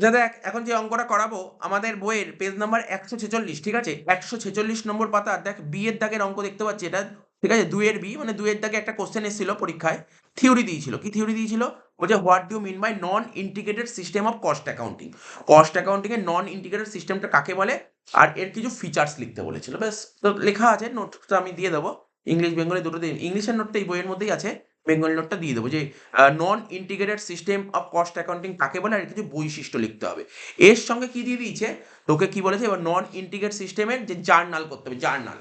যা দেখ এখন যে অঙ্কটা করাবো আমাদের বইয়ের পেজ নাম্বার 146, ঠিক আছে? 146 নম্বর পাতার দেখ বি এর দাগের অঙ্ক দেখতে পাচ্ছি এটা, ঠিক আছে? 2 এর বি মানে 2 এর দাগে একটা কোশ্চেন এসেছিল পরীক্ষায়, থিওরি দিয়েছিল। কি থিওরি দিয়েছিল? বলছে what do mean by non integrated system of cost accounting. Cost accounting এর নন ইন্টিগ্রেটেড সিস্টেমটা কাকে বলে আর এর কিছু ফিচার্স লিখতে বলেছিল। ব্যাস, তো লেখা আছে, নোটটা আমি দিয়ে দেবো। ইংলিশ বেঙ্গলি দুটোতে, ইংলিশের নোটটা এই বইয়ের মধ্যেই আছে, বেঙ্গলি নোটটা দিয়ে দেবো যে non integrated system of cost accounting কাকে বলে আর কিছু বৈশিষ্ট্য লিখতে হবে। এর সঙ্গে কি দিয়ে দিয়েছে তোকে, কি বলেছে এবার নন ইন্টিগ্রেট সিস্টেমের যে জার্নাল করতে হবে, জার্নাল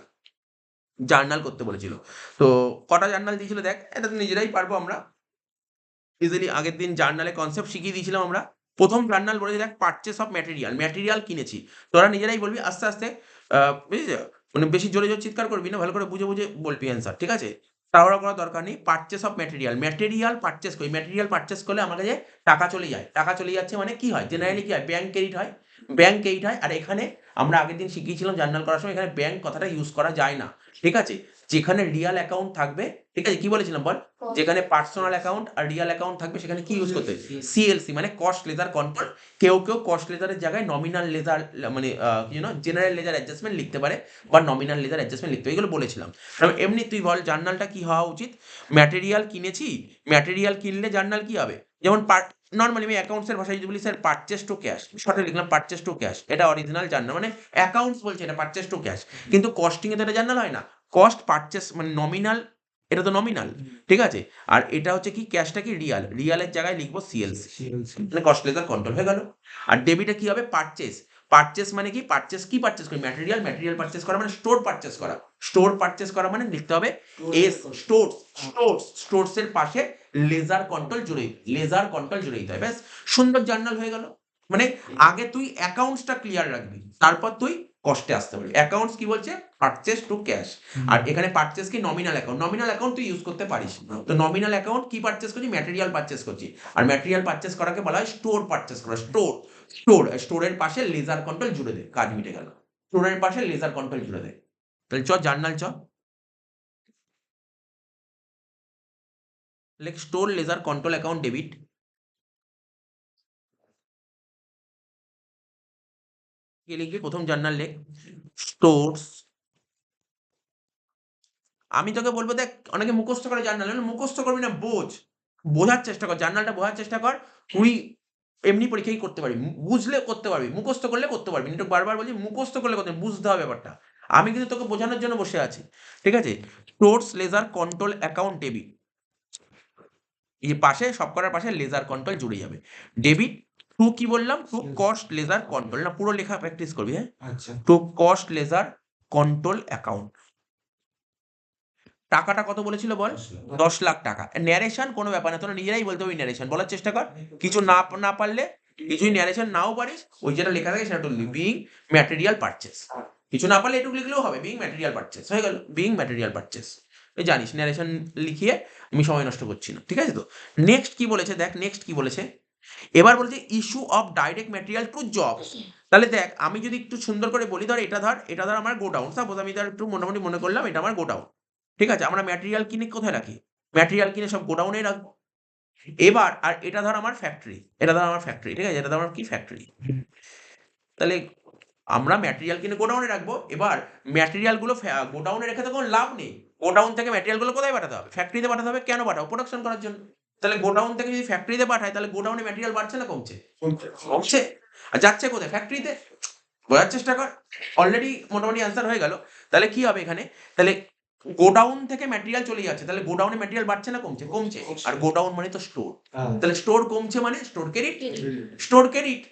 জার্নাল করতে বলেছিল। তো কটা জার্নাল দিয়েছিল দেখ, এটা তো নিজেরাই পারবো আমরা ইজিলি। আগের দিন জার্নালে কনসেপ্ট শিখিয়ে দিয়েছিলাম আমরা। প্রথম জার্নাল বলেছে দেখ পারচেস অফ ম্যাটেরিয়াল, ম্যাটেরিয়াল কিনেছি। তোরা নিজেরাই বলবি আস্তে আস্তে, বুঝেছ? মানে বেশি জোরে জোরে চিৎকার করবি না, ভালো করে বুঝে বুঝে বলবি অ্যান্সার, ঠিক আছে? তাড়াহুড়া করার দরকার নেই। Purchase of material, material purchase করি, ম্যাটেরিয়াল পারচেস করলে আমার কাছে টাকা চলে যায়। টাকা চলে যাচ্ছে মানে কি হয়, জেনারেলি কি হয়, ব্যাংক ক্রেডিট হয়, ব্যাংক ক্রেডিট হয়। আর এখানে আমরা আগের দিন শিখিয়েছিলাম জার্নাল করার সময় এখানে ব্যাংক কথাটা ইউজ করা যায় না, ঠিক আছে? যেখানে রিয়াল অ্যাকাউন্ট থাকবে, ঠিক আছে, কি বলেছিলাম বল, যেখানে পার্সোনাল অ্যাকাউন্ট আর রিয়াল অ্যাকাউন্ট থাকবে সেখানে কি ইউজ করতে, সিএলসি মানে কস্ট লেজার কন্ট্রোল। কেউ কেউ কস্ট লেজারের জায়গায় নমিনাল লেজার মানে জেনারেল লেজার অ্যাডজাস্টমেন্ট লিখতে পারে বা নমিনাল লেজার অ্যাডজাস্টমেন্ট লিখতে, এগুলো বলেছিলাম। এমনি তুই বল জার্নালটা কি হওয়া উচিত? ম্যাটেরিয়াল কিনেছি, ম্যাটেরিয়াল কিনলে জার্নাল কি হবে, যেমন নর্মালি আমি অ্যাকাউন্টস এর ভাষায় যদি বলি স্যার পারচেস টু ক্যাশ, শর্টে লিখলাম পারচেস টু ক্যাশ, এটা অরিজিনাল জার্নাল, মানে অ্যাকাউন্টস বলছে এটা পারচেস টু ক্যাশ। কিন্তু কস্টিং এ তো এটা জার্নাল হয় না, কস্ট পারচেস মানে নমিনাল, এটা তো নমিনাল, ঠিক আছে? আর এটা হচ্ছে কি, ক্যাশটা কি রিয়াল, রিয়ালের জায়গায় লিখবো সিএলসি, মানে কস্ট লেজার কন্ট্রোল হয়ে গেল। আর ডেবিটে কি হবে, পারচেস, পারচেস মানে কি, পারচেস কি পারচেস করি, ম্যাটেরিয়াল, ম্যাটেরিয়াল পারচেস করা মানে স্টোর পারচেস করা, স্টোর পারচেস করা মানে লিখতে হবে এস, স্টোর, স্টোর, স্টোরস এর পাশে লেজার কন্ট্রোল জুড়ে, লেজার কন্ট্রোল জুড়ে দিতে হয়। ব্যাস, সুন্দর জার্নাল হয়ে গেল। মানে আগে তুই অ্যাকাউন্টসটা ক্লিয়ার রাখবি, তারপর তুই কস্টে আসতে পারবি। অ্যাকাউন্টস কি বলছে, পারচেস টু ক্যাশ, আর এখানে পারচেস কি নমিনাল অ্যাকাউন্ট, নমিনাল অ্যাকাউন্ট তুই ইউজ করতে পারিস। তো নমিনাল অ্যাকাউন্ট কি পারচেস করছি, ম্যাটেরিয়াল পারচেস করছি। আর ম্যাটেরিয়াল পারচেস করাকে বলা হয় স্টোর পারচেস করা, স্টোর, স্টোর, স্টোরের পাশে লেজার কন্ট্রোল জুড়ে দে, কাজ মিটে গেল। স্টোরের পাশে লেজার কন্ট্রোল জুড়ে দে। তাহলে চ জার্নাল চ, লেখ store ledger control account debit. কি লিখবি, প্রথম জার্নাল লেখ স্টোরস। আমি তোকে বলবো দেখ, অনেকে মুখস্থ করে জার্নাল, মুখস্থ করবি না, বোঝ, বোঝার চেষ্টা কর, জার্নালটা বোঝার চেষ্টা কর। তুই এমনি পরীক্ষায় করতে পারবি, বুঝলে করতে পারবি, মুখস্থ করলে করতে পারবি না। একটু বারবার বলছি, মুখস্থ করলে করতে, বুঝতে হবে ব্যাপারটা। আমি কিন্তু তোকে বোঝানোর জন্য বসে আছি, ঠিক আছে? Source ledger control account debit, এই পাশে সব করার পাশে লেজার কন্ট্রোল জুড়ে যাবে। ডেবিট টু কি বললাম, টু কস্ট লেজার কন্ট্রোল, না পুরো লেখা প্র্যাকটিস করবি, হ্যাঁ? To cost ledger control account. টাকাটা কত বলেছিল বল, 10 লাখ টাকা। ন্যারেশন কোনো ব্যাপার না, তোরা নিজেরাই বলতে হবে ন্যারেশন বলার চেষ্টা কর। কিছু না না পারলে, কিছুই ন্যারেশন নাও পারিস, ওই যেটা লেখা থাকে সেটা লিখবি, বিং ম্যাটেরিয়াল পারচেস। কিছু না পারলে এটুকু লিখলেও হবে, বিং ম্যাটেরিয়াল পারচেস হয়ে গেল, বিং ম্যাটেরিয়াল পারচেস। ওই জানিস ন্যারেশন লিখিয়ে আমি সময় নষ্ট করছি না, ঠিক আছে? তো নেক্সট কি বলেছে দেখ, নেক্সট কি বলেছে, এবার বলছে issue of direct material to jobs. তাহলে দেখ আমি যদি একটু সুন্দর করে বলি, ধর এটা, ধর এটা, ধর আমার গোডাউন, সাপোজ আমি ধর একটু মোটামুটি মনে করলাম এটা আমার গোডাউন, ঠিক আছে? আমরা ম্যাটেরিয়াল কিনে কোথায় রাখি, ম্যাটেরিয়াল কিনে সব গোডাউনেই রাখবো। এবার আর এটা ধর আমার ফ্যাক্টরি, এটা ধর আমার ফ্যাক্টরি, ঠিক আছে, এটা ধর আমার কি ফ্যাক্টরি। তাহলে আমরা ম্যাটেরিয়াল কিনে গোডাউনে রাখবো। এবার ম্যাটেরিয়াল গুলো গোডাউনে রেখে তো কোনো লাভ নেই। গোডাউন থেকে ম্যাটেরিয়াল গুলো কোথায় পাঠাতে হবে, ফ্যাক্টরিতে পাঠাতে হবে। কেন পাঠাবো, প্রোডাকশন করার জন্য। তাহলে গোডাউন থেকে যদি ফ্যাক্টরিতে পাঠায় তাহলে গোডাউনে ম্যাটেরিয়াল বাড়ছে না কমছে, কমছে। আর যাচ্ছে কোথায়, ফ্যাক্টরিতে। বোঝার চেষ্টা কর, অলরেডি মোটামুটি অ্যান্সার হয়ে গেল। তাহলে কি হবে এখানে, তাহলে গোডাউন থেকে ম্যাটেরিয়াল চলে যাচ্ছে, তাহলে গোডাউনে ম্যাটেরিয়াল বাড়ছে না কমছে, কমছে। আর গোডাউন মানে তো স্টোর, তাহলে স্টোর কমছে মানে স্টোর ক্রেডিট, স্টোর ক্রেডিট।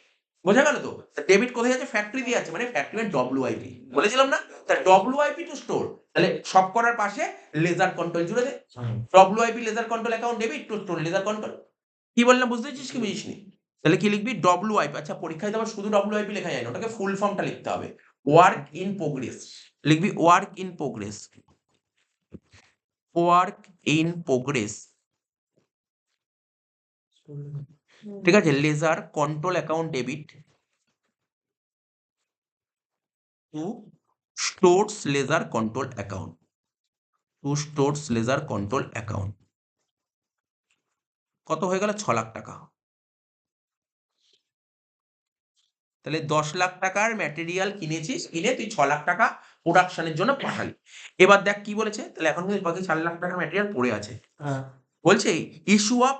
বোঝা গেল তো? ডেবিট কোথায় যাচ্ছে, ফ্যাক্টরি দিয়ে যাচ্ছে, মানে ফ্যাক্টরি ডব্লিউআইপি বলেছিলাম না, তাহলে ডব্লিউআইপি টু স্টোর। তাহলে সব করার পাশে লেজার কন্ট্রোল জুড়ে দে, WIP ledger control account debit to store ledger control. কি বললাম বুঝতে পেরেছিস কি বুঝিসনি? তাহলে কি লিখবি, ডব্লিউআইপি। আচ্ছা পরীক্ষায় তো আবার শুধু ডব্লিউআইপি লেখা যায় না, ওটাকে ফুল ফর্মটা লিখতে হবে, ওয়ার্ক ইন প্রোগ্রেস। লিখবি work in progress, work in progress, ঠিক আছে? Ledger control account debit to stores ledger control account, to stores ledger control account. কত হয়ে গেল, 6 লাখ টাকা। তাহলে 10 লাখ টাকার ম্যাটেরিয়াল কিনেছিস, কিনে তুই 6 লাখ টাকা প্রোডাকশনের জন্য পাঠালি। এবার দেখ কি বলেছে, তাহলে এখন কিন্তু বাকি 4 লাখ টাকার ম্যাটেরিয়াল পড়ে আছে। বলছে ইস্যু অফ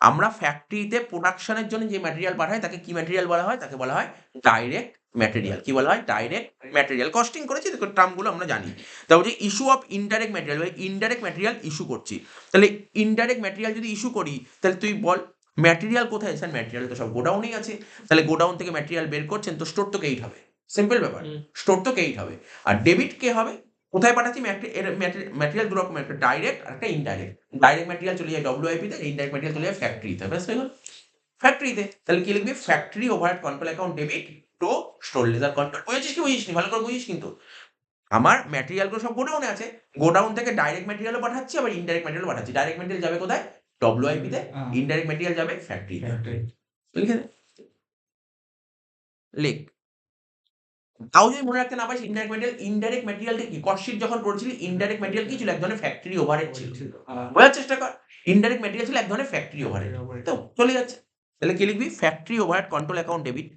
আমরা ফ্যাক্টরিতে প্রোডাকশনের জন্য যে ম্যাটেরিয়াল পাঠাই তাকে কি ম্যাটেরিয়াল বলা হয়? তাকে বলা হয় ডাইরেক্ট ম্যাটেরিয়াল। কি বলা হয়? Direct material. কস্টিং করেছি দেখো টার্মগুলো আমরা জানি। তা বলছে issue of indirect material, indirect material issue করছি। তাহলে ইনডাইরেক্ট ম্যাটেরিয়াল যদি ইস্যু করি তাহলে তুই বল ম্যাটেরিয়াল কোথায়? স্যার ম্যাটেরিয়াল তো সব গোডাউনেই আছে। তাহলে গোডাউন থেকে ম্যাটেরিয়াল বের করছেন তো স্টোর তো কেইট হবে। সিম্পল ব্যাপার। স্টোর তো কেইট হবে। আর ডেবিট কে হবে? কোথায় পাঠাচ্ছি? ম্যাটেরিয়াল দু রকমের, একটা ডাইরেক্ট আর একটা ইনডাইরেক্ট। ডাইরেক্ট ম্যাটেরিয়াল চলে যায় WIP তে, ইনডাইরেক্ট ম্যাটেরিয়াল চলে যায় ফ্যাক্টরিতে। ব্যাস হয়ে গেল। ফ্যাক্টরিতে তাহলে কি লিখবি? Factory overhead control account debit to store ledger control. বুঝেছিস কি বুঝিস নি? ভালো করে বুঝিস কিন্তু। আমার ম্যাটেরিয়ালগুলো সব গোডাউনে আছে। গোডাউন থেকে ডাইরেক্ট ম্যাটেরিয়ালও পাঠাচ্ছি, আবার ইনডাইরেক্ট ম্যাটেরিয়ালও পাঠাচ্ছি। ডাইরেক্ট ম্যাটেরিয়াল যাবে কোথায়? WIP তে। ইনডাইরেক্ট ম্যাটেরিয়াল যাবে ফ্যাক্টরিতে। লিখে দে। লিখ। তাও যদি মনে রাখতে না পারিস ইনডাইরেক্ট ম্যাটেরিয়ালটা কি? কস্ট শিট যখন পড়ছিলি ইনডাইরেক্ট ম্যাটেরিয়াল কি ছিল? এক ধরনের ফ্যাক্টরি ওভারহেড ছিল। বোঝার চেষ্টা কর। ইনডাইরেক্ট ম্যাটেরিয়াল ছিল এক ধরনের ফ্যাক্টরি ওভারহেড। তো চলে যাচ্ছে। তাহলে কি লিখবি? Factory overhead control account debit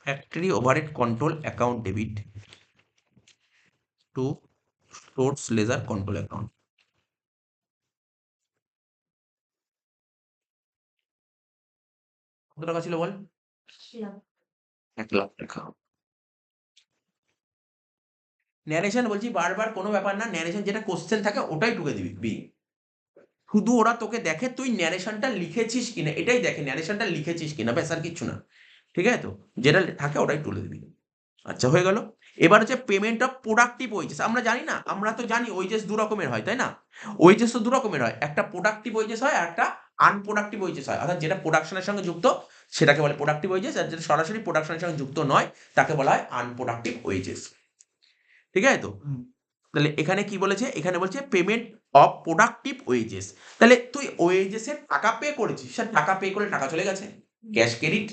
factory overhead control account debit to stores ledger control account. কত টাকা ছিল বল? 1 লাখ টাকা। ন্যারেশন বলছি বারবার কোনো ব্যাপার না, ন্যারেশন যেটা কোশ্চেন থাকে ওটাই টুকে দিবি বি। শুধু ওরা তোকে দেখে তুই ন্যারেশনটা লিখেছিস কিনা, এটাই দেখে ন্যারেশনটা লিখেছিস কিনা, ব্যাস আর কিচ্ছু না। ঠিক আছে তো? যেটা থাকে ওটাই তুলে দিবি। আচ্ছা হয়ে গেল। এবার হচ্ছে পেমেন্ট অফ প্রোডাক্টিভ ওয়েজেস। আমরা জানি না, আমরা তো জানি ওয়েজেস দু রকমের হয়, তাই না? ওয়েজেস তো দু রকমের হয়, একটা প্রোডাক্টিভ ওয়েজেস হয় আর একটা আনপ্রোডাক্টিভ ওয়েজেস হয়। অর্থাৎ যেটা প্রোডাকশনের সঙ্গে যুক্ত সেটাকে বলে প্রোডাক্টিভ ওয়েজেস, আর যেটা সরাসরি প্রোডাকশনের সঙ্গে যুক্ত নয় তাকে বলা হয় আনপ্রোডাক্টিভ ওয়েজেস। ঠিক আছে তো? তাহলে এখানে কি বলেছে? এখানে বলছে পেমেন্ট অফ প্রোডাক্টিভ ওয়েজেস। তাহলে তুই ওয়েজেসের টাকা পে করেছিস, স্যার টাকা পে করে টাকা চলে গেছে, ক্যাশ ক্রেডিট।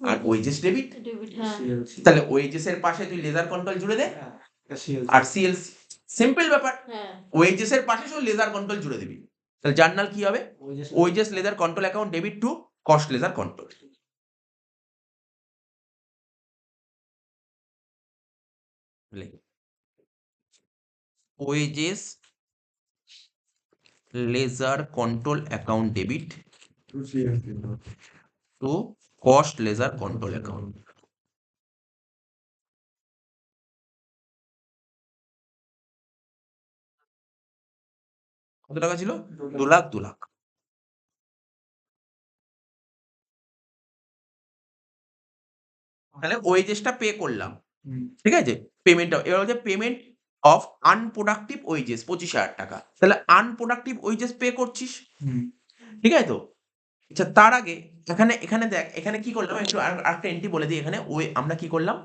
আর ওয়েজেস ডেবিট। তাহলে ওয়েজেসের পাশে তুই লেজার কন্ট্রোল জুড়ে দে আর সিএলসি। সিম্পল ব্যাপার। ওয়েজেসের পাশে শুধু লেজার কন্ট্রোল জুড়ে দিবি। তাহলে জার্নাল কি হবে? Wages ledger control account debit to cost ledger control. Wages ledger control account debit to cost ledger control account. কত টাকা ছিল? 2 লাখ 2 লাখ। তাহলে ওয়েজেসটা পে করলাম। ঠিক আছে? পেমেন্টটা এবার হচ্ছে পেমেন্ট অফ আনপ্রোডাক্টিভ ওয়েজেস 25,000 টাকা। তাহলে আনপ্রোডাক্টিভ ওয়েজেস পে করছিস। ঠিক আছে তো? আচ্ছা তার আগে এখানে দেখ, এখানে কি করলাম একটু আরেকটা এন্ট্রি বলে দিই। এখানে আমরা কি করলাম?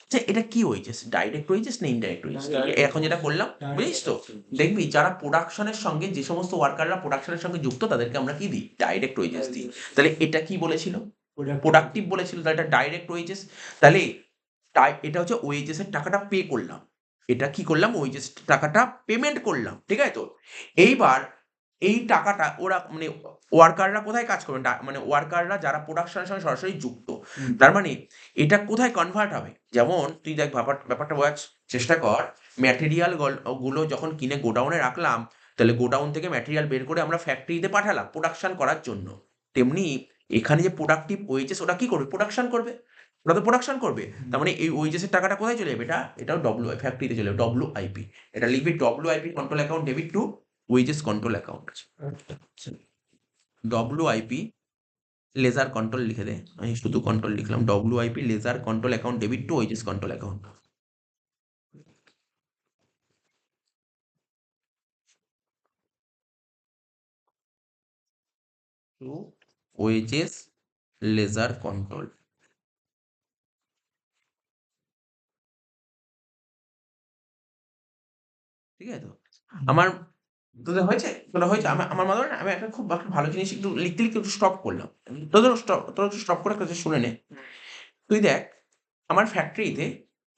আচ্ছা এটা কি ওয়েজেস? ডাইরেক্ট ওয়েজেস না ইনডাইরেক্ট ওয়েজেস? এখন যেটা করলাম বুঝিস তো? দেখবি যারা প্রোডাকশনের সঙ্গে, যে সমস্ত ওয়ার্কাররা প্রোডাকশনের সঙ্গে যুক্ত তাদেরকে আমরা কি দিই? ডাইরেক্ট ওয়েজেস দিই। তাহলে এটা কি বলেছিল? প্রোডাক্টিভ বলেছিল, তাহলে এটা ডাইরেক্ট ওয়েজেস। তাহলে এটা হচ্ছে ওয়েজেস এর টাকাটা পে করলাম। এটা কি করলাম? ওয়েজেস টাকাটা পেমেন্ট করলাম। ঠিক আছে তো? এইবার এই টাকাটা ওরা মানে ওয়ার্কাররা কোথায় কাজ করবে? মানে ওয়ার্কাররা যারা প্রোডাকশনের সঙ্গে সরাসরি যুক্ত। তার মানে এটা কোথায় কনভার্ট হবে? যেমন তুই দেখ ব্যাপারটা বোঝার চেষ্টা কর। ম্যাটেরিয়াল গুলো যখন কিনে গোডাউনে রাখলাম, তাহলে গোডাউন থেকে ম্যাটেরিয়াল বের করে আমরা ফ্যাক্টরিতে পাঠালাম প্রোডাকশন করার জন্য। তেমনি এখানে যে প্রোডাক্টিভ ওয়েজেস ওটা কি করবে? প্রোডাকশন করবে। ওরা তো প্রোডাকশন করবে। তার মানে এই ওয়েজেসের টাকাটা কোথায় চলে যাবে? এটাও ফ্যাক্টরিতে চলে যাবে। WIP। এটা লিখবি WIP control account debit to wages control account. WIP ledger control লিখে দে। আমি শুধু কন্ট্রোল লিখলাম। WIP ledger control account debit to wages control account. To wages ledger control. ঠিক আছে তো? আমার তোদের হয়েছে? তোরা হয়েছে? আমার মনে হয় না, আমি একটা খুব একটা ভালো জিনিস একটু লিখতে একটু স্টপ করলাম। তোরা একটু স্টপ করে একটা শুনে নে। তুই দেখ আমার ফ্যাক্টরিতে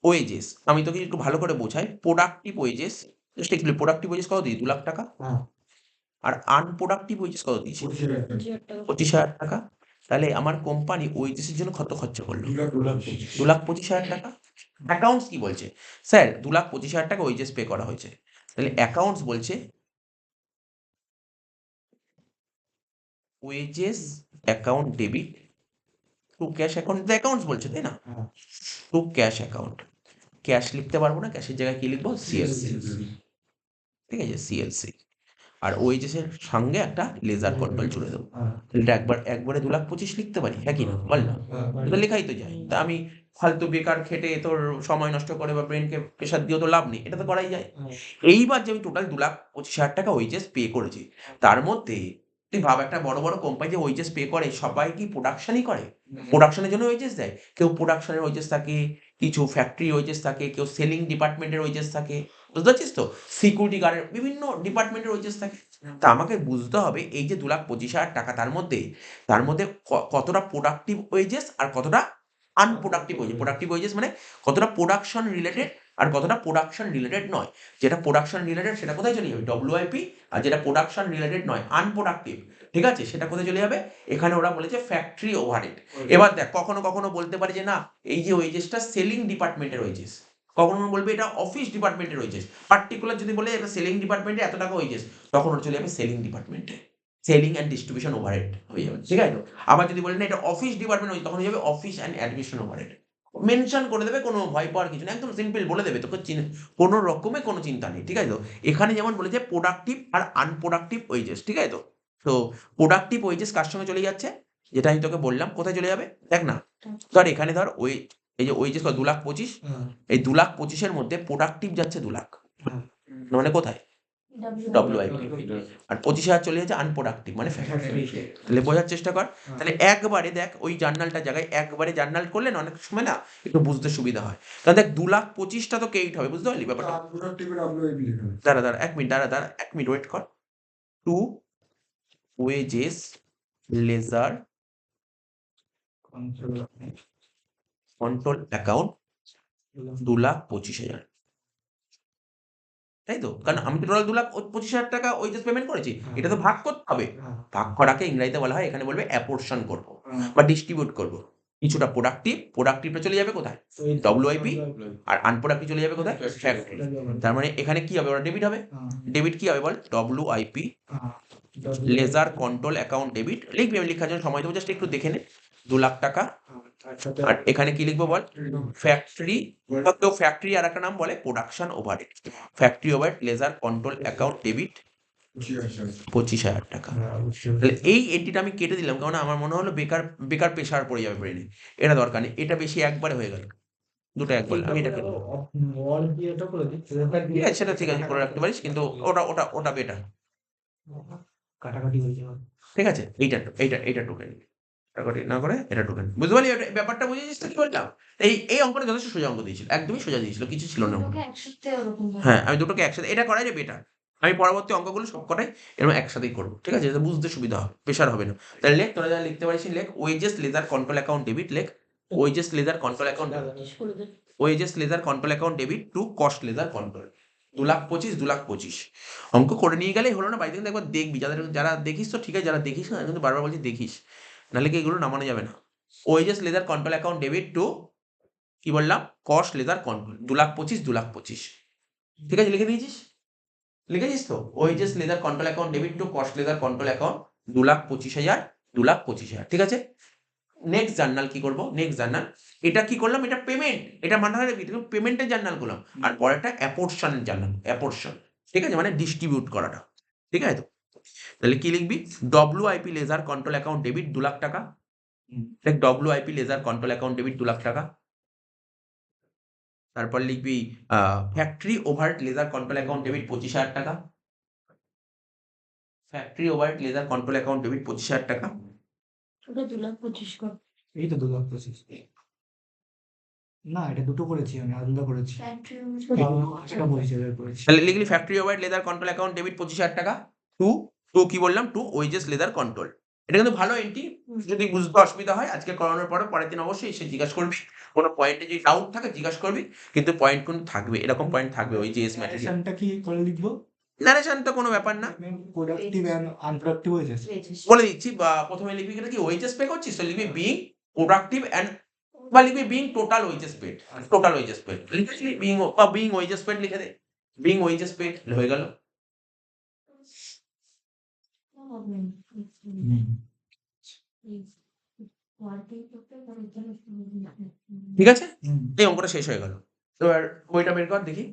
ওয়েজেস, আমি তোকে একটু ভালো করে বোঝাই। প্রোডাক্টিভ ওয়েজেস জাস্ট একটু, প্রোডাক্টিভ ওয়েজেস কত দিই? 2 লাখ টাকা। আর আনপ্রোডাক্টিভ ওয়েজেস কত দিয়েছে? 25,000 টাকা। তাহলে আমার কোম্পানি ওয়েজেসের জন্য কত খরচা করলো? 2,25,000 টাকা। অ্যাকাউন্টস কি বলছে? স্যার 2,25,000 টাকা ওয়েজেস পে করা হয়েছে। তাহলে অ্যাকাউন্টস বলছে wages account debit to cash account, accounts বলছে তাই না? Two cash account. ক্যাশ লিখতে পারবো না, ক্যাশের জায়গায় কি লিখবো? সিএলসি। ঠিক আছে, সিএলসি। আর ওয়েজেসের সঙ্গে একটা লেজার কন্ট্রোল জুড়ে দেবো। এটা একবারে 2,25,000 লিখতে পারি, হ্যাঁ কি না বল না? এটা লেখাই তো যায়। তা আমি ফালতু বেকার খেটে তোর সময় নষ্ট করে বা ব্রেনকে প্রেশার দিয়েও তো লাভ নেই, এটা তো করাই যায়। এইবার যে আমি টোটাল 2,25,000 টাকা ওয়েজেস পে করেছি, তার মধ্যে তুই ভাব একটা বড় বড় কোম্পানি যে ওয়েজেস পে করে সবাই কি প্রোডাকশনই করে? প্রোডাকশনের জন্য ওয়েজেস দেয়। কেউ প্রোডাকশনের ওয়েজেস থাকে, কিছু ফ্যাক্টরি ওয়েজেস থাকে, কেউ সেলিং ডিপার্টমেন্টের ওয়েজেস থাকে, বুঝতে পারছিস তো? সিকিউরিটি গার্ডের বিভিন্ন ডিপার্টমেন্টের ওয়েজেস থাকে। তা আমাকে বুঝতে হবে এই যে 2,25,000 টাকা তার মধ্যে কতটা প্রোডাক্টিভ ওয়েজেস আর কতটা আনপ্রোডাক্টিভ ওয়েজেস। প্রোডাক্টিভ ওয়েজেস মানে কতটা প্রোডাকশন রিলেটেড আর কতটা প্রোডাকশন রিলেটেড নয়। যেটা প্রোডাকশন রিলেটেড সেটা কোথায় চলে যাবে? ডব্লিউআইপি। আর যেটা প্রোডাকশন রিলেটেড নয়, আনপ্রোডাক্টিভ, ঠিক আছে, সেটা কোথায় চলে যাবে? এখানে ওরা বলেছে ফ্যাক্টরি ওভারহেড। এবার দেখ, কখনো কখনো বলতে পারে যে না, এই যে ওয়েজেসটা সেলিং ডিপার্টমেন্টের ওয়েজেস, কখনো বলবে এটা অফিস ডিপার্টমেন্টের ওয়েজেস। পার্টিকুলার যদি বলে এটা সেলিং ডিপার্টমেন্টে এত টাকা ওয়েজেস, তখন ওটা চলে যাবে সেলিং ডিপার্টমেন্টে, সেলিং অ্যান্ড ডিস্ট্রিবিউশন ওভারহেড হয়ে যাবে, ঠিক আছে তো? আবার যদি বলেন এটা অফিস ডিপার্টমেন্ট হয়ে, তখন হয়ে যাবে office and administration overhead. Mention করে দেবে, কোনো ভয় পাওয়ার কিছু নেই, একদম সিম্পল বলে দেবে তোকে, কোনো রকমে কোনো চিন্তা নেই, ঠিক আছে তো? এখানে যেমন বলেছে প্রোডাক্টিভ আর আনপ্রোডাক্টিভ ওয়েজেস, ঠিক আছে তো? তো প্রোডাক্টিভ ওয়েজেস কার সঙ্গে চলে যাচ্ছে? যেটা আমি তোকে বললাম, কোথায় চলে যাবে দেখ না। ধর এখানে ধর এই যে ওয়েজেস 2,25,000, এই 2,25,000 মধ্যে প্রোডাক্টিভ যাচ্ছে 2,00,000, মানে কোথায়? ডব্লিউআইপি। আর 25,000 চলে যাচ্ছে আনপ্রোডাক্টিভ, মানে ফ্যাক্টরি। তাহলে বোঝার চেষ্টা কর। তাহলে একবারে দেখ, ওই জার্নালটা জায়গায় একবারে জার্নাল করলে না অনেক সময় না একটু বুঝতে সুবিধা হয়। তাহলে দেখ 2,25,000টা তো কেইট হবে, বুঝতে পারলি ব্যাপারটা? দাঁড়া 1 মিনিট, দাঁড়া 1 মিনিট ওয়েট কর। To wages ledger control account 2,25,000, তাই তো? কারণ আমি তো টোটাল 2,25,000 টাকা ওয়েজেস পেমেন্ট করেছি, এটা তো ভাগ করতে হবে। ভাগ করাকে ইংরেজিতে বলা হয়, এখানে বলবে অ্যাপোর্শন করবো বা ডিস্ট্রিবিউট করবো। কিছুটা প্রোডাক্টিভটা চলে যাবে কোথায়? ডব্লিউআইপি। আর আনপ্রোডাক্টিভ চলে যাবে কোথায়? ফ্যাক্টরি। তার মানে এখানে কি হবে? ওরা ডেবিট হবে। ডেবিট কি হবে বল? WIP ledger control account debit লিখবি, আমি লেখার জন্য সময় দেবো, জাস্ট একটু দেখে নে। 2,00,000 টাকা। আর এখানে কি লিখবো বল? ফ্যাক্টরি। কেউ ফ্যাক্টরি আর একটা নাম বলে production overhead. Factory overhead ledger control account debit 25,000 টাকা। তাহলে এই এন্ট্রিটা আমি কেটে দিলাম, কারণ আমার মনে হলো বেকার বেকার প্রেশার পড়ে যাবে ব্রেনে, এটা দরকার নেই। এটা বেশি একবারে হয়ে গেল, দুটো একবারে, আমি এটা কেটে দেবো। ঠিক আছে, সেটা ঠিক আছে, করে রাখতে পারিস, কিন্তু ওটা বেটার। কাটাকাটি হয়ে যাবে। ঠিক আছে, এইটা টোকেন কাটাকাটি না করে এটা টোকেন, বুঝতে পারলি ব্যাপারটা? বুঝেছিস তো কি বললাম? এই অঙ্কটা যথেষ্ট সোজা অঙ্ক দিয়েছিল, একদমই সোজা দিয়েছিল, কিছু ছিল না। হ্যাঁ, আমি দুটোকে একসাথে, এটা করাই বেটার। আমি পরবর্তী অঙ্কগুলো সব কটাই এরকম একসাথেই করবো, ঠিক আছে? যাতে বুঝতে সুবিধা হবে, প্রেশার হবে না। তাহলে লেখ, তোরা যা লিখতে পারিস লেখ। Wages ledger control account debit, লেখ wages ledger control account, wages ledger control account debit to cost ledger control 2,25,000 অঙ্ক করে নিয়ে গেলেই হলো না? বাড়িতে কিন্তু একবার দেখবি, যারা দেখিস তো ঠিক আছে, যারা দেখিস না কিন্তু বারবার বলছি দেখিস, নাহলে কি এগুলো নামানো যাবে না। Wages ledger control account debit to, কি বললাম? কস্ট লেজার কন্ট্রোল 2,25,000, ঠিক আছে? লিখে দিয়েছিস? লিখেছিস তো? Wages ledger control account debit to cost ledger control account 2,25,000 টাকা। নেক্সট জার্নাল কি করবো? নেক্সট জার্নাল এটা কি করলাম? এটা পেমেন্ট, এটা মাথায় রাখবি, পেমেন্টের জার্নাল করলাম। আর পরেরটা অ্যাপোর্শনের জার্নাল, অ্যাপোর্শন, ঠিক আছে, মানে ডিস্ট্রিবিউট করাটা, ঠিক আছে তো? তাহলে কি লিখবি? WIP ledger control account debit 2,00,000 টাকা। দেখ WIP ledger control account debit 2,00,000 টাকা। তারপর লিখবি factory overhead ledger control account debit 25,000 টাকা। Factory overhead ledger control account debit 25,000 টাকা। ওটা 2,25,000 কর। এই তো 2,25,000। না, এটা দুটো করেছি আমি, আলাদা করেছি। এটা বলেছি, এবার করেছি। তাহলে লিখলি factory overhead ledger control account debit 25,000 টাকা টু কি বললাম? To wages ledger control. এটা কিন্তু ভালো এন্ট্রি। যদি বুঝতে অসুবিধা হয় আজকে করানোর পরে পরের দিন অবশ্যই এসে জিজ্ঞাসা করবি। কোনো পয়েন্টে যদি ডাউট থাকে জিজ্ঞাসা করবি, কিন্তু পয়েন্ট কিন্তু থাকবে, এরকম পয়েন্ট থাকবে ওই যে এস ম্যাটেরিয়াল। টা কি করে লিখবো? ন্যারেশন তো কোনো ব্যাপার না, প্রোডাক্টিভ অ্যান্ড আনপ্রোডাক্টিভ হয়েছে। বলে দিচ্ছি। বা প্রথমে লিখবি কিনা কি ওয়েজেস পে করছিস, তো লিখবি বিং প্রোডাক্টিভ অ্যান্ড, বা লিখবি being total wages paid, total wages paid লিখেছিলি বিং, বা বিং ওয়েজেস পেড লিখে দে, বিং ওয়েজেস পেড হয়ে গেল। ঠিক আছে, এই অঙ্কটা শেষ হয়ে গেল। এবার বইটা বের কর দেখি।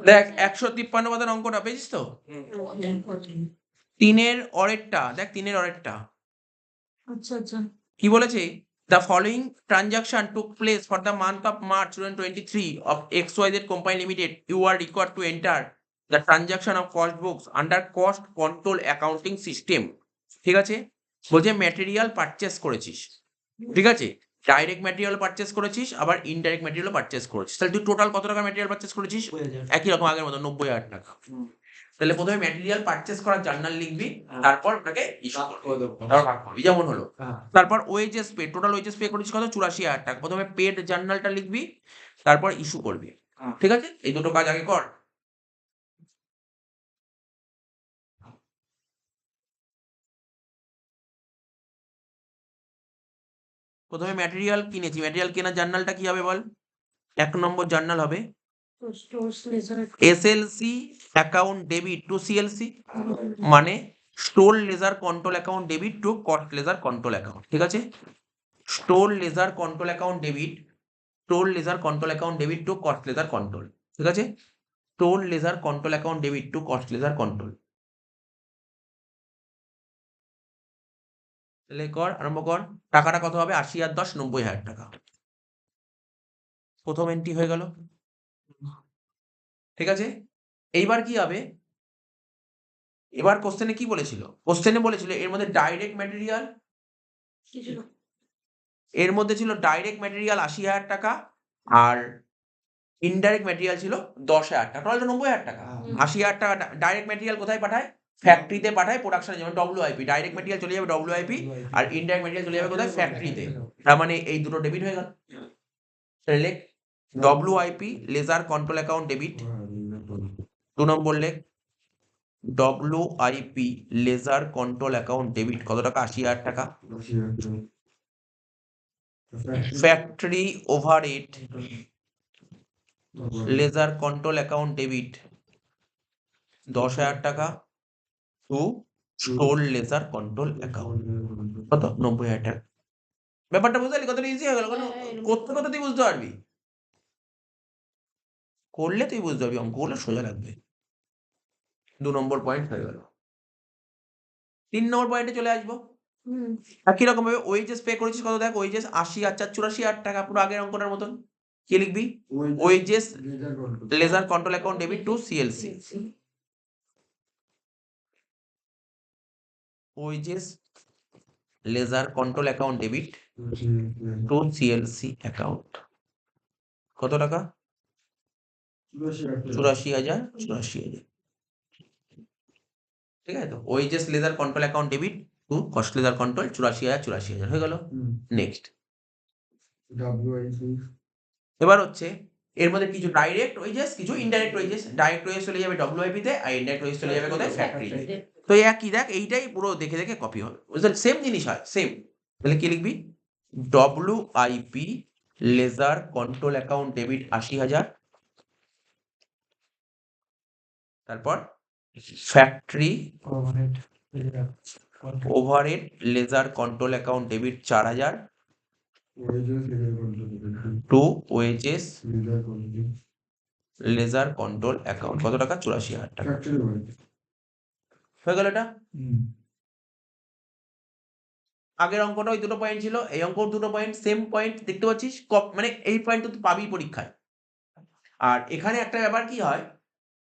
দেখ 153 পাতার অঙ্কটা পেয়েছিস তো? 3-এর অরেরটা দেখ, 3-এর অরেরটা আচ্ছা আচ্ছা কি বলেছে? The following transaction took place for the month of March 2023 of XYZ Company Limited. You are required to enter the transaction of cost books under cost control accounting system. ঠিক আছে? বলছে ম্যাটেরিয়াল পারচেস করেছিস, ঠিক আছে? Direct material purchase করেছিস, আবার indirect material purchase করেছিস। তাহলে তুই টোটাল কত টাকা ম্যাটেরিয়াল পারচেস করেছিস? 90,000 একই রকম আগের মতো 90,000 টাকা। তাহলে প্রথমে ম্যাটেরিয়াল পারচেস করার জার্নাল লিখবি, তারপর ওটাকে ইস্যু করবি, তারপর ভাগ করবি, যেমন হলো। তারপর wages pay, total wages pay করেছিস কত? 84,000 টাকা। প্রথমে পেড জার্নালটা লিখবি, তারপর ইস্যু করবি, ঠিক আছে? এই দুটো কাজ আগে কর। প্রথমে ম্যাটেরিয়াল কিনেছি, ম্যাটেরিয়াল কেনার জার্নালটা কি হবে বল? 1 নম্বর জার্নাল হবে SLC account debit to CLC, মানে store ledger control account debit to cost ledger control account, ঠিক আছে? Store ledger control account debit, store ledger control account debit to cost ledger control, ঠিক আছে? Store ledger control account debit to cost ledger control. তাহলে কর, আরম্ভ কর। টাকাটা কত হবে? 80 আর 10 90,000 টাকা। প্রথম এন্ট্রি হয়ে গেল, ঠিক আছে? এইবার কি হবে? এবার কোশ্চেনে কি বলেছিল? কোশ্চেনে বলেছিল এর মধ্যে ডাইরেক্ট ম্যাটেরিয়াল, এর মধ্যে ছিল ডাইরেক্ট ম্যাটেরিয়াল 80,000 টাকা, আর ইনডাইরেক্ট ম্যাটেরিয়াল ছিল 10,000 টাকা, টোটাল 90,000 টাকা। 80,000 টাকা ডাইরেক্ট ম্যাটেরিয়াল কোথায় পাঠায়? ফ্যাক্টরিতে পাঠায়, প্রোডাকশনে, যেমন ডব্লিউআইপি। ডাইরেক্ট ম্যাটেরিয়াল চলে যাবে ডব্লিউআইপি, আর ইনডাইরেক্ট ম্যাটেরিয়াল চলে যাবে কোথায়? ফ্যাক্টরিতে। তার মানে এই দুটো ডেবিট হয়ে গেল। তাহলে লেখ WIP ledger control account debit. 2 নম্বর লেখ WIP ledger control account debit কত টাকা? 80,000 টাকা। Factory overhead ledger control account debit 10,000 টাকা to store ledger control account কত? 90,000 টাকা। ব্যাপারটা বুঝতে পারলি? কতটা ইজি হয়ে গেল? করতে করতে তুই বুঝতে পারবি, করলে তুই বুঝতে পারবি, অঙ্ক করলে সোজা লাগবে। 2 নম্বর পয়েন্ট হয়ে গেল। 3 নম্বর পয়েন্টে চলে আসবো। একই রকম ভাবে ওয়েজেস পে করেছিস কত? দেখ ওয়েজেস 80 আর 4 84,000 টাকা, পুরো আগের অঙ্কটার মতন। কি লিখবি? Wages ledger control account debit to CLC, wages ledger control account debit to CLC account কত টাকা? 84,000 84,000, ঠিক আছে? তো wages ledger control account debit to cost ledger control 84,000 84,000 হয়ে গেল। নেক্সট, এবার হচ্ছে এর মধ্যে কিছু ডাইরেক্ট ওয়েজেস, কিছু ইনডাইরেক্ট ওয়েজেস। ডাইরেক্ট ওয়েজেস চলে যাবে ডব্লিউআইপি তে, আর ইনডাইরেক্ট ওয়েজেস চলে যাবে কোথায়? ফ্যাক্টরিতে। তো একই, দেখ এইটাই পুরো দেখে দেখে কপি হবে, বুঝলি? সেম জিনিস হয়, সেম। তাহলে কি লিখবি? WIP ledger control account debit 80,000, তারপর factory overhead ledger control account debit 4,000 to wages ledger control account কত টাকা? 84,000 টাকা। হয়ে গেল এটা। আগের অঙ্কটা ওই দুটো পয়েন্ট ছিল, এই অঙ্ক দুটো পয়েন্ট, সেম পয়েন্ট দেখতে পাচ্ছিস। মানে এই পয়েন্ট তো পাবি পরীক্ষায়। আর এখানে একটা ব্যাপার কি হয়,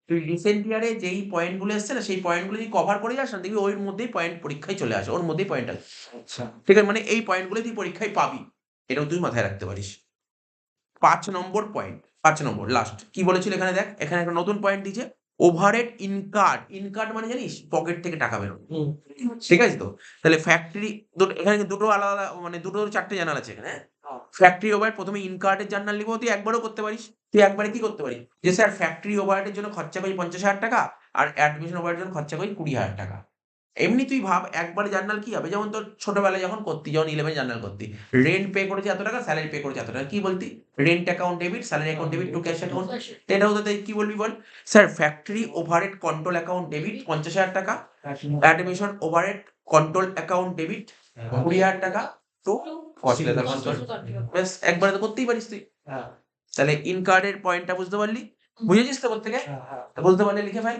তুই রিসেন্ট ইয়ারে যেই পয়েন্ট গুলো এসছে না, সেই পয়েন্ট গুলো যদি কভার করে যাস না, দেখবি ওর মধ্যেই পয়েন্ট পরীক্ষায় চলে আসে, ওর মধ্যেই পয়েন্ট আছে। ঠিক আছে, মানে এই পয়েন্ট গুলো তুই পরীক্ষায় পাবি, এটাও তুই মাথায় রাখতে পারিস। 5 নম্বর পয়েন্ট, 5 নম্বর লাস্ট কি বলেছিল এখানে? দেখ এখানে একটা নতুন পয়েন্ট দিয়েছে, ওভারহেড ইনকার্ড। ইনকার্ড মানে জানিস? পকেট থেকে টাকা বেরো, ঠিক আছে? তো তাহলে ফ্যাক্টরি, এখানে দুটো আলাদা আলাদা, মানে দুটো 4টে জার্নাল আছে এখানে। ফ্যাক্টরি ওভারহেড, প্রথমে ইনকার্ডের জার্নাল লিখবো। তুই একবারও করতে পারিস, তুই একবারে কি করতে পারিস যে স্যার ফ্যাক্টরি ওভারহেডের জন্য খরচা করি 50,000 টাকা, আর অ্যাডমিশন ওভারহেডের জন্য খরচা করি 20,000 টাকা। এমনি তুই ভাব একবারে জার্নাল কি হবে, যেমন তোর ছোটবেলায় যখন করতি, যখন 11 জার্নাল করতি, রেন্ট পে করেছে এত টাকা, স্যালারি পে করেছে এত টাকা, কি বলতি? Rent account debit, salary account debit to cash account. এটা হতে কি বলবি বল? Sir factory overhead control account debit 50,000 টাকা, administration overhead control account debit 20,000 টাকা টু কস্ট লেজার কন্ট্রোল। ব্যাস একবারে তো করতেই পারিস তুই। তাহলে ইনকার্ডের পয়েন্টটা বুঝতে পারলি? বুঝেছিস তো প্রত্যেকে? হ্যাঁ হ্যাঁ বুঝতে পারলে লিখে ফেল।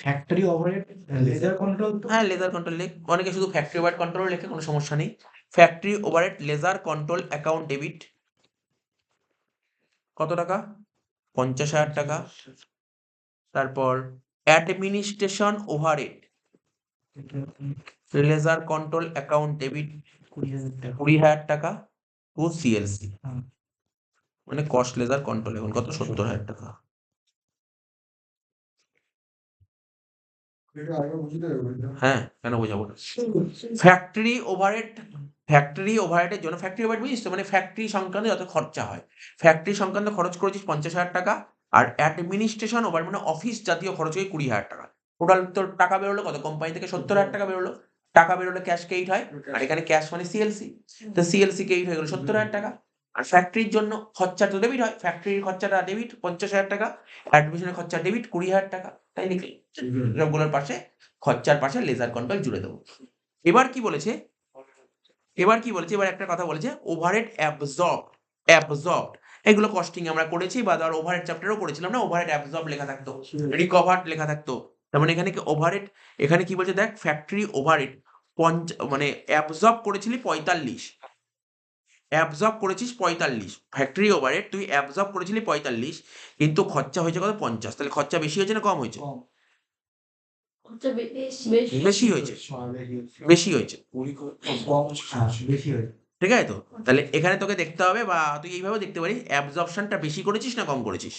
ফ্যাক্টরি ওভারহেড লেজার কন্ট্রোল তো হ্যাঁ, লেজার কন্ট্রোল লিখ। অনেকে শুধু ফ্যাক্টরি ওভারহেড কন্ট্রোল লেখে, কোনো সমস্যা নেই। Factory overhead ledger control account debit কত টাকা? 50,000 টাকা। তারপর administration overhead ledger control account debit 20,000 টাকা 20,000 টাকা টু সিএলসি, হ্যাঁ। মানে কস্ট লেজার কন্ট্রোল এখন কত? 70,000 টাকা। হ্যাঁ, কেন বোঝাবো না? ফ্যাক্টরি ওভারহেডের জন্য ফ্যাক্টরি ওভারহেড বুঝিস তো, মানে ফ্যাক্টরি সংক্রান্ত যত খরচা হয়, ফ্যাক্টরি সংক্রান্ত খরচ করেছিস 50,000 টাকা, আর অ্যাডমিনিস্ট্রেশন ওভার মানে অফিস জাতীয় খরচ হয়ে 20,000 টাকা। টোটাল তোর টাকা বেরোলো কত? কোম্পানি থেকে 70,000 টাকা বেরোলো। টাকা বেরোলে ক্যাশ কেইট হয়, আর এখানে ক্যাশ মানে সিএলসি, তো সিএলসি কেইট হয়ে গেল 70,000 টাকা। আর ফ্যাক্টরির জন্য খরচা তো ডেবিট হয়, ফ্যাক্টরির খরচাটা ডেবিট 50,000 টাকা, অ্যাডমিশনের খরচা ডেবিট 20,000 টাকা, তাই লিখলি। সবগুলোর পাশে খরচার পাশে লেজার কন্ট্রোল জুড়ে দেবো। এবার কি বলেছে? এবার একটা কথা বলেছে, ওভারহেড অ্যাবজর্বড। এগুলো কস্টিং আমরা করেছি, বা ধর ওভারহেড চ্যাপ্টারও করেছিলাম না, ওভারহেড অ্যাবজর্ব লেখা থাকতো, রিকভার্ড লেখা থাকতো। তার মানে এখানে কি ওভারহেড, এখানে কি বলছে দেখ, ফ্যাক্টরি ওভারহেড মানে অ্যাবজর্ব করেছিলি 45, অ্যাবজর্ব করেছিস 45, ফ্যাক্টরি ওভারহেড তুই অ্যাবজর্ব করেছিলি 45, কিন্তু খরচা হয়েছে কত? 50। তাহলে খরচা বেশি হয়েছে না কম হয়েছে? কম বেশি হয়েছে, বেশি হয়েছে। কম হ্যাঁ বেশি হয়েছে ঠিক আছে তো? তাহলে এখানে তোকে দেখতে হবে, বা তুই এইভাবে দেখতে পারিস, অ্যাবজর্পশনটা বেশি করেছিস না কম করেছিস,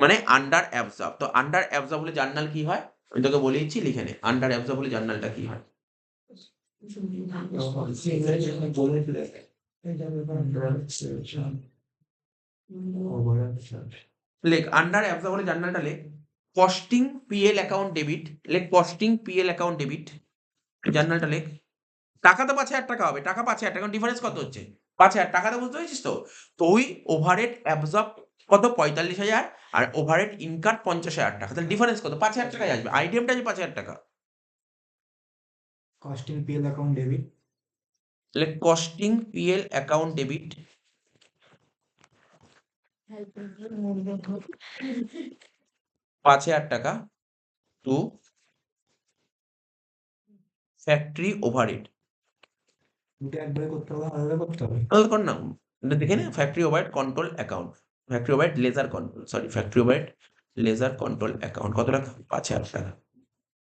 মানে আন্ডার অ্যাবজর্ব। তো আন্ডার অ্যাবজর্ব হলে জার্নাল কি হয় আমি তোকে বলে দিচ্ছি, লিখে নে। আন্ডার অ্যাবজর্ব হলে জার্নালটা কি হয়? লেখ আন্ডার অ্যাবজর্ব হলে জার্নালটা লেখ, কস্টিং পিএল অ্যাকাউন্ট ডেবিট, লেখ কস্টিং পিএল অ্যাকাউন্ট ডেবিট, জার্নালটা লেখ। টাকা তো 5,000 টাকা হবে, টাকা 5,000 টাকা, ডিফারেন্স কত হচ্ছে? 5,000 টাকা, তো বুঝতে পেরেছিস তো? তুই ওভারহেড অ্যাবজর্ব কত? 45,000, আর ওভারহেড ইনকাম 50,000 টাকা, তাহলে ডিফারেন্স কত? 5,000 টাকায় আসবে, আইটেমটা আসবে 5,000 টাকা। কস্টিং পিএল অ্যাকাউন্ট ডেবিট তাহলে কস্টিং পিএল অ্যাকাউন্ট ডেবিট 5,000 টাকা টু ফ্যাক্টরি ওভারহেড। দুটো একবারে করতে হবে আলাদা করতে হবে তাহলে কর না, এটা দেখে নে, factory overhead control account, factory overhead ledger control, sorry factory overhead ledger control account কত টাকা? 5,000 টাকা।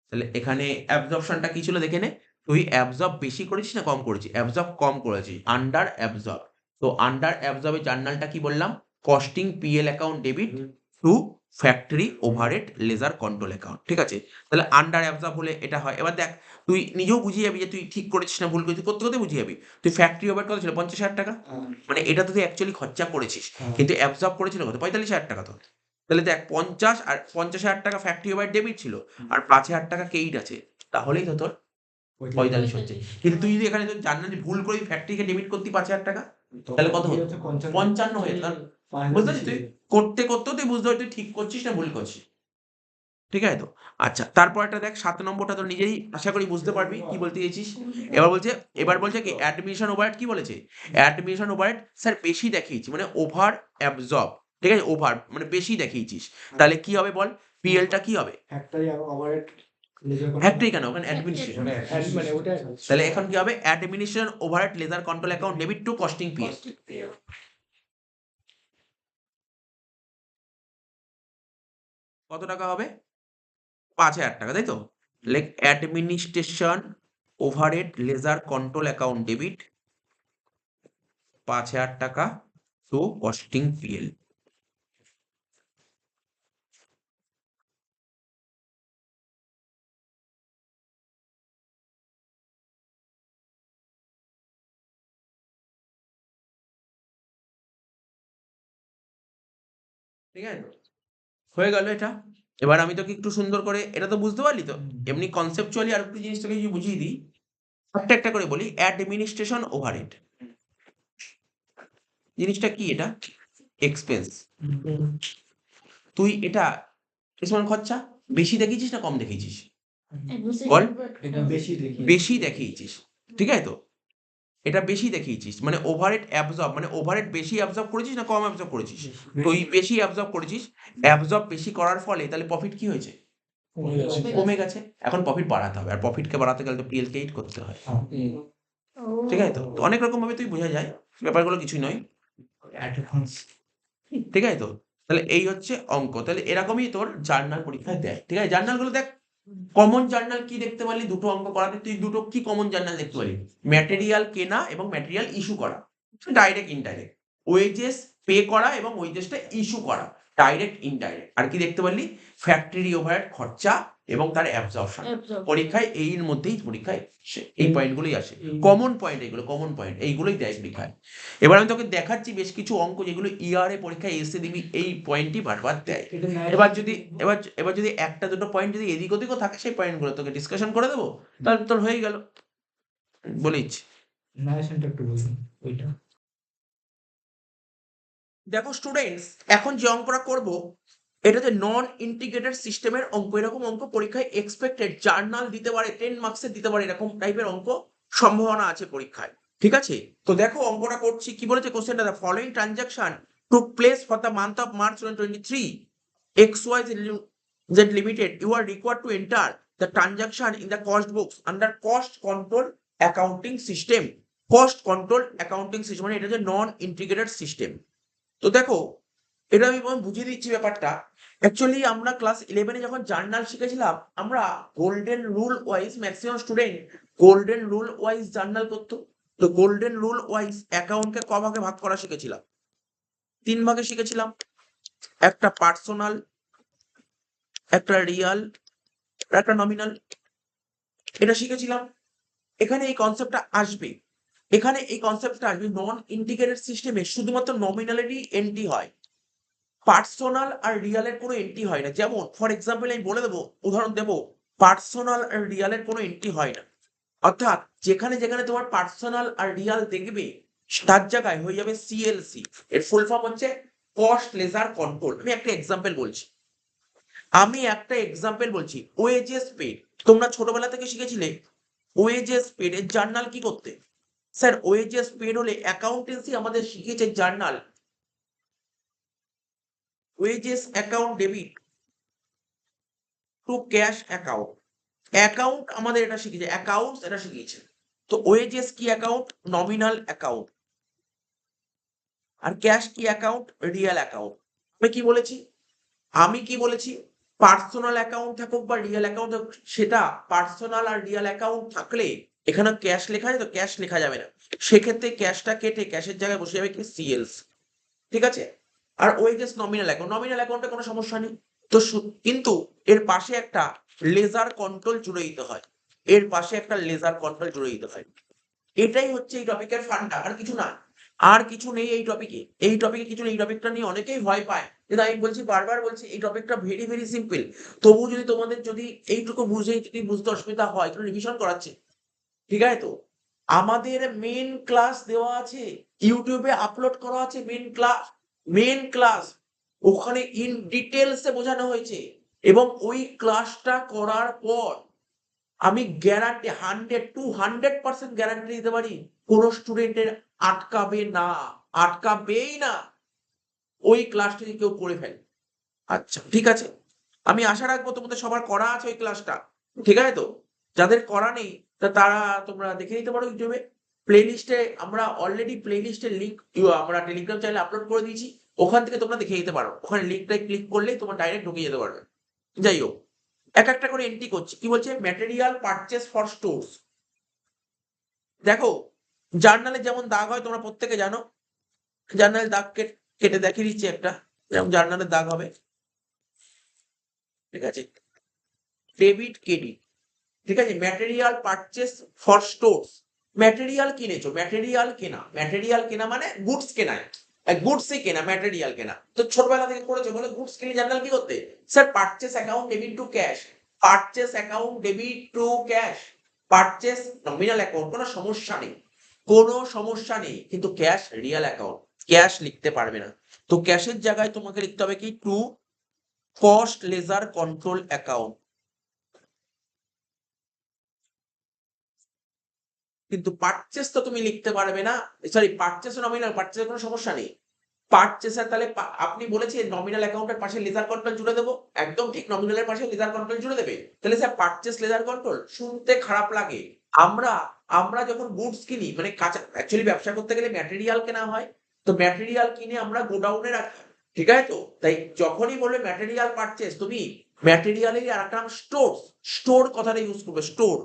তাহলে এখানে অ্যাবজর্পশনটা কি ছিল দেখে নে, তুই অ্যাবজর্ব বেশি করেছিস না কম করেছিস? অ্যাবজর্ব কম করেছিস, আন্ডার অ্যাবজর্ব। তো আন্ডার অ্যাবজর্বের জার্নালটা কি বললাম? Costing PL account debit to factory overhead ledger control account, ঠিক আছে? তাহলে আন্ডার অ্যাবজর্ব হলে এটা হয়। এবার দেখ, তুই নিজেও বুঝিয়ে যাবি যে তুই ঠিক করেছিস না ভুল করেছিস, করতে করতে বুঝিয়ে যাবি। তুই ফ্যাক্টরি ওভারহেড কত ছিল? 50,000 টাকা, মানে এটা তো তুই অ্যাকচুয়ালি খরচা করেছিস, কিন্তু অ্যাবজর্ব করেছিল কত? 45,000 টাকা। তো তাহলে দেখ 50 আর 50,000 টাকা ফ্যাক্টরি ওভারহেড ডেবিট ছিল, আর 5,000 টাকা কেইড আছে, তাহলেই তো তোর 45 হচ্ছে। কিন্তু তুই যদি এখানে তোর জার্নালে ভুল করে ফ্যাক্টরিকে ডেবিট করতি 5,000 টাকা, তাহলে কত হতো? 55 হয়ে যেত। বুঝতে পারছিস? তুই করতে করতেও তুই বুঝতে পারছিস তুই ঠিক করছিস না ভুল করছিস, ঠিক আছে তো? আচ্ছা, তারপরটা দেখ, 7 নম্বরটা তো নিজেই আশা করি বুঝতে পারবি কি বলতে চেয়েছিস। এবার বলছে কি অ্যাডমিশন ওভারহেড, কি বলেছে? অ্যাডমিশন ওভারহেড স্যার বেশি দেখিয়েছি, মানে ওভার অ্যাবজর্ব, ঠিক আছে? ওভার মানে বেশি দেখিয়েছিস, তাহলে কি হবে বল? পিএলটা কি হবে? ফ্যাক্টরি ওভারহেড ফ্যাক্টরি কেন, ওখানে অ্যাডমিনিস্ট্রেশন। মানে ওটা তাহলে এখন কি হবে? Administration overhead ledger control account debit to costing PL. কত টাকা হবে? 5,000 টাকা, তাই তো? লেখ administration overhead ledger control account debit 5,000 টাকা টু কস্টিং পিএল। ঠিক আছে, হয়ে গেল এটা। এবার আমি তোকে একটু সুন্দর করে, এটা তো বুঝতে পারলি তো? এমনি কনসেপচুয়ালি আর একটু জিনিসটাকে যদি বুঝিয়ে দিই, একটা একটা করে বলি। অ্যাডমিনিস্ট্রেশন ওভারহেড জিনিসটা কি? এটা এক্সপেন্স। তুই এটা সমান খরচা বেশি দেখিয়েছিস না কম দেখিয়েছিস? বল। এটা বেশি দেখি বেশি দেখিয়েছিস, ঠিক আছে তো? এটা বেশি দেখিয়েছিস, মানে ওভারহেড অ্যাবজর্ব, মানে ওভারহেড বেশি অ্যাবজর্ব করেছিস না কম অ্যাবজর্ব করেছিস? তুই বেশি অ্যাবজর্ব করেছিস, অ্যাবজর্ব বেশি করার ফলে তাহলে প্রফিট কি হয়েছে? কমে গেছে। এখন প্রফিট বাড়াতে হবে, আর প্রফিটকে বাড়াতে গেলে তো পিএল কে হিট করতে হয়, ঠিক আছে? তো অনেক রকম ভাবে তুই বোঝা যায়, ব্যাপারগুলো কিছুই নয়, অ্যাডভান্স। ঠিক আছে? তো তাহলে এই হচ্ছে অঙ্ক, তাহলে এরকমই তোর জার্নাল পরীক্ষায় দেয়, ঠিক আছে? জার্নালগুলো দেখ, কমন জার্নাল কি দেখতে পারলি দুটো অঙ্ক করাতে, তুই দুটো কি কমন জার্নাল দেখতে পারলি? ম্যাটেরিয়াল কেনা এবং ম্যাটেরিয়াল ইস্যু করা, ডাইরেক্ট ইনডাইরেক্ট, ওয়েজেস পে করা এবং ওয়েজেসটা ইস্যু করা, ডাইরেক্ট ইনডাইরেক্ট। আর কি দেখতে পারলি? ফ্যাক্টরি ওভারহেড খরচা এবং তার অ্যাবজর্পশন। পরীক্ষায় এর মধ্যেই পরীক্ষায় এই পয়েন্টগুলোই আসে, কমন পয়েন্ট, এগুলো কমন পয়েন্ট, এইগুলোই দেয় পরীক্ষায়। এবার আমি তোকে দেখাচ্ছি বেশ কিছু অঙ্ক যেগুলো ইয়ারে পরীক্ষায় এসে দিবি, এই পয়েন্টই বারবার দেয়। এবার যদি একটা দুটো পয়েন্ট যদি এদিক ওদিকও থাকে, সেই পয়েন্টগুলো তোকে ডিসকাশন করে দেবো, তাহলে তোর হয়ে গেল, বলেইছ। ন্যারেশনটা একটু বলুন ওইটা। দেখো স্টুডেন্টস, এখন যে অঙ্কটা করব এটা যে নন ইন্টিগ্রেটেড সিস্টেমের অঙ্ক, এরকম অঙ্ক পরীক্ষায় এক্সপেক্টেড, জার্নাল দিতে পারে 10 মার্কসের দিতে পারে, এরকম টাইপের অঙ্ক সম্ভাবনা আছে পরীক্ষায়, ঠিক আছে? তো দেখো অঙ্কটা করছি, কি বলেছে কোশ্চেনটা, the following transaction took place for the month of March 2023 XYZ Limited, you are required to enter the transaction in the cost books under cost control accounting system. Cost control accounting system মানে এটা যে non integrated system. তো দেখো এটা আমি বুঝিয়ে দিচ্ছি ব্যাপারটা। অ্যাকচুয়ালি আমরা ক্লাস 11-এ যখন জার্নাল শিখেছিলাম, আমরা golden rule wise, maximum student golden rule wise journal করতো। তো গোল্ডেন রুল ওয়াইজ অ্যাকাউন্টকে ক ভাগে ভাগ করা শিখেছিলাম? 3 ভাগে শিখেছিলাম, একটা পার্সোনাল, একটা রিয়াল, একটা নমিনাল, এটা শিখেছিলাম। এখানে এই কনসেপ্টটা আসবে, নন ইন্টিগ্রেটেড সিস্টেমে শুধুমাত্র নমিনালেরই এন্ট্রি হয়, পার্সোনাল আর রিয়ালের কোনো এন্ট্রি হয় না। যেমন ফর এক্সাম্পল আমি বলে দেবো, উদাহরণ দেবো, পার্সোনাল আর রিয়ালের কোনো এন্ট্রি হয় না, অর্থাৎ যেখানে যেখানে তোমার পার্সোনাল আর রিয়াল দেখবে, তার জায়গায় হয়ে যাবে সিএলসি। এর ফুল ফর্ম হচ্ছে কস্ট লেজার কন্ট্রোল। আমি একটা এক্সাম্পল বলছি, ওয়েজেস পেড। তোমরা ছোটবেলা থেকে শিখেছিলে ওয়েজেস পেড এর জার্নাল কি করতে? স্যার ওয়েজেস পেড হলে অ্যাকাউন্টেন্সি আমাদের শিখিয়েছে journal, wages account debit to cash account. Account আমাদের এটা শিখিয়েছে, অ্যাকাউন্টস এটা শিখিয়েছে। তো ওয়েজেস কি অ্যাকাউন্ট? Nominal account. আর ক্যাশ কি অ্যাকাউন্ট? Real account. আমি কি বলেছি? পার্সোনাল অ্যাকাউন্ট থাকুক বা রিয়েল অ্যাকাউন্ট থাকুক, সেটা পার্সোনাল আর রিয়েল অ্যাকাউন্ট থাকলে এখানে ক্যাশ লেখা যায়, তো ক্যাশ লেখা যাবে না, সেক্ষেত্রে ক্যাশটা কেটে ক্যাশের জায়গায় বসে যাবে কি সিএলস, ঠিক আছে? আর ওয়েজেস নমিনাল অ্যাকাউন্টে কোনো সমস্যা নেই। তো কিন্তু এর পাশে একটা লেজার কন্ট্রোল জুড়ে দিতে হয়, এটাই হচ্ছে এই টপিকের ফান্ডা, আর কিছু না, আর কিছু নেই এই টপিকে, কিছু নেই। এই টপিকটা নিয়ে অনেকেই ভয় পায়, কিন্তু আমি বলছি, বারবার বলছি, এই টপিকটা ভেরি ভেরি সিম্পল। তবু যদি তোমাদের যদি এইটুকু যদি বুঝতে অসুবিধা হয়, তাহলে রিভিশন করাচ্ছে, ঠিক আছে? তো আমাদের মেন ক্লাস দেওয়া আছে, ইউটিউবে আপলোড করা আছে মেন ক্লাস, ওখানে ইন ডিটেলসে বোঝানো হয়েছে। এবং ওই ক্লাসটা করার পর আমি গ্যারান্টি 100% গ্যারান্টি দিতে পারি, কোনো স্টুডেন্টের আটকাবেই না ওই ক্লাসটা যদি কেউ করে ফেলে। আচ্ছা ঠিক আছে, আমি আশা রাখবো তোমাদের সবার করা আছে ওই ক্লাসটা, ঠিক আছে? তো যাদের করা নেই তারা তোমরা দেখে নিতে পারো ইউটিউবে প্লেলিস্টে, আমরা অলরেডি প্লেলিস্টের লিঙ্ক আমরা টেলিগ্রাম চ্যানেলে আপলোড করে দিয়েছি, ওখান থেকে তোমরা দেখে নিতে পারো, ওখানে লিঙ্কটাই ক্লিক করলেই তোমার ডাইরেক্ট ঢুকে যেতে পারবে। যাই হোক, এক একটা করে এন্ট্রি করছি। কি বলছে? Material purchase for stores. দেখো জার্নালে যেমন দাগ হয় তোমরা প্রত্যেকে জানো, জার্নালের দাগ কেটে দেখিয়ে দিচ্ছি একটা, যেমন জার্নালের দাগ হবে, ঠিক আছে? ডেবিট ক্রেডিট, ঠিক আছে? Material purchase for stores, material কিনেছো, ম্যাটেরিয়াল কেনা মানে গুডস কেনা, গুডসই কেনা, ম্যাটেরিয়াল কেনা। তো ছোটবেলা থেকে করেছো, বলে গুডস কিনে জার্নাল কি করতে? Sir purchase account debit to cash, purchase nominal account, কোনো সমস্যা নেই, কিন্তু ক্যাশ রিয়েল অ্যাকাউন্ট, ক্যাশ লিখতে পারবে না। তো ক্যাশের জায়গায় তোমাকে লিখতে হবে কি? To cost ledger control account, কিন্তু পারচেস তো তুমি লিখতে পারবে না, সরি পারচেস নমিনাল, পারচেসের কোনো সমস্যা নেই। পারচেসার তাহলে আপনি বলেছেন নমিনাল অ্যাকাউন্টের পাশে লেজার কন্ট্রোল জুড়ে দেবো, একদম ঠিক নমিনালের পাশে লেজার কন্ট্রোল জুড়ে দেবে। তাহলে স্যার পারচেস লেজার কন্ট্রোল শুনতে খারাপ লাগে। আমরা আমরা যখন গুডস কিনি মানে কাঁচা, অ্যাকচুয়ালি ব্যবসা করতে গেলে ম্যাটেরিয়াল কেনা হয়, তো ম্যাটেরিয়াল কিনে আমরা গোডাউনে রাখি, ঠিক আছে? তো তাই যখনই বলবে ম্যাটেরিয়াল পারচেস, তুমি ম্যাটেরিয়ালের আর একটা নাম স্টোর, স্টোর কথাটা ইউজ করবে, স্টোর,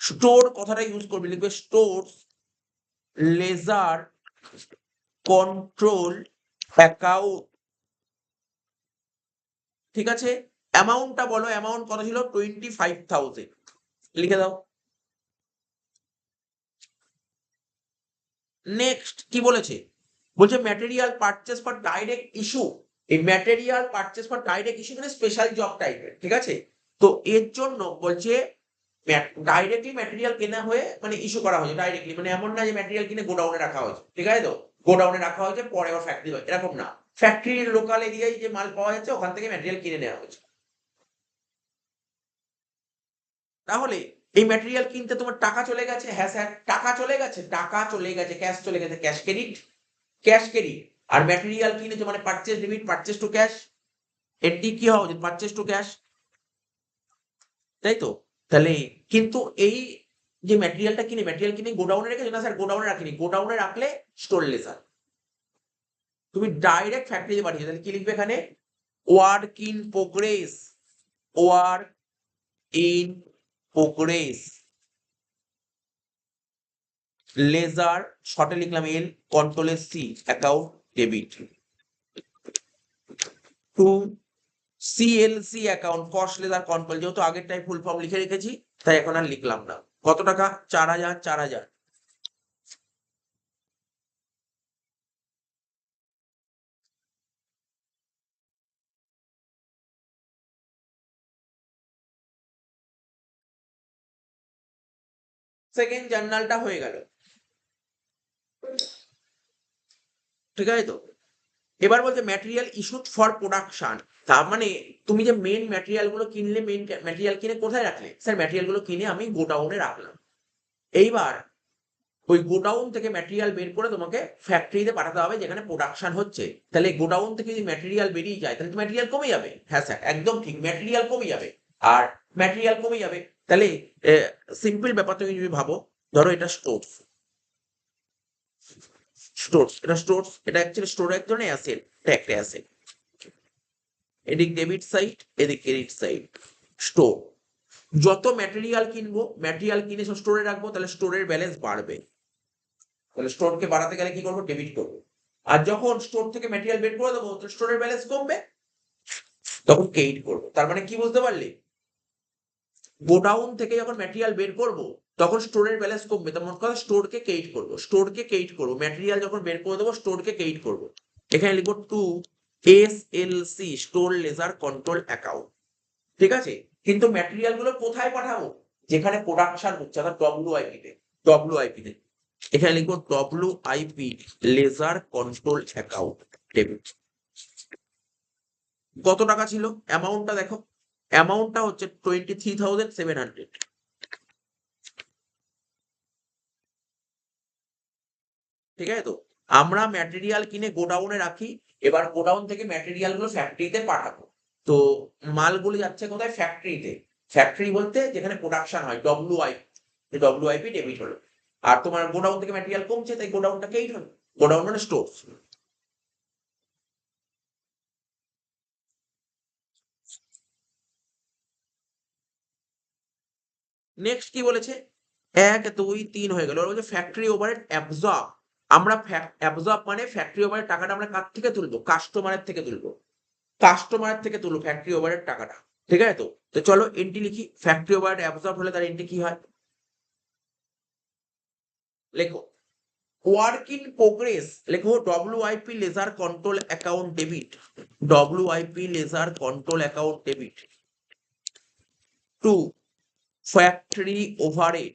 স্টোর কথাটা ইউজ করবে, লিখবে স্টোর লেজার কন্ট্রোল অ্যাকাউন্ট, ঠিক আছে? অ্যামাউন্টটা বলো, অ্যামাউন্ট কত ছিল? 25,000, লিখে দাও। নেক্সট কি বলেছে? বলছে material purchase for direct issue. এই material purchase for direct issue মানে স্পেশাল জব টাইপের, ঠিক আছে? তো এর জন্য বলছে ডাইরেক্টলি ম্যাটেরিয়াল কেনা হয়ে মানে ইস্যু করা হয়েছে ডাইরেক্টলি, মানে এমন না যে ম্যাটেরিয়াল কিনে গোডাউনে রাখা হয়েছে, ঠিক আছে? তো গোডাউনে রাখা হয়েছে পরে আবার ফ্যাক্টরি হয়, এরকম না। ফ্যাক্টরির লোকাল এরিয়ায় যে মাল পাওয়া যাচ্ছে ওখান থেকে ম্যাটেরিয়াল কিনে নেওয়া হয়েছে। তাহলে এই ম্যাটেরিয়াল কিনতে তোমার টাকা চলে গেছে, হ্যাঁ স্যার টাকা চলে গেছে, টাকা চলে গেছে, ক্যাশ চলে গেছে, ক্যাশ ক্রেডিট, ক্যাশ ক্রেডিট। আর ম্যাটেরিয়াল কিনেছে মানে purchase debit, purchase to cash, এটি কি হওয়া উচিত? পারচেজ টু ক্যাশ, তাই তো? তাহলে কিন্তু এই যে ম্যাটেরিয়ালটা কিনে, ম্যাটেরিয়াল কিনে গোডাউনে রেখেছো না স্যার? গোডাউনে রাখিনি, গোডাউনে রাখলে স্টোর লেজার, তুমি ডাইরেক্ট ফ্যাক্টরিতে পাঠিয়েছো, তাহলে কি লিখবে এখানে? Work in progress, work in progress ledger, শর্টে লিখলাম এল, কন্ট্রোলের C, account debit to CLC account, cost ledger control, যেহেতু আগেরটাই ফুল ফর্ম লিখে রেখেছি তাই এখন আর লিখলাম না। কত টাকা? 4,000, 4,000। সেকেন্ড জার্নালটা হয়ে গেল, ঠিক আছে তো? এবার বলছে ম্যাটেরিয়াল ইস্যুড ফর প্রোডাকশন, তার মানে তুমি যে মেন ম্যাটেরিয়াল গুলো কিনলে, মেন ম্যাটেরিয়াল কিনে কোথায় রাখলে? স্যার ম্যাটেরিয়াল গুলো কিনে আমি গোডাউনে রাখলাম। এইবার ওই গোডাউন থেকে ম্যাটেরিয়াল বের করে তোমাকে ফ্যাক্টরিতে পাঠাতে হবে যেখানে প্রোডাকশন হচ্ছে। তাহলে গোডাউন থেকে যদি ম্যাটেরিয়াল বেরিয়ে যায় তাহলে ম্যাটেরিয়াল কমে যাবে, হ্যাঁ স্যার একদম ঠিক, ম্যাটেরিয়াল কমে যাবে। আর ম্যাটেরিয়াল কমে যাবে তাহলে সিম্পল ব্যাপার, তুমি যদি ভাবো, ধরো এটা স্টোরস, স্টোরস, এটা স্টোরস, এটা অ্যাকচুয়ালি স্টোর এক ধরনের অ্যাসেট, এটা একটা অ্যাসেট, এদিক ডেবিট সাইড, এদিক ক্রেডিট সাইড, স্টোর। যত ম্যাটেরিয়াল কিনবো, ম্যাটেরিয়াল কিনে সব স্টোরে রাখবো, তাহলে স্টোরের ব্যালেন্স বাড়বে। তাহলে স্টোরকে বাড়াতে গেলে কি করবো? ডেবিট করবো। আর যখন স্টোর থেকে ম্যাটেরিয়াল বের করে দেবো তো স্টোরের ব্যালেন্স কমবে, তখন ক্রেডিট করবো। তার মানে কি বুঝতে পারলি? গোডাউন থেকে যখন ম্যাটেরিয়াল বের করব তখন স্টোরের ব্যালেন্স কমবে, তার মোট কথা স্টোরকে ক্রেডিট করবো, স্টোরকে ক্রেডিট করবো। ম্যাটেরিয়াল যখন বের করে দেবো স্টোরকে ক্রেডিট করবো। এখানে লিখবো to SLC, store ledger control account, ঠিক আছে? কিন্তু ম্যাটেরিয়াল গুলো কোথায় পাঠাবো? যেখানে প্রোডাকশন হচ্ছে, অর্থাৎ ডব্লিউআইপি তে, ডব্লিউআইপি তে। এখানে লিখবো WIP ledger control account debit. কত টাকা ছিল? অ্যামাউন্টটা দেখো, অ্যামাউন্টটা হচ্ছে 23,700, ঠিক আছে তো? আমরা ম্যাটেরিয়াল কিনে গোডাউনে রাখি, এবার গোডাউন থেকে ম্যাটেরিয়াল গুলো ফ্যাক্টরিতে পাঠাবো। তো মালগুলো যাচ্ছে কোথায়? ফ্যাক্টরিতে। ফ্যাক্টরি বলতে যেখানে প্রোডাকশন হয়, ডব্লিউআইপি, ডব্লিউআইপি ডেবিট হলো। আর তোমার গোডাউন থেকে ম্যাটেরিয়াল কমছে তাই গোডাউনটা ক্রেডিট হলো, গোডাউন মানে স্টোর। নেক্সট কি বলেছে? 1, 2, 3 হয়ে গেল। বলছে ফ্যাক্টরি ওভারহেড অ্যাবজর্ব। আমরা অ্যাবজর্ব মানে ফ্যাক্টরি ওভারহেড টাকাটা আমরা কার থেকে তুলবো? কাস্টমারের থেকে তুলবো, কাস্টমারের থেকে তুলবো ফ্যাক্টরি ওভারহেড টাকাটা, ঠিক আছে তো? তো চলো এন্ট্রি লিখি, ফ্যাক্টরি ওভারহেড অ্যাবজর্ব হলে তার এন্ট্রি কি হয়? লেখো ওয়ার্ক ইন প্রোগ্রেস, লেখো WIP ledger control account debit, WIP ledger control account debit to factory overhead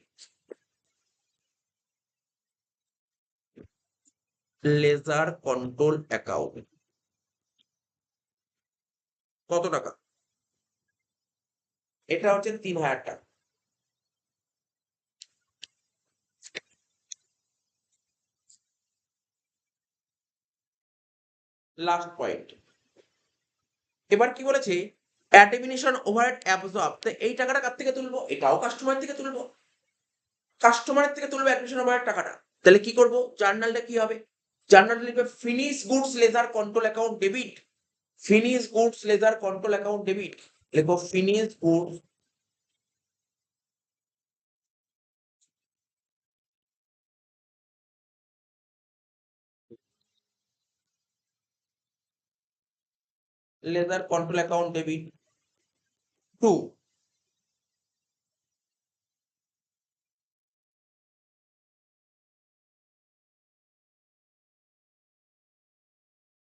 ledger control account. কত টাকা? এটা হচ্ছে 3,000 টাকা। Last point. এবার কি বলেছে, অ্যাডমিনিশন ওভারহেড অ্যাবজর্ব, তো এই টাকাটা কার থেকে তুলবো, এটাও কাস্টমার থেকে তুলবো, কাস্টমারের থেকে তুলবো অ্যাডমিশন ওভারহেড টাকাটা। তাহলে কি করব, জার্নালটা কি হবে, জার্নালটা লিখবে finish goods ledger control account debit, finish goods ledger control account debit, লিখো finish goods ledger control account debit to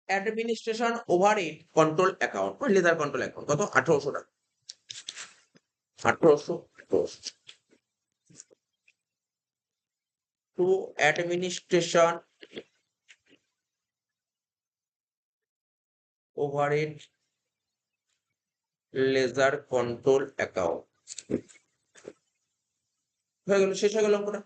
administration overhead control account, ledger control account, কত 1800 টাকা, 1800 to administration overhead ledger control account, হয়ে গেল, শেষ হয়ে গেল অঙ্কটা।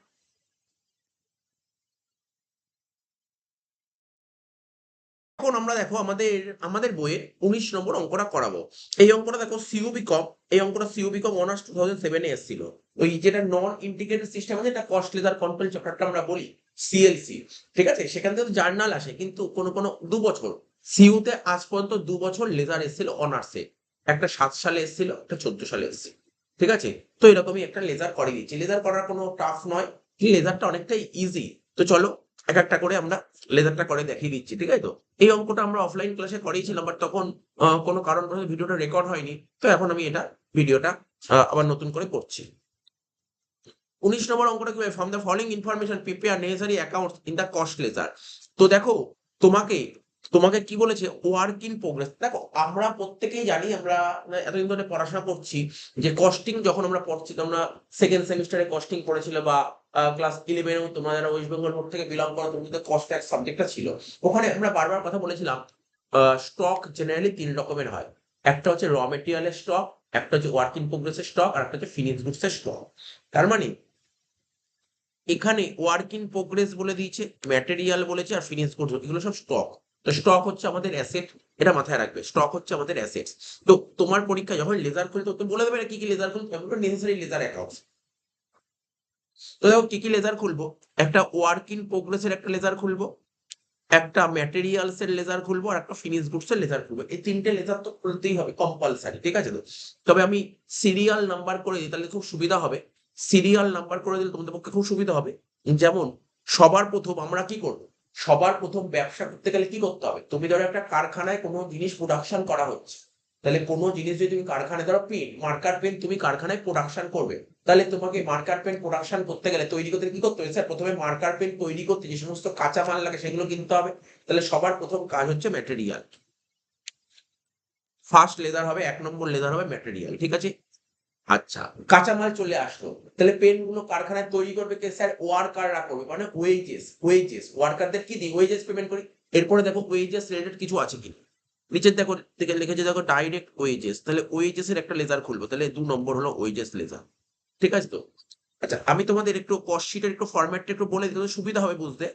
এখন আমরা দেখো আমাদের আমাদের বইয়ের 19 নম্বর অঙ্কটা করাবো। এই অঙ্কটা দেখো সিইউবি কম, এই অঙ্কটা সিইউবি কম অনার্স 2007 এ এসেছিল। ওই যেটা নন ইন্টিগ্রেটেড সিস্টেম আছে, এটা কস্ট লেজার কন্ট্রোল চ্যাপ্টারটা আমরা বলি সিএলসি, ঠিক আছে, সেখান থেকে তো জার্নাল আসে, কিন্তু কোনো কোনো 2 বছর সিইউতে আজ পর্যন্ত 2 বছর লেজার এসেছিল অনার্সে, একটা 7 সালে এসেছিল, একটা 14 সালে এসেছিল, ঠিক আছে। তো এরকমই একটা লেজার করে দিচ্ছি, লেজার করার কোনো টাফ নয়, লেজারটা অনেকটাই ইজি। তো চলো এক একটা করে আমরা লেজারটা করে দেখিয়ে দিচ্ছি, ঠিক আছে। তো এই অঙ্কটা আমরা অফলাইন ক্লাসে করিয়েছিলাম, বাট তখন কোনো কারণবশত ভিডিওটা রেকর্ড হয়নি, তো এখন আমি এটা ভিডিওটা আবার নতুন করে করছি। 19 নম্বর অঙ্কটা কি, from the following information prepare necessary accounts in the cost ledger. তো দেখো তোমাকে তোমাকে কি বলেছে, ওয়ার্ক ইন প্রোগ্রেস। দেখো আমরা প্রত্যেকেই জানি, আমরা এতদিন ধরে পড়াশোনা করছি যে কস্টিং যখন আমরা পড়ছি, তোমরা সেকেন্ড সেমিস্টারে কস্টিং পড়েছিল, বা ক্লাস 11 তোমরা যারা ওয়েস্ট বেঙ্গল বোর্ড থেকে বিলং করো, তোমাদের কস্ট এক সাবজেক্টটা ছিল, ওখানে আমরা বারবার কথা বলেছিলাম স্টক জেনারেলি 3 রকমের হয়, একটা হচ্ছে র মেটেরিয়ালের স্টক, একটা হচ্ছে ওয়ার্ক ইন প্রোগ্রেসের স্টক, আর একটা হচ্ছে ফিনিশ গুডসের স্টক। তার মানে এখানে ওয়ার্ক ইন প্রোগ্রেস বলে দিয়েছে, ম্যাটেরিয়াল বলেছে, আর ফিনিশ গুডস, এগুলো সব স্টক। তো স্টক হচ্ছে আমাদের অ্যাসেট, এটা মাথায় রাখবে, স্টক হচ্ছে আমাদের অ্যাসেটস। তো তোমার পরীক্ষা যখন লেজার খুলতে, তো বলে দেবে কি কি লেজার খুলতে, নেসেসারি লেজার অ্যাকাউন্টস। তো দেখো কি কি লেজার খুলবো, একটা ওয়ার্ক ইন প্রোগ্রেসের একটা লেজার খুলবো, একটা ম্যাটেরিয়ালস এর লেজার খুলবো, আর একটা ফিনিশ গুডস এর লেজার খুলবো। এই 3টে লেজার তো খুলতেই হবে কম্পালসারি, ঠিক আছে। তো তবে আমি সিরিয়াল নাম্বার করে দিই, তাহলে খুব সুবিধা হবে, সিরিয়াল নাম্বার করে দিলে তোমাদের পক্ষে খুব সুবিধা হবে। যেমন সবার প্রথম আমরা কি করবো, সবার প্রথম ব্যবসা করতে গেলে কি করতে হবে, তুমি ধরো একটা কারখানায় কোনো জিনিস প্রোডাকশন করা হচ্ছে, তাহলে কোনো জিনিস যদি তুমি কারখানায়, ধরো পেন, মার্কার পেন তুমি কারখানায় প্রোডাকশন করবে, তাহলে তোমাকে মার্কার পেন প্রোডাকশন করতে গেলে, তৈরি করতে কি করতে হবে, স্যার প্রথমে মার্কার পেন তৈরি করতে যে সমস্ত কাঁচা মাল লাগে সেগুলো কিনতে হবে। তাহলে সবার প্রথম কাজ হচ্ছে ম্যাটেরিয়াল, ফার্স্ট লেজার হবে, 1 নম্বর লেজার হবে ম্যাটেরিয়াল, ঠিক আছে। আচ্ছা, কাঁচামাল চলে আসলো, তাহলে পেন গুলো কারখানায় তৈরি করবে কে, স্যার ওয়ার্কাররা করবে, মানে ওয়েজেস, ওয়ার্কারদের কি দিই, ওয়েজেস পেমেন্ট করি। এরপরে দেখো ওয়েজেস রিলেটেড কিছু আছে কি, নিচের দেখো থেকে লিখেছে দেখো ডাইরেক্ট ওয়েজেস, তাহলে ওয়েজেস এর একটা লেজার খুলবো, তাহলে 2 নম্বর হলো ওয়েজেস লেজার, ঠিক আছে। তো আচ্ছা, আমি তোমাদের একটু কস্ট শিটের একটু ফরম্যাটটা একটু বলে দিতে সুবিধা হবে বুঝতে।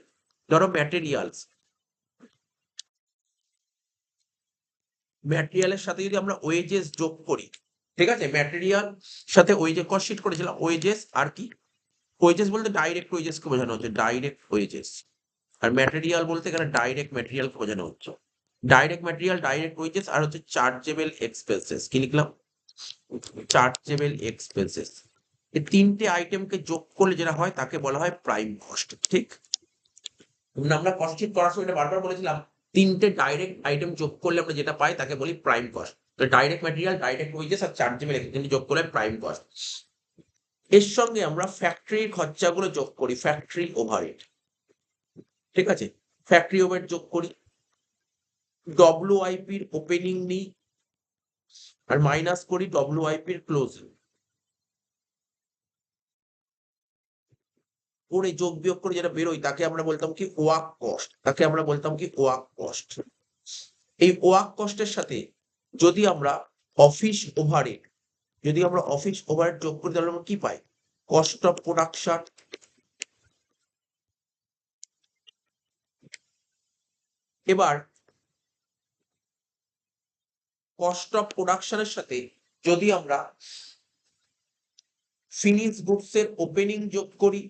ধরো ম্যাটেরিয়ালস, ম্যাটেরিয়ালের সাথে যদি আমরা ওয়েজেস যোগ করি, ঠিক আছে, ম্যাটেরিয়াল সাথে ওই যে কস্ট শিট করেছিলাম, ওয়েজেস আর কি, ওয়েজেস বলতে ডাইরেক্ট ওয়েজেস কে বোঝানো হচ্ছে, ডাইরেক্ট ওয়েজেস, আর ম্যাটেরিয়াল বলতে এখানে ডাইরেক্ট ম্যাটেরিয়াল কে বোঝানো হচ্ছে, ডাইরেক্ট ম্যাটেরিয়াল, ডাইরেক্ট ওয়েজেস, আর হচ্ছে চার্জেবল এক্সপেন্সেস, কি লিখলাম, চার্জেবল এক্সপেন্সেস। এই 3টে আইটেমকে যোগ করলে যেটা হয় তাকে বলা হয় প্রাইম কস্ট, ঠিক। আমরা কস্ট শিট করার সময় এটা বারবার বলেছিলাম, 3টে ডাইরেক্ট আইটেম যোগ করলে আমরা যেটা পাই তাকে বলি প্রাইম কস্ট। তো ডাইরেক্ট ম্যাটেরিয়াল, ডাইরেক্ট ওয়েজেস আর চার্জেবল এক্সপেন্স যোগ করলে প্রাইম কস্ট। এর সঙ্গে আমরা ফ্যাক্টরির খরচাগুলো যোগ করি, ফ্যাক্টরি ওভারহেড, ঠিক আছে, ফ্যাক্টরি ওভারহেড যোগ করি, ডব্লিউআইপির ওপেনিং নিই আর মাইনাস করি ডব্লিউআইপির ক্লোজিং, করে যোগ বিয়োগ করে যেটা বেরোয় তাকে আমরা বলতাম কি ওয়ার্ক কস্ট, তাকে আমরা বলতাম কি ওয়ার্ক কস্ট। এই ওয়ার্ক কস্টের সাথে যদি আমরা অফিস ওভারহেড, যদি আমরা অফিস ওভারহেড যোগ করি, তাহলে আমরা কি পাই, কস্ট অফ প্রোডাকশন। এবার কস্ট অফ প্রোডাকশনের সাথে যদি আমরা ফিনিশ গুডস এর ওপেনিং যোগ করি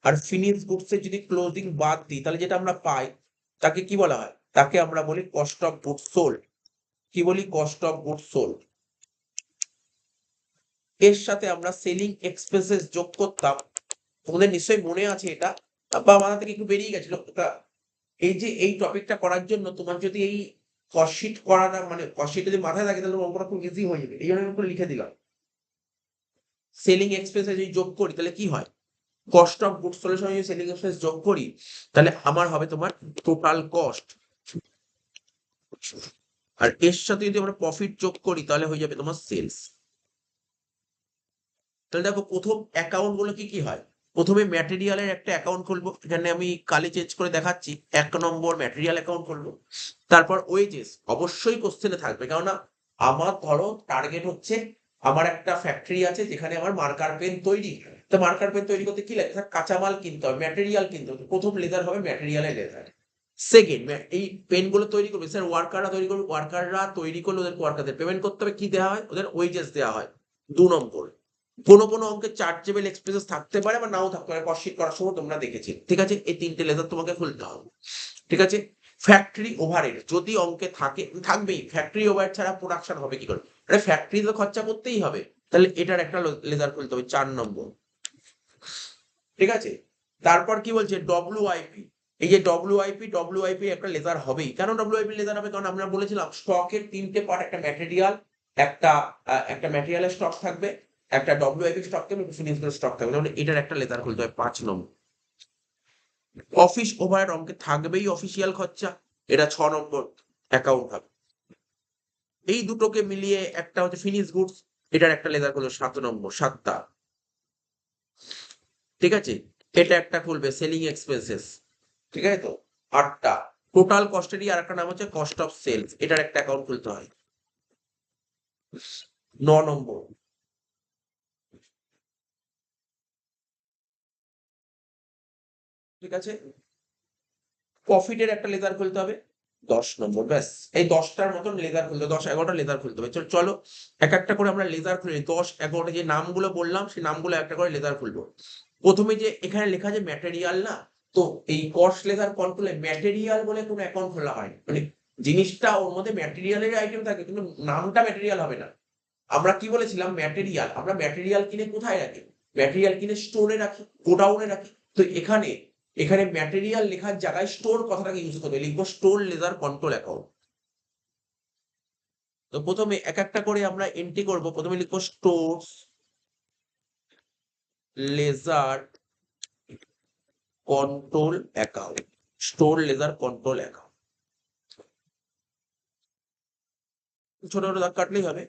আর ফিনিশ গুডস এর যদি ক্লোজিং বাদ দিই, তাহলে যেটা আমরা পাই তাকে কি বলা হয়? তাকে আমরা বলি কস্ট অফ গুডস সোল্ড। কি বলি? Cost of goods sold. এর সাথে আমরা সেলিং এক্সপেন্সেস যোগ করতাম। তোমাদের নিশ্চয়ই মনে আছে এটা, বা মাথা থেকে একটু বেরিয়ে গেছিল। এই যে এই টপিকটা করার জন্য তোমার যদি এই কস্ট করাটা মানে কস্ট যদি মাথায় থাকে তাহলে অঙ্কটা খুব ইজি হয়ে যাবে। এই জন্য আমি লিখে দিলাম সেলিং এক্সপেন্সে যদি যোগ করি তাহলে কি হয়? কস্ট অফ গুডস সোল্ডের সঙ্গে যদি সেলিং এক্সপেন্স যোগ করি তাহলে আমার হবে তোমার টোটাল কস্ট। আর এর সাথে যদি আমরা প্রফিট যোগ করি তাহলে হয়ে যাবে তোমার সেলস। তাহলে দেখো প্রথম অ্যাকাউন্ট গুলো কি কি হয়। প্রথমে ম্যাটেরিয়ালের একটা অ্যাকাউন্ট খুলবো, এখানে আমি কালি চেঞ্জ করে দেখাচ্ছি। 1 নম্বর ম্যাটেরিয়াল অ্যাকাউন্ট খুলবো। তারপর ওয়েজেস অবশ্যই কোশ্চেনে থাকবে, কেননা আমার ধরো টার্গেট হচ্ছে আমার একটা ফ্যাক্টরি আছে যেখানে আমার মার্কার পেন তৈরি। তো মার্কার পেন তৈরি করতে কি লাগে? কাঁচামাল কিনতে হবে, ম্যাটেরিয়াল কিনতে হবে। প্রথম লেদার হবে ম্যাটেরিয়ালের লেদার। সেকেন্ড, এই পেন গুলো তৈরি করবে স্যার ওয়ার্কাররা তৈরি করবে, ওয়ার্কাররা তৈরি করলে ওদের ওয়ার্কারদের পেমেন্ট করতে হবে। কি দেওয়া হয়? ওদের ওয়েজেস দেওয়া হয়। 2 নম্বর, কোনো অঙ্কে চার্জেবল এক্সপেন্সেস থাকতে পারে বা নাও থাকতে পারে, কস্ট শিট করার সময় তোমরা দেখেছি। ঠিক আছে, এই 3টে লেজার তোমাকে খুলতে হবে। ঠিক আছে, ফ্যাক্টরি ওভারহেড যদি অঙ্কে থাকে, থাকবেই। ফ্যাক্টরি ওভারহেড ছাড়া প্রোডাকশন হবে কি করে? আরে ফ্যাক্টরি তো খরচা করতেই হবে, তাহলে এটার একটা লেজার খুলতে হবে 4 নম্বর। ঠিক আছে, তারপর কি বলছে? ডব্লিউআইপি। এই যে ডব্লিউআইপি একটা লেজার হবেই। কেন ডব্লিউআইপি লেজার হবে? কারণ আমরা বলেছিলাম স্টকের 3টে পার্ট, একটা ম্যাটেরিয়াল, একটা ম্যাটেরিয়ালের স্টক থাকবে, একটা ডব্লিউআইপি স্টক থাকবে, একটা ফিনিশ গুডস স্টক থাকবে। তাহলে এটার একটা লেজার খুলতে হবে 5 নম্বর। অফিস ওভারহেড অঙ্কে থাকবেই, অফিসিয়াল খরচা, এটা 6 নম্বর অ্যাকাউন্ট হবে। এই দুটোকে মিলিয়ে একটা হচ্ছে ফিনিশ গুডস, এটার একটা লেজার খুলবে 7 নম্বর, 7টা। ঠিক আছে, এটা একটা খুলবে সেলিং এক্সপেন্সেস। ঠিক আছে, তো 8টা। টোটাল কস্টেরই আর একটা নাম হচ্ছে কস্ট অফ সেলস, এটার একটা অ্যাকাউন্ট খুলতে হয় 9 নম্বর। ঠিক আছে, প্রফিটের একটা লেজার খুলতে হবে 10 নম্বর। ব্যাস, এই 10টার মতন লেজার খুলতে হবে, 10-11টা লেজার খুলতে হবে। চলো এক একটা করে আমরা লেজার খুলে নিই। 10-11টা যে নামগুলো বললাম সেই নামগুলো একটা করে লেজার খুলবো। প্রথমে যে এখানে লেখা আছে ম্যাটেরিয়াল না, তো এই কস্ট লেজার কন্ট্রোলে ম্যাটেরিয়াল বলে কোনো অ্যাকাউন্ট খোলা হয়, মানে জিনিসটা ওর মধ্যে ম্যাটেরিয়ালের আইটেম থাকে কিন্তু নামটা ম্যাটেরিয়াল হবে না। আমরা কি বলেছিলাম? ম্যাটেরিয়াল, আমরা ম্যাটেরিয়াল কিনে কোথায় রাখি? ম্যাটেরিয়াল কিনে স্টোরে রাখি, গোডাউনে রাখি। তো এখানে এখানে ম্যাটেরিয়াল লেখার জায়গায় স্টোর কথাটাকে ইউজ করবে, লিখবো স্টোর লেজার কন্ট্রোল অ্যাকাউন্ট। তো প্রথমে এক একটা করে আমরা এন্ট্রি করব। প্রথমে লিখবো store ledger control account, store ledger control account. ছোট ছোট দাগ কাটলেই হবে।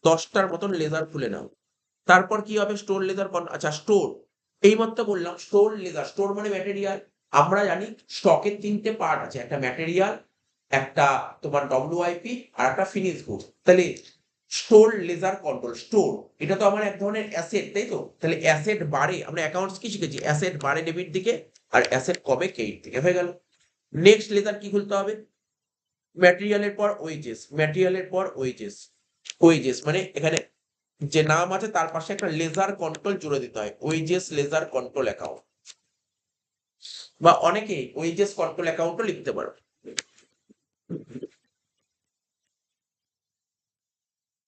10টার মতন লেজার খুলে নাও। তারপর কি হবে? স্টোর লেজার, আচ্ছা স্টোর, এই মাত্র বললাম স্টোর লেজার। স্টোর মানে ম্যাটেরিয়াল। আমরা জানি স্টকের 3টে পার্ট আছে, একটা ম্যাটেরিয়াল, একটা তোমার ডব্লিউআইপি আর একটা ফিনিশ গুড। তাহলে স্টোর লেজার কন্ট্রোল, স্টোর এটা তো আমার এক ধরনের অ্যাসেট, তাই তো? তাহলে অ্যাসেট বাড়ে, আমরা অ্যাকাউন্টস কি শিখেছি? অ্যাসেট বাড়ে ডেবিট দিকে আর অ্যাসেট কমে ক্রেডিট দিকে। হয়ে গেল। নেক্সট লেজার কি খুলতে হবে? ম্যাটেরিয়ালের পর ওয়েজেস, ম্যাটেরিয়ালের পর ওয়েজেস। ওয়েজেস মানে এখানে যে নাম আছে তার পাশে একটা লেজার কন্ট্রোল জুড়ে দিতে হয়, ওয়েজেস লেজার কন্ট্রোল অ্যাকাউন্ট, বা অনেকে ওয়েজেস কন্ট্রোল অ্যাকাউন্টও লিখতে পারো।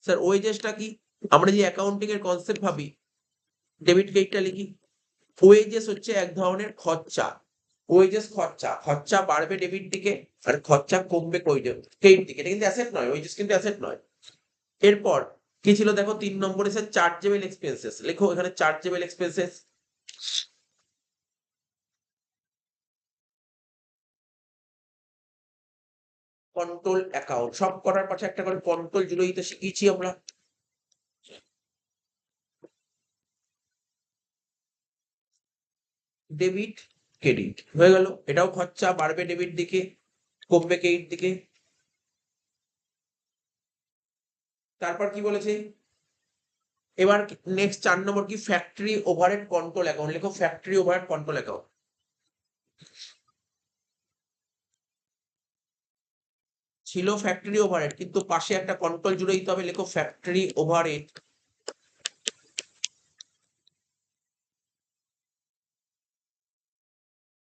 স্যার ওয়েজেসটা কি? আমরা যে অ্যাকাউন্টিং এর কনসেপ্ট ভাবি, ডেবিট ক্রেডিটটা লিখি। ওয়েজেস হচ্ছে এক ধরনের খরচা। ওয়েজেস খরচা, খরচা বাড়বে ডেবিট দিকে আর খরচা কমবে ক্রেডিট দিকে। এটা কিন্তু অ্যাসেট নয়, ওয়েজেস কিন্তু অ্যাসেট নয়। এরপর কি ছিল দেখো? 3 নম্বরে স্যার চার্জেবল এক্সপেন্সেস। লেখো এখানে চার্জেবল এক্সপেন্সেস। কন্ট্রোল অ্যাকাউন্ট, সব করার পাশে একটা করে কন্ট্রোল জুড়ে দিতে শিখিয়েছি আমরা। ডেবিট ক্রেডিট হয়ে গেল। এটাও খরচা, বাড়বে ডেবিট দিকে কমবে ক্রেডিট দিকে। তারপর কি বলেছে? এবার নেক্সট 4 নম্বর কি? Factory overhead control account. লেখো ফ্যাক্টরি ওভারহেড কন্ট্রোল অ্যাকাউন্ট। ছিল ফ্যাক্টরি ওভারহেড, কিন্তু পাশে একটা কন্ট্রোল জুড়ে দিতে হবে, লেখো factory overhead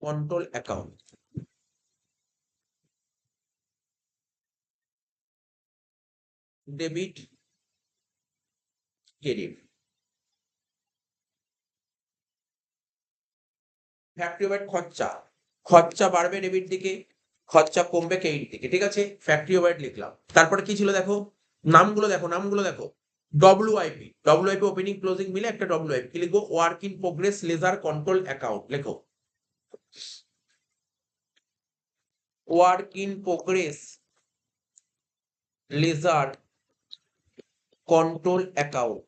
control account. Debit credit. Factory overhead খরচা, খরচা বাড়বে ডেবিট দিকে, খরচা কমবে ক্রেডিট দিকে, ঠিক আছে। ফ্যাক্টরি ওভারহেড লিখলাম। তারপরে কি ছিল দেখো, নামগুলো দেখো, নামগুলো দেখো। ডব্লিউআইপি, ডব্লিউআইপি ওপেনিং ক্লোজিং মিলে একটা ডব্লিউআইপি। কি লিখবো? Work in progress ledger control account. লেখো work in progress ledger control account.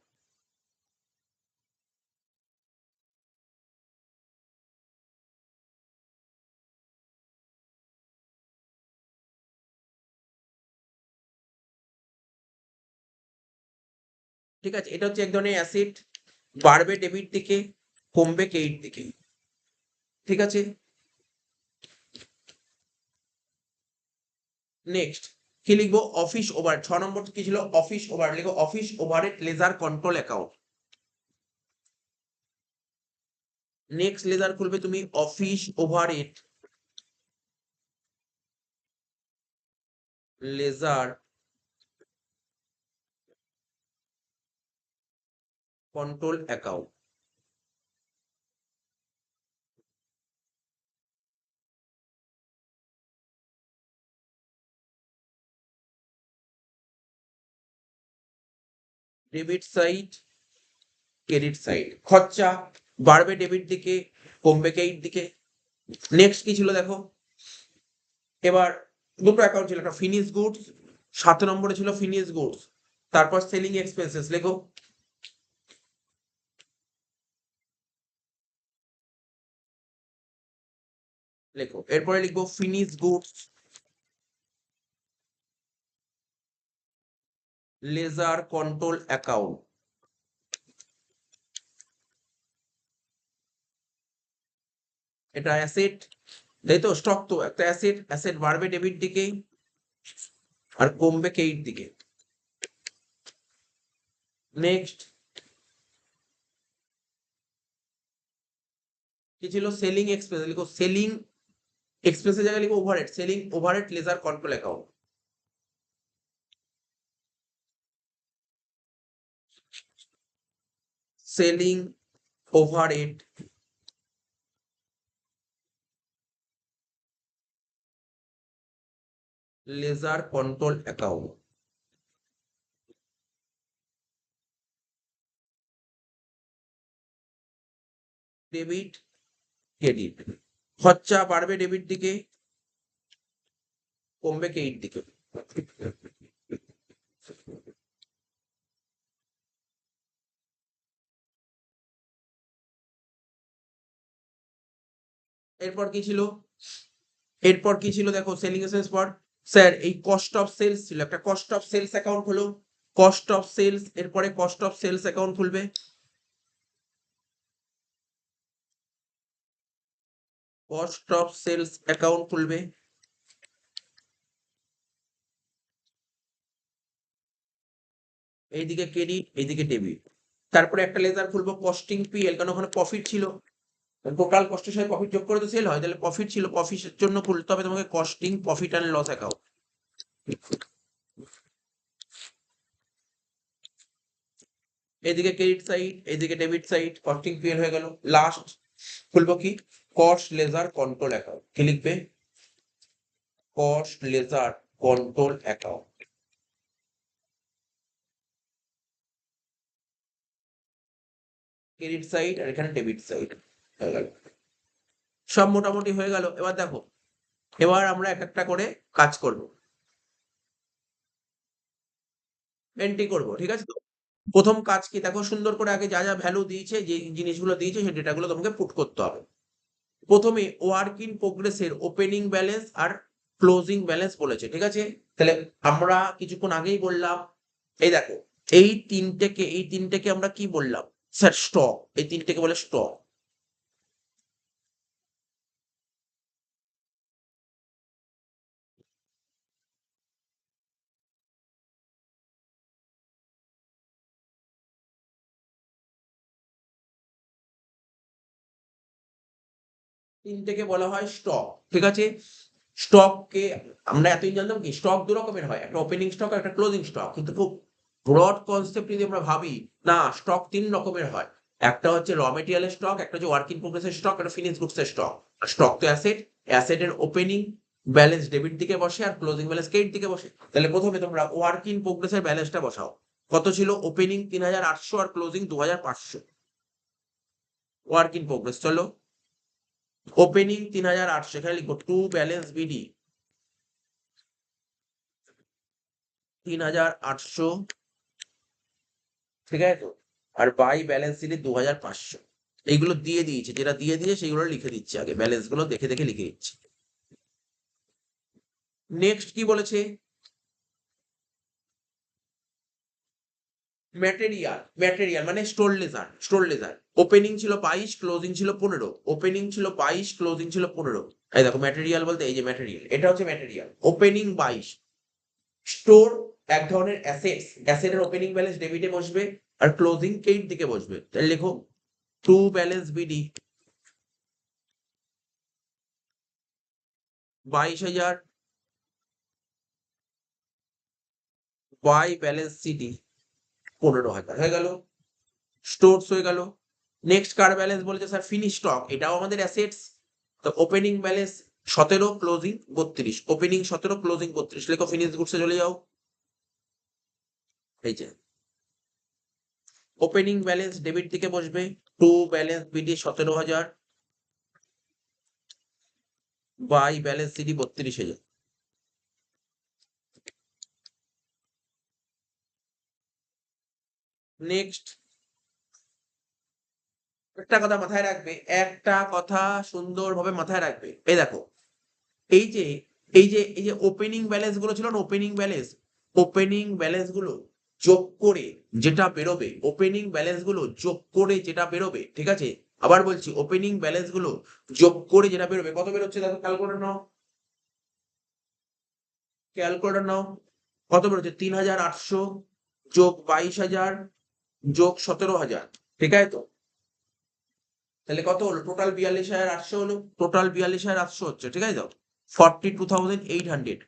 ঠিক আছে, এটা হচ্ছে এক ধরনের অ্যাসেট, বাড়বে ডেবিট দিকে, কমবে ক্রেডিট দিকে, ঠিক আছে। নেক্সট কি লিখবো? অফিস ওভার, 6 নম্বর কি ছিল? Office over. লিখো office overhead ledger control account. Next ledger খুলবে তুমি office overhead ledger control account. Debit side, credit side. খরচা বাড়বে ডেবিট দিকে, কমবে ক্রেডিট দিকে। নেক্সট কি ছিল দেখো, এবার দুটো অ্যাকাউন্ট ছিল, একটা ফিনিশ গুডস, 7 নম্বরে ছিল ফিনিশ গুডস, তারপর সেলিং এক্সপেন্সেস। লেখো লেখো এরপরে লিখবো finish goods ledger control account. এটা অ্যাসেট, তাই তো, স্টক তো একটা অ্যাসেট, অ্যাসেট বাড়বে ডেবিট দিকে আর কমবে ক্রেডিট দিকে। নেক্সট কি ছিল? Selling expense. লিখো সেলিং এক্সপেন্সের জায়গায় লিখো overhead, selling overhead ledger control account. Selling overhead ledger control account. Debit credit. খরচা বাড়বে ডেবিট দিকে, কমবে ক্রেডিট দিকে। এরপর কি ছিল? এরপর কি ছিল দেখো, সেলিং এক্সপেন্স পর স্যার এই কস্ট অফ সেলস ছিল, একটা কস্ট অফ সেলস অ্যাকাউন্ট হলো, কস্ট অফ সেলস। এরপরে কস্ট অফ সেলস অ্যাকাউন্ট খুলবে, কস্ট অফ সেলস অ্যাকাউন্ট খুলবে। এইদিকে ক্রেডিট, এইদিকে ডেবিট। তারপরে একটা লেজার খুলবো কস্টিং পিএল, কারণ ওখানে প্রফিট ছিল, টোটাল কস্টের সাথে প্রফিট যোগ করে তো সেল হয়, তাহলে প্রফিট ছিল, প্রফিটের জন্য খুলতে হবে তোমাকে costing profit and loss account. এদিকে ক্রেডিট সাইড, এদিকে ডেবিট সাইড, কস্টিং পিএল হয়ে গেল। লাস্ট খুলবো কি? Cost ledger control account. কি লিখবে? Cost ledger control account. Credit side আর এখানে ডেবিট সাইড হয়ে গেল। সব মোটামুটি হয়ে গেল। এবার দেখো, এবার আমরা এক একটা করে কাজ করব, এন্ট্রি করব, ঠিক আছে তো। প্রথম কাজ কি দেখো, সুন্দর করে আগে যা যা ভ্যালু দিয়েছে, যে জিনিসগুলো দিয়েছে সেই ডেটাগুলো তোমাকে পুট করতে হবে। প্রথমে ওয়ার্ক ইন প্রোগ্রেসের ওপেনিং ব্যালেন্স আর ক্লোজিং ব্যালেন্স বলেছে, ঠিক আছে। তাহলে আমরা কিছুক্ষণ আগেই বললাম, এই দেখো এই তিনটেকে আমরা কি বললাম? Sir stock. এই তিনটেকে বলে স্টক। তিনটেকে বলা হয় স্টক, ঠিক আছে। স্টককে আমরা এতদিন জানতাম কি স্টক দু রকমের হয়, একটা ওপেনিং স্টক আর একটা ক্লোজিং স্টক, কিন্তু খুব ব্রড কনসেপ্ট যদি আমরা ভাবি, না স্টক তিন রকমের হয়। একটা হচ্ছে র মেটেরিয়ালের স্টক, একটা হচ্ছে ওয়ার্ক ইন প্রোগ্রেসের স্টক, একটা ফিনিশ গুডসের স্টক। স্টক তো অ্যাসেট, অ্যাসেটের ওপেনিং ব্যালেন্স ডেবিট দিকে বসে আর ক্লোজিং ব্যালেন্স ক্রেডিট দিকে বসে। তাহলে প্রথমে তোমরা ওয়ার্ক ইন প্রোগ্রেসের ব্যালেন্সটা বসাও। কত ছিল? ওপেনিং ৩,৮০০ আর ক্লোজিং ২,৫০০। ওয়ার্ক ইন প্রোগ্রেস, চলো ওপেনিং ৩,৮০০, এখানে লিখবো টু ব্যালেন্স বিডি ৩,৮০০, ঠিক আছে তো, আর বাই ব্যালেন্স সিটি ২,৫০০। এইগুলো দিয়ে দিয়েছে, যেটা দিয়ে দিয়েছে সেইগুলো লিখে দিচ্ছে, আগে ব্যালেন্স গুলো দেখে দেখে লিখে দিচ্ছি। নেক্সট কি বলেছে? ম্যাটেরিয়াল মানে স্টোর লেজার। ওপেনিং ছিল 22, ক্লোজিং ছিল 15। ওপেনিং ছিল 22, ক্লোজিং ছিল 15। এই দেখো ম্যাটেরিয়াল বলতে এই যে ম্যাটেরিয়াল, এটা হচ্ছে ম্যাটেরিয়াল। ওপেনিং 22। স্টোর এক ধরনের অ্যাসেটস, অ্যাসেটের ওপেনিং ব্যালেন্স ডেবিটে বসবে আর ক্লোজিং ক্রেডিট দিকে বসবে। তাহলে লেখো to balance BD 22,000 by balance CD 15,000 হয়ে গেল, স্টোরস হয়ে গেল। নেক্সট কার ব্যালেন্স বলেছে স্যার? ফিনিশ স্টক, এটাও আমাদের অ্যাসেটস। তো opening balance 17, closing 32। Opening 17, closing 32, লেখো ফিনিশ গুডসে চলে যাও। এই যে ওপেনিং ব্যালেন্স ডেবিট দিকে বসবে, to balance BD 17,000 by balance CD 32,000। Next একটা কথা মাথায় রাখবে, একটা কথা সুন্দরভাবে মাথায় রাখবে। এই দেখো এই যে এই যে ওপেনিং ব্যালেন্স গুলো ছিল না, ওপেনিং ব্যালেন্স গুলো যোগ করে যেটা বেরোবে, ওপেনিং ব্যালেন্স গুলো যোগ করে যেটা বেরোবে, ঠিক আছে। আবার বলছি, ওপেনিং ব্যালেন্স গুলো যোগ করে যেটা বেরোবে, কত বেরোচ্ছে দেখো, ক্যালকুলেটর নাও। কত বেরোচ্ছে? ৩,৮০০ যোগ 22,000 যোগ 17,000, ঠিক আছে তো। তাহলে কত হলো? টোটাল ৪২,৮০০ হলো, টোটাল ৪২,৮০০ হচ্ছে, ঠিক আছে তো। 42,800।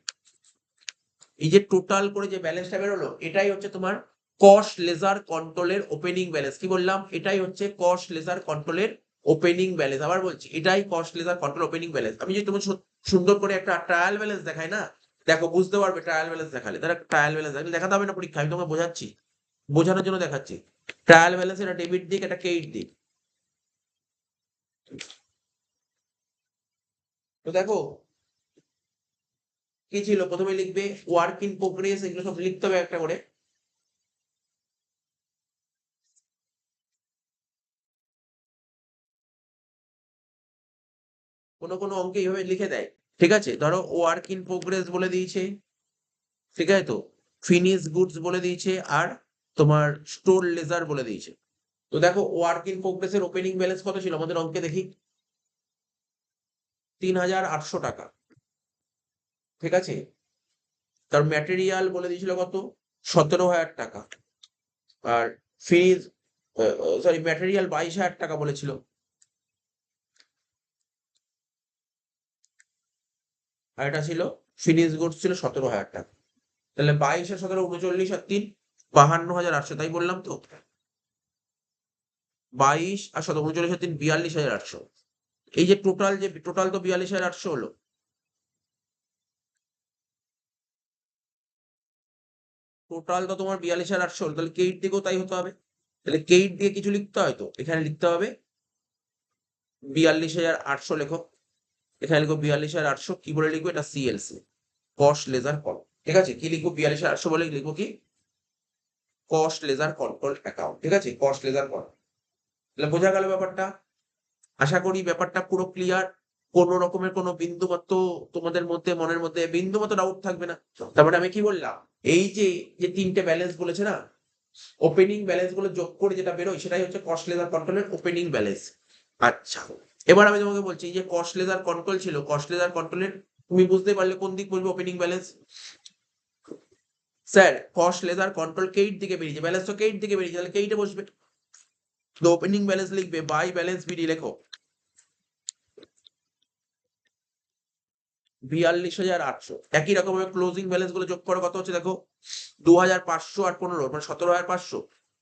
এই যে টোটাল করে যে ব্যালেন্সটা বেরোলো, এটাই হচ্ছে তোমার কস্ট লেজার কন্ট্রোলের ওপেনিং ব্যালেন্স। কি বললাম? এটাই হচ্ছে কস্ট লেজার কন্ট্রোলের ওপেনিং ব্যালেন্স। আবার বলছি, এটাই cost ledger control opening balance. আমি যদি তোমার সুন্দর করে একটা ট্রায়াল ব্যালেন্স দেখাই না, দেখো বুঝতে পারবে ট্রায়াল ব্যালেন্স দেখালে। তারা ট্রায়াল ব্যালেন্স দেখাতে হবে না পরীক্ষা, আমি তোমাকে বোঝাচ্ছি, বোঝানোর জন্য দেখাচ্ছি। ট্রায়াল ব্যালেন্স এটা ডেবিট দিক, এটা ক্রেডিট দিক। তো দেখো কি ছিল, প্রথমে লিখবে ওয়ার্ক ইন প্রোগ্রেস, এগুলো সব লিখতে হবে একটা করে। কোনো কোনো অঙ্কে এইভাবে লিখে দেয়, ঠিক আছে। ধরো ওয়ার্ক ইন প্রোগ্রেস বলে দিয়েছে, ঠিক আছে তো, ফিনিশ গুডস বলে দিয়েছে, আর তোমার স্টোর লেজার বলে দিয়েছে। তো দেখো ওয়ার্ক ইন প্রোগ্রেসের ওপেনিং ব্যালেন্স কত ছিল আমাদের অঙ্কে দেখি? ৩,৮০০ টাকা, ঠিক আছে। তার ম্যাটেরিয়াল বলে দিয়েছিল কত? 17,000 টাকা। আর ফিনিশ, সরি, ম্যাটেরিয়াল 22,000 টাকা বলেছিল। আর এটা ছিল ফিনিশ গুডস ছিল 17,000 টাকা। তাহলে 22 আর 17, 39 আর 3, 52,800, তাই বললাম তো। 22 আর 17, 39 আর 3, 42,800। এই যে টোটাল তো 42,800 হলো। টোটাল তো তোমার 42,800 হলো, তাহলে কেইট দিকেও তাই হতে হবে। তাহলে কেইট দিয়ে কিছু লিখতে হয়, তো এখানে লিখতে হবে 42,800 লেখো। এখানে লিখো 42,800, কি বলে লিখবো? এটা সিএলসি, কস্ট লেজার কন্ট্রোল, ঠিক আছে। কি লিখবো? 42,800 বলে লিখবো কি? কস্ট লেজার কন্ট্রোল অ্যাকাউন্ট, ঠিক আছে, কস্ট লেজার কন্ট্রোল। তাহলে বোঝা গেল ব্যাপারটা? আশা করি ব্যাপারটা পুরো ক্লিয়ার। কোন রকমের কোনো বিন্দুমাত্র তোমাদের মধ্যে, মনের মধ্যে বিন্দুমাত্র ডাউট থাকবে না। তারপরে আমি কি বললাম, এই যে যে তিনটে ব্যালেন্স বলেছে না, ওপেনিং ব্যালেন্স গুলো যোগ করে যেটা বেরোয় সেটাই হচ্ছে কস্ট লেজার কন্ট্রোলের ওপেনিং ব্যালেন্স। আচ্ছা, এবার আমি তোমাকে বলছি, যে কস্ট লেজার কন্ট্রোল ছিল, কস্ট লেজার কন্ট্রোলের তুমি বুঝতে পারলে কোন দিক বলবে opening balance? Sir cost ledger control কেইট দিকে বেরিয়েছে, ব্যালেন্স তো কেইট দিকে বেরিয়েছে, তাহলে কেইটে বসবে। তো ওপেনিং ব্যালেন্স লিখবে বাই ব্যালেন্স বিডি, লেখো 42,800। একই রকম ভাবে ক্লোজিং ব্যালেন্স গুলো যোগ করো, কত হচ্ছে দেখো 2,500 আর 15 মানে 17,500।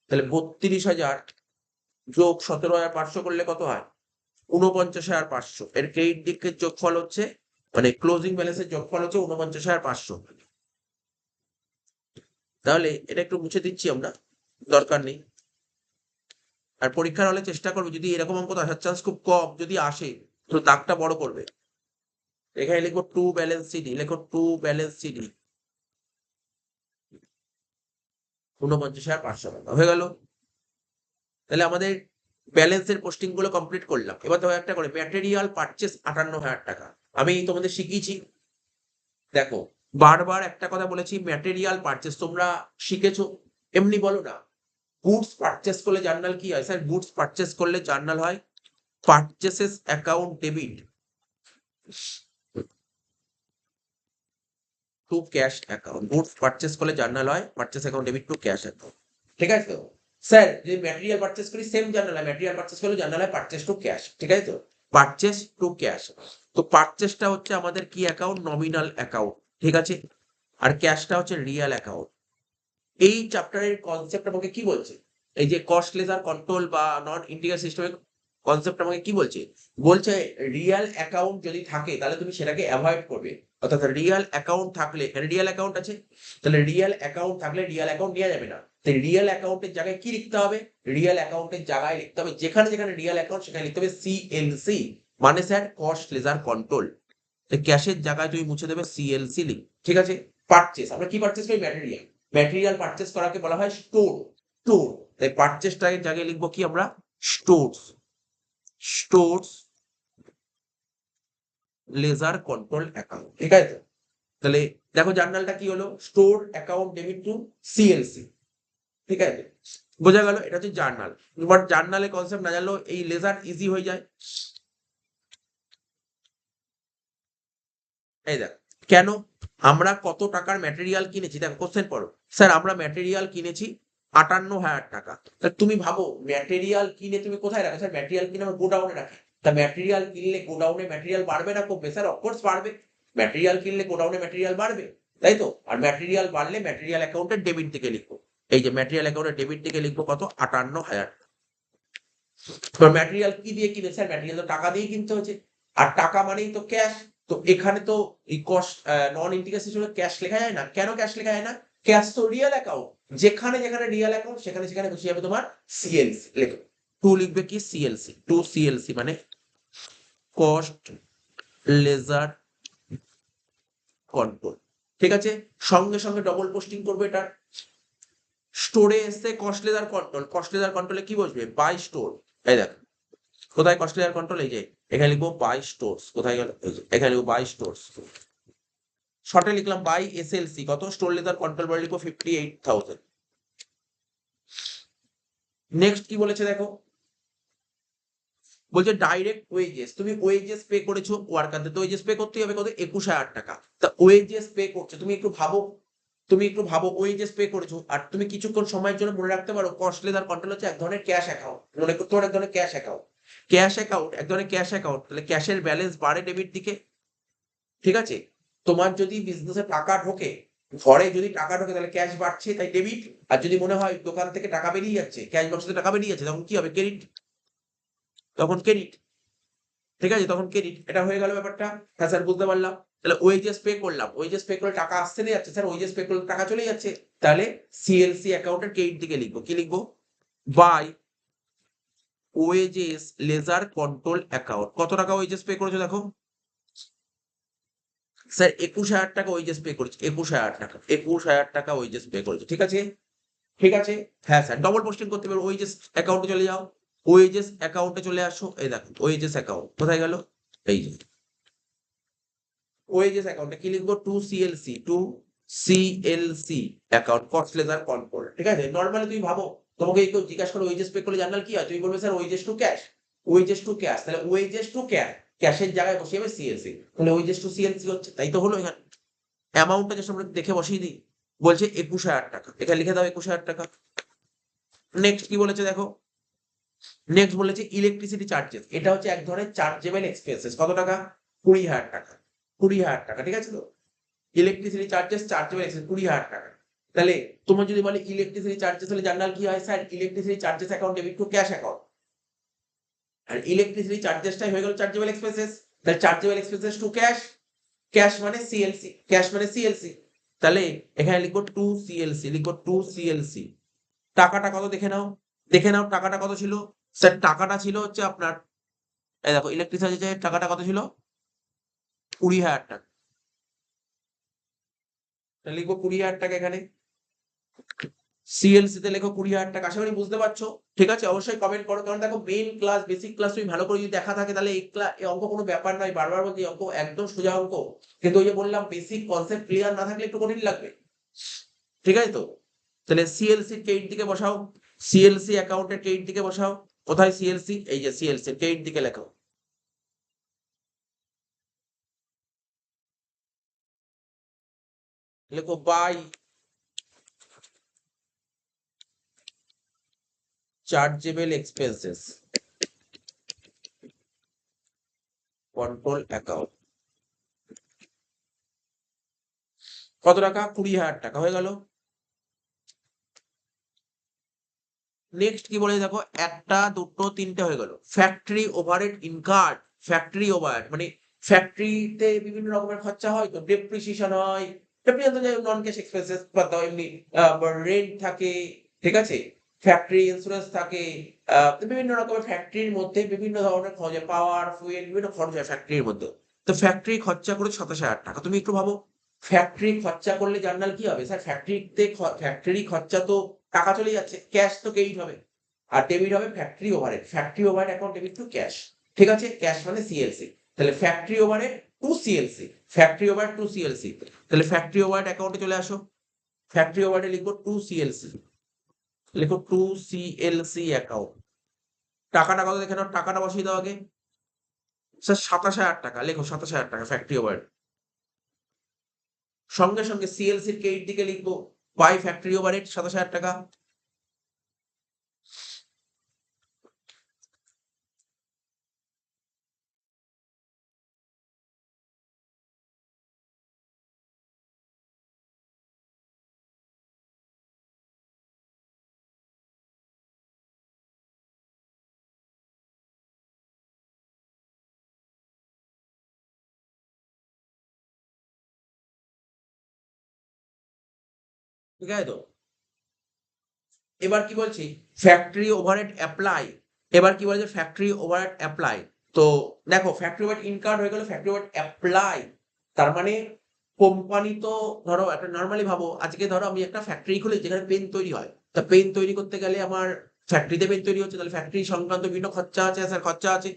তাহলে 32,000 যোগ 17,500 করলে কত হয় 49,500। এর ক্রেডিট দিকের যোগফল হচ্ছে মানে ক্লোজিং ব্যালেন্সের যোগফল হচ্ছে 49,500। তাহলে এটা একটু মুছে দিচ্ছি আমরা, দরকার নেই। আর পরীক্ষার হলে চেষ্টা করবে যদি এরকম অঙ্ক আসার চান্স খুব কম যদি আসে তো দাগটা বড় করবে। এখানে লিখবো টু ব্যালেন্স সিডি, লেখো টু ব্যালেন্স সিডি 49,500 টাকা হয়ে গেল। তাহলে আমাদের ব্যালেন্সের পোস্টিং গুলো কমপ্লিট করলাম। এবার দেখো একটা করে ম্যাটেরিয়াল পারচেস 58,000 টাকা। আমি তোমাদের শিখিয়েছি, দেখো বারবার একটা কথা বলেছি, ম্যাটেরিয়াল পারচেস তোমরা শিখেছো, এমনি বলো না। গুডস পারচেস করলে জার্নাল কি হয় স্যার? গুডস পারচেস করলে জার্নাল হয় purchases account debit to cash account. Goods purchase করলে জার্নাল হয় purchase account debit to cash account. ঠিক আছে তো স্যার? যদি ম্যাটেরিয়াল পারচেস করি সেম জার্নাল হয়, ম্যাটেরিয়াল পারচেস করলে জার্নাল হয় পারচেস টু ক্যাশ। ঠিক আছে তো? Purchase to cash. তো পারচেসটা হচ্ছে আমাদের কি অ্যাকাউন্ট? Nominal account. ঠিক আছে? আর ক্যাশটা হচ্ছে রিয়েল অ্যাকাউন্ট। এই চ্যাপ্টারের কনসেপ্ট আমাকে কি বলছে? এই যে কস্ট লেজার কন্ট্রোল বা নন ইন্টিগ্রাল সিস্টেমের কনসেপ্ট আমাকে কি বলছে? বলছে রিয়েল অ্যাকাউন্ট যদি থাকে তাহলে তুমি সেটাকে অ্যাভয়েড করবে। অর্থাৎ রিয়েল অ্যাকাউন্ট থাকলে, এখানে রিয়েল অ্যাকাউন্ট আছে, তাহলে রিয়েল অ্যাকাউন্ট থাকলে রিয়েল অ্যাকাউন্ট নেওয়া যাবে না। তাই রিয়েল অ্যাকাউন্টের জায়গায় কি লিখতে হবে? রিয়েল অ্যাকাউন্টের জায়গায় লিখতে হবে, যেখানে যেখানে রিয়েল অ্যাকাউন্ট সেখানে লিখতে হবে সিএলসি, মানে স্যার কস্ট লেজার কন্ট্রোল। ক্যাশের জায়গায় তুমি মুছে দেবে সিএলসি লিখ। ঠিক আছে? পারচেস, আমরা কি পারচেস করি? ম্যাটেরিয়াল। ম্যাটেরিয়াল পারচেস করাকে বলা হয় স্টোর। স্টোর, তাই পারচেসটাকে জায়গায় লিখবো কি আমরা? Stores. Stores ledger control account. ঠিক আছে? তাহলে দেখো জার্নালটা কি হলো? Store account debit to CLC. ঠিক আছে? বোঝা গেল? এটা হচ্ছে জার্নাল। বাট জার্নালের কনসেপ্ট না জানলেও এই লেজার ইজি হয়ে যায়। এই দেখ কেন আমরা কত টাকার ম্যাটেরিয়াল কিনেছি, দেখো কোশ্চেন পড়ো। স্যার আমরা ম্যাটেরিয়াল কিনেছি 58,000 টাকা। তা তুমি ভাবো ম্যাটেরিয়াল কিনে তুমি কোথায় রাখো? স্যার ম্যাটেরিয়াল কিনে আমরা গোডাউনে রাখি। তা ম্যাটেরিয়াল কিনলে গোডাউনে ম্যাটেরিয়াল বাড়বে না কমবে? স্যার অফকোর্স বাড়বে। ম্যাটেরিয়াল কিনলে গোডাউনে ম্যাটেরিয়াল বাড়বে, তাই তো? আর ম্যাটেরিয়াল বাড়লে ম্যাটেরিয়াল অ্যাকাউন্টের ডেবিট দিকে লিখবো। এই যে ম্যাটেরিয়াল অ্যাকাউন্টের ডেবিট দিকে লিখবো কত? 58,000। ম্যাটেরিয়াল কি দিয়ে কিনে? স্যার ম্যাটেরিয়াল তো টাকা দিয়ে কিনতে হচ্ছে, আর টাকা মানেই তো ক্যাশ। তো এখানে তো এই কস্ট নন ইন্টিগ্রাল সিস্টেমে ক্যাশ লেখা যায় না। কেন ক্যাশ লেখা যায় না? ক্যাশ তো রিয়েল অ্যাকাউন্ট, যেখানে যেখানে রিয়েল অ্যাকাউন্ট সেখানে সেখানে বসে যাবে তোমার সিএলসি। লেখো টু, লিখবে কি? সিএলসি। টু সিএলসি মানে কস্ট লেজার কন্ট্রোল। ঠিক আছে? সঙ্গে সঙ্গে ডবল পোস্টিং করবে এটা। স্টোরে এসে cost ledger control, cost ledger কন্ট্রোলে কি বসবে? By store. এই দেখ কোথায় কস্ট লেজার কন্ট্রোল? এই যে এখানে লিখবো বাই স্টোরস। কোথায় গেল? এখানে লিখবো বাই স্টোরস। শর্টে লিখলাম বাই এসএলসি। কত? স্টোর লেজার কন্ট্রোল বলে লিখবো 58,000। নেক্সট কি বলেছে দেখো, বলছে ডাইরেক্ট ওয়েজেস। তুমি ওয়েজেস পে করেছো ওয়ার্কারদের, তো ওয়েজেস পে করতেই হবে কত? 21,000 টাকা। তা ওয়েজেস পে করছো, তুমি একটু ভাবো, তুমি একটু ভাবো ওয়েজেস পে করেছো আর তুমি কিছুক্ষণ সময়ের জন্য মনে রাখতে পারো কস্ট লেজার কন্ট্রোল হচ্ছে এক ধরনের ক্যাশ অ্যাকাউন্ট। মনে করতে পারো এক ধরনের ক্যাশ অ্যাকাউন্ট। ক্যাশ অ্যাকাউন্ট এক ধরনের ক্যাশ অ্যাকাউন্ট, তাহলে ক্যাশের ব্যালেন্স বাড়ে ডেবিট দিকে। ঠিক আছে? তোমার যদি বিজনেসে টাকা ঢোকে, ঘরে যদি টাকা ঢোকে তাহলে ক্যাশ বাড়ছে তাই ডেবিট। আর যদি মনে হয় দোকান থেকে টাকা বেরিয়ে যাচ্ছে, ক্যাশ বক্স থেকে টাকা বেরিয়ে যাচ্ছে, তখন কি হবে? ক্রেডিট। তখন ক্রেডিট। ঠিক আছে? তখন ক্রেডিট। এটা হয়ে গেল ব্যাপারটা। হ্যাঁ স্যার বুঝতে পারলাম। তাহলে ওয়েজেস পে করলাম, ওয়েজেস পে করলে টাকা আসছে না যাচ্ছে? স্যার ওয়েজেস পে করলে টাকা চলে যাচ্ছে, তাহলে সিএলসি অ্যাকাউন্টের ক্রেডিট দিকে লিখবো। কি লিখবো? By wages ledger control account. কত টাকা ওয়েজেস পে করেছো দেখো? স্যার 21,000 টাকা ওয়েজেস পে করেছে। 21,000 টাকা, 21,000 টাকা ওয়েজেস পে করেছে। ঠিক আছে? ঠিক আছে? হ্যাঁ স্যার ডবল পোস্টিং করতে পারো। ওয়েজেস অ্যাকাউন্টে চলে যাও, ওয়েজেস অ্যাকাউন্টে চলে আসো। এই দেখো ওয়েজেস অ্যাকাউন্ট কোথায় গেল? এই যে ওয়েজেস অ্যাকাউন্টে কি লিখবো? To CLC, to CLC account cost ledger control. ঠিক আছে? নরমালি তুমি ভাবো তোমাকে কেউ জিজ্ঞাসা করে ওয়েজেস পে করলে জার্নাল কি হয়, তুমি বলবে sir wages to cash. Wages to cash, তাহলে ওয়েজেস টু ক্যাশ, ক্যাশের জায়গায় বসিয়ে যাবে সিএলসি, তাহলে ওয়েজেস টু সিএলসি হচ্ছে। তাই তো হলো। এখানে অ্যামাউন্টটা জাস্ট আমরা দেখে বসিয়ে দিই। বলছে 21,000 টাকা, এখানে লিখে দাও 21,000 টাকা। নেক্সট কি বলেছে দেখো, নেক্সট বলেছে ইলেকট্রিসিটি চার্জেস। এটা হচ্ছে এক ধরনের চার্জেবল এক্সপেন্সেস। কত টাকা? 20,000 টাকা। 20,000 টাকা, ঠিক আছে তো? ইলেকট্রিসিটি চার্জেস, চার্জেবল এক্সপেন্স 20,000 টাকা। তাহলে তোমার যদি বলে ইলেকট্রিসিটি চার্জেস হলে জার্নাল কি হয়? Sir electricity charges account debit to cash account. আর ইলেকট্রিসিটি চার্জেসটাই হয়ে গেল চার্জেবল এক্সপেন্সেস। তাহলে chargeable expenses to cash, cash মানে সিএলসি, ক্যাশ মানে সিএলসি। তাহলে এখানে লিখবো টু সিএলসি, লিখবো টু সিএলসি। টাকাটা কত দেখে নাও, দেখে নাও টাকাটা কত ছিল। স্যার টাকাটা ছিল হচ্ছে আপনার, এই দেখো ইলেকট্রিসিটি টাকাটা কত ছিল? 20,000 টাকা। তাহলে লিখবো 20,000 টাকা এখানে। সিএলসি তে লেখো 20,000 টাকা। আশা করি বুঝতে পারছো, ঠিক আছে? অবশ্যই কমেন্ট করো, কারণ দেখো মেইন ক্লাস, বেসিক ক্লাস তুমি ভালো করে যদি দেখা থাকে তাহলে এই অঙ্ক কোনো ব্যাপার নয়। বারবার বলছি অঙ্ক একদম সোজা অঙ্ক, কিন্তু ওই যে বললাম বেসিক কনসেপ্ট ক্লিয়ার না থাকলে একটু কঠিন লাগবে, ঠিক আছে তো? তাহলে সিএলসি ক্রেডিট দিকে বসাও, সিএলসি অ্যাকাউন্টের ক্রেডিট দিকে বসাও। কোথায় সিএলসি? এই যে সিএলসি ক্রেডিট দিকে লেখো। লেখো by chargeable expenses control account. কত টাকা? 20,000 টাকা হয়ে গেল। নেক্সট কি বলে দেখো, একটা দুটো তিনটে হয়ে গেল। Factory overhead incurred, factory overhead মানে ফ্যাক্টরিতে বিভিন্ন রকমের খরচা হয়, তো ডেপ্রিসিয়েশন হয়, ডেপ্রিসিয়েশন তো নন ক্যাশ এক্সপেন্সেস, এমনি রেন্ট থাকে, ঠিক আছে? ফ্যাক্টরি ইন্স্যুরেন্স থাকে, বিভিন্ন রকমের ফ্যাক্টরির মধ্যে বিভিন্ন ধরনের খরচ, পাওয়ার ফুয়েল বিভিন্ন খরচ হয় ফ্যাক্টরির মধ্যে। তো ফ্যাক্টরি খরচা করে 27,000 টাকা। তুমি একটু ভাবো, ফ্যাক্টরি খরচা করলে জার্নাল কি হবে? স্যার ফ্যাক্টরিতে ফ্যাক্টরি খরচা তো টাকা চলে যাচ্ছে, ক্যাশ তো ক্রেডিট হবে, আর ডেবিট হবে factory overhead. Factory overhead account debit to cash, ঠিক আছে? ক্যাশ মানে সিএলসি। তাহলে factory overhead to CLC, factory overhead to CLC. তাহলে ফ্যাক্টরি ওভারহেড অ্যাকাউন্টে চলে আসো। ফ্যাক্টরি ওভারহেডে লিখবো টু সিএলসি, লিখো টু সিএলসি অ্যাকাউন্ট। টাকাটা কত দেখে নাও, টাকাটা বসিয়ে দাও আগে। স্যার 27,000 টাকা, লেখো 27,000 টাকা ফ্যাক্টরি ওভারহেড। সঙ্গে সঙ্গে সিএলসির ক্রেডিট দিকে লিখবো বাই ফ্যাক্টরি ওভারহেড 27,000 টাকা। ঠিক আছে তো? এবার কি বলছি, ফ্যাক্টরি ওভারহেড অ্যাপ্লাই। এবার কি বলছে, ফ্যাক্টরি ওভারহেড অ্যাপ্লাই। তো দেখো ফ্যাক্টরি ওভারহেড ইনকার্ড হয়ে গেল, ফ্যাক্টরি ওভারহেড অ্যাপ্লাই তার মানে কোম্পানি তো, ধরো একটা নর্মালি ভাবো, আজকে ধরো আমি একটা ফ্যাক্টরি খুলি যেখানে পেন তৈরি হয়, তা পেন তৈরি করতে গেলে আমার ফ্যাক্টরিতে পেন তৈরি হচ্ছে, তাহলে ফ্যাক্টরি সংক্রান্ত বিভিন্ন খরচা আছে, স্যার খরচা আছে।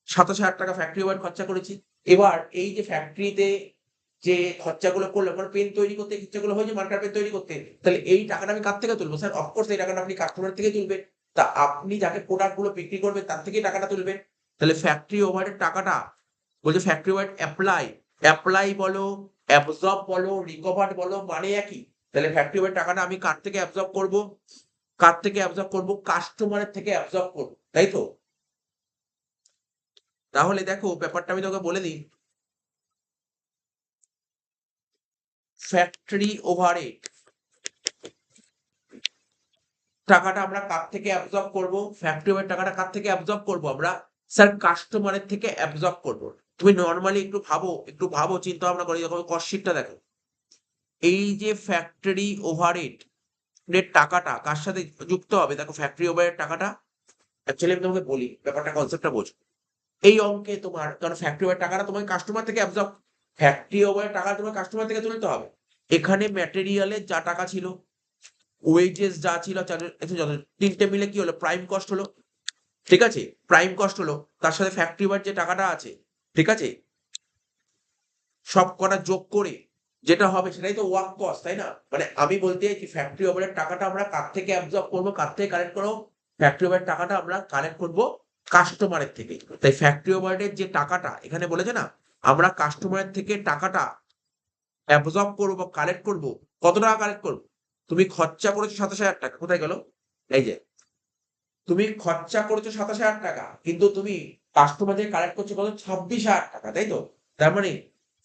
27,000 টাকা ফ্যাক্টরি ওভারহেড খরচা করেছি। এবার এই যে ফ্যাক্টরিতে যে খরচাগুলো করলাম, মানে পেন তৈরি করতে খরচাগুলো হয়েছে, মার্কার পেন তৈরি করতে, তাহলে এই টাকাটা আমি কার থেকে তুলবো? স্যার অফকোর্স এই টাকাটা আপনি কাস্টমার থেকে তুলবেন। তা আপনি যাকে প্রোডাক্ট গুলো বিক্রি করবেন তার থেকেই টাকাটা তুলবেন। তাহলে ফ্যাক্টরি ওভারহেড টাকাটা বলছে ফ্যাক্টরি ওভারহেড অ্যাপ্লাই, অ্যাপ্লাই বলো, অ্যাবজর্ব বলো, রিকভার্ড বলো, মানে একই। তাহলে ফ্যাক্টরি ওভারহেড টাকাটা আমি কার থেকে অ্যাবজর্ব করব? কার থেকে অ্যাবজর্ব করব? কাস্টমারের থেকে অ্যাবজর্ব করব, তাই তো? তাহলে দেখো ব্যাপারটা আমি তোকে বলে দিই, ফ্যাক্টরি ওভারহেড টাকাটা আমরা কার থেকে অ্যাবজর্ব করব? ফ্যাক্টরি ওভারহেড টাকাটা কার থেকে অ্যাবজর্ব করব আমরা? স্যার কাস্টমারের থেকে অ্যাবজর্ব করব। তুমি নরমালি একটু ভাবো চিন্তা ভাবনা করে দেখো কস্ট শিটটা দেখো। এই যে ফ্যাক্টরি ওভারহেড এর টাকাটা কার সাথে যুক্ত হবে? দেখো ফ্যাক্টরি ওভারহেড টাকাটা, অ্যাকচুয়ালি আমি তোমাকে বলি ব্যাপারটা, কনসেপ্টটা বোঝো। এই অঙ্কে তোমার, কারণ ফ্যাক্টরি ওভারহেড টাকাটা তোমার কাস্টমার থেকে অ্যাবজর্ব, ফ্যাক্টরি ওভারহেড টাকা তোমার কাস্টমার থেকে তুলতে হবে। এখানে ম্যাটেরিয়ালের যা টাকা ছিল, ওয়েজেস যা ছিল, তিনটে মিলে কি হলো? প্রাইম কস্ট হলো, ঠিক আছে? প্রাইম কস্ট হলো, তার সাথে ফ্যাক্টরি ওভারহেড যে টাকাটা আছে, ঠিক আছে, সব কটা যোগ করে যেটা হবে সেটাই তো ওয়ার্ক কস্ট, তাই না? মানে আমি বলতে চাইছি ফ্যাক্টরি ওভারহেড টাকাটা আমরা কার থেকে অ্যাবজর্ব করবো, কার থেকে কালেক্ট করবো? ফ্যাক্টরি ওভারহেড টাকাটা আমরা কালেক্ট করবো কাস্টমারের থেকে। তাই ফ্যাক্টরি ওভারহেডের যে টাকাটা এখানে বলেছে না, আমরা কাস্টমারের থেকে টাকাটা অ্যাবজর্ব করবো, কালেক্ট করবো। কত টাকা কালেক্ট করবো? তুমি খরচা করেছো 27,000 টাকা, কোথায় গেল? এই যে তুমি খরচা করেছো 27,000 টাকা, কিন্তু তুমি কাস্টমার থেকে কালেক্ট করছো কত? 26,000 টাকা, তাই তো? তার মানে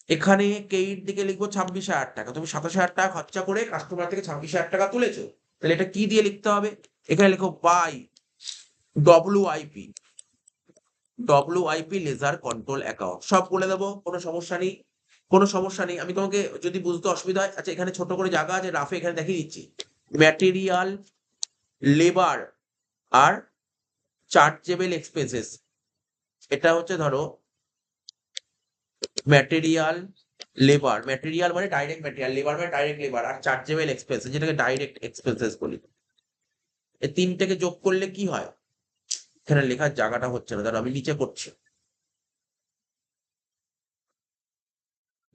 এখানে কেইর দিকে লিখবো 26,000 টাকা, তুমি 27,000 টাকা খরচা করে কাস্টমার থেকে 26,000 টাকা তুলেছো, তাহলে এটা কি দিয়ে লিখতে হবে? এখানে লিখো by WIP, WIP ledger control account, সব বলে দেবো, কোনো সমস্যা নেই, কোনো সমস্যা নেই। আমি তোমাকে যদি বুঝতে অসুবিধা হয়, আচ্ছা এখানে ছোট করে জায়গা আছে, রাফে এখানে দেখিয়ে দিচ্ছি। ম্যাটেরিয়াল, লেবার আর চার্জেবল এক্সপেন্সেস, এটা হচ্ছে ধরো ম্যাটেরিয়াল, লেবার, ম্যাটেরিয়াল মানে ডাইরেক্ট ম্যাটেরিয়াল, লেবার মানে ডাইরেক্ট লেবার, আর চার্জেবল এক্সপেন্সেস যেটাকে ডাইরেক্ট এক্সপেন্সেস বলি। এই তিনটাকে যোগ করলে কি হয়? এখানে লেখার জায়গাটা হচ্ছে না, ধরো আমি নিচে করছি,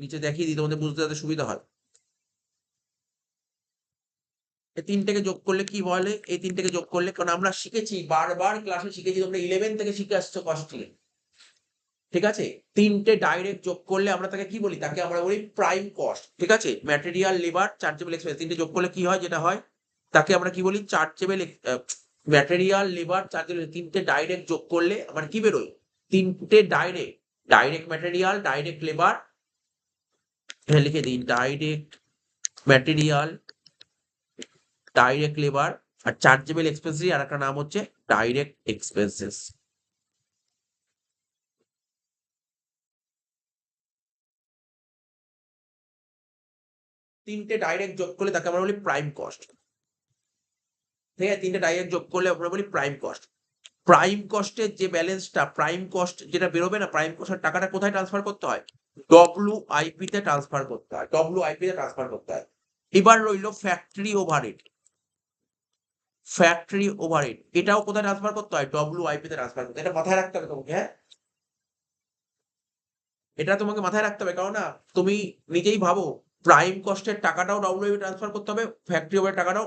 নিচে দেখিয়ে দিই তোমাদের বুঝতে যাতে সুবিধা হয়। এই তিনটাকে যোগ করলে কি বলে? এই তিনটাকে যোগ করলে, কারণ আমরা শিখেছি, বারবার ক্লাসে শিখেছি, তোমরা 11 থেকে শিখে আসছো কস্টিং, ঠিক আছে? তিনটে ডাইরেক্ট যোগ করলে আমরা তাকে কি বলি? তাকে আমরা বলি প্রাইম কস্ট, ঠিক আছে? ম্যাটেরিয়াল, লেবার, চার্জেবল এক্সপেন্স, তিনটে যোগ করলে কি হয়, যেটা হয় তাকে আমরা কি বলি? চার্জেবল। ম্যাটেরিয়াল, লেবার, চার্জেবল, তিনটে ডাইরেক্ট যোগ করলে আমার কি বেরোয়? তিনটে direct, direct material, direct labour, এখানে লিখে দিই ডাইরেক্ট ম্যাটেরিয়াল, ডাইরেক্ট লেবার আর চার্জেবল এক্সপেন্সেস, আর একটা নাম হচ্ছে ডাইরেক্ট এক্সপেন্সেস। তিনটে ডাইরেক্ট যোগ করলে তাকে আমরা বলি প্রাইম কস্ট, ঠিক আছে? তিনটে ডাইরেক্ট যোগ করলে আমরা বলি প্রাইম কস্ট। প্রাইম কস্টের যে ব্যালেন্সটা, প্রাইম কস্ট যেটা বেরোবে না, প্রাইম কস্টের টাকাটা কোথায় ট্রান্সফার করতে হয়? ডব্লিউআইপি তে ট্রান্সফার করতে হয়, ডব্লিউআইপি তে ট্রান্সফার করতে হয়। এবার রইল ফ্যাক্টরি ওভারহেড, ফ্যাক্টরি ওভারহেড এটাও কোথায় ট্রান্সফার করতে হয়? ডব্লিউআইপি তে ট্রান্সফার করতে হয়। এটা মাথায় রাখতে হবে তোমাকে, হ্যাঁ, এটা তোমাকে মাথায় রাখতে হবে, কারণ না তুমি নিজেই ভাবো, প্রাইম কস্টের টাকাটাও ডব্লিউআইপি ট্রান্সফার করতে হবে, ফ্যাক্টরি ওভারহেড টাকাটাও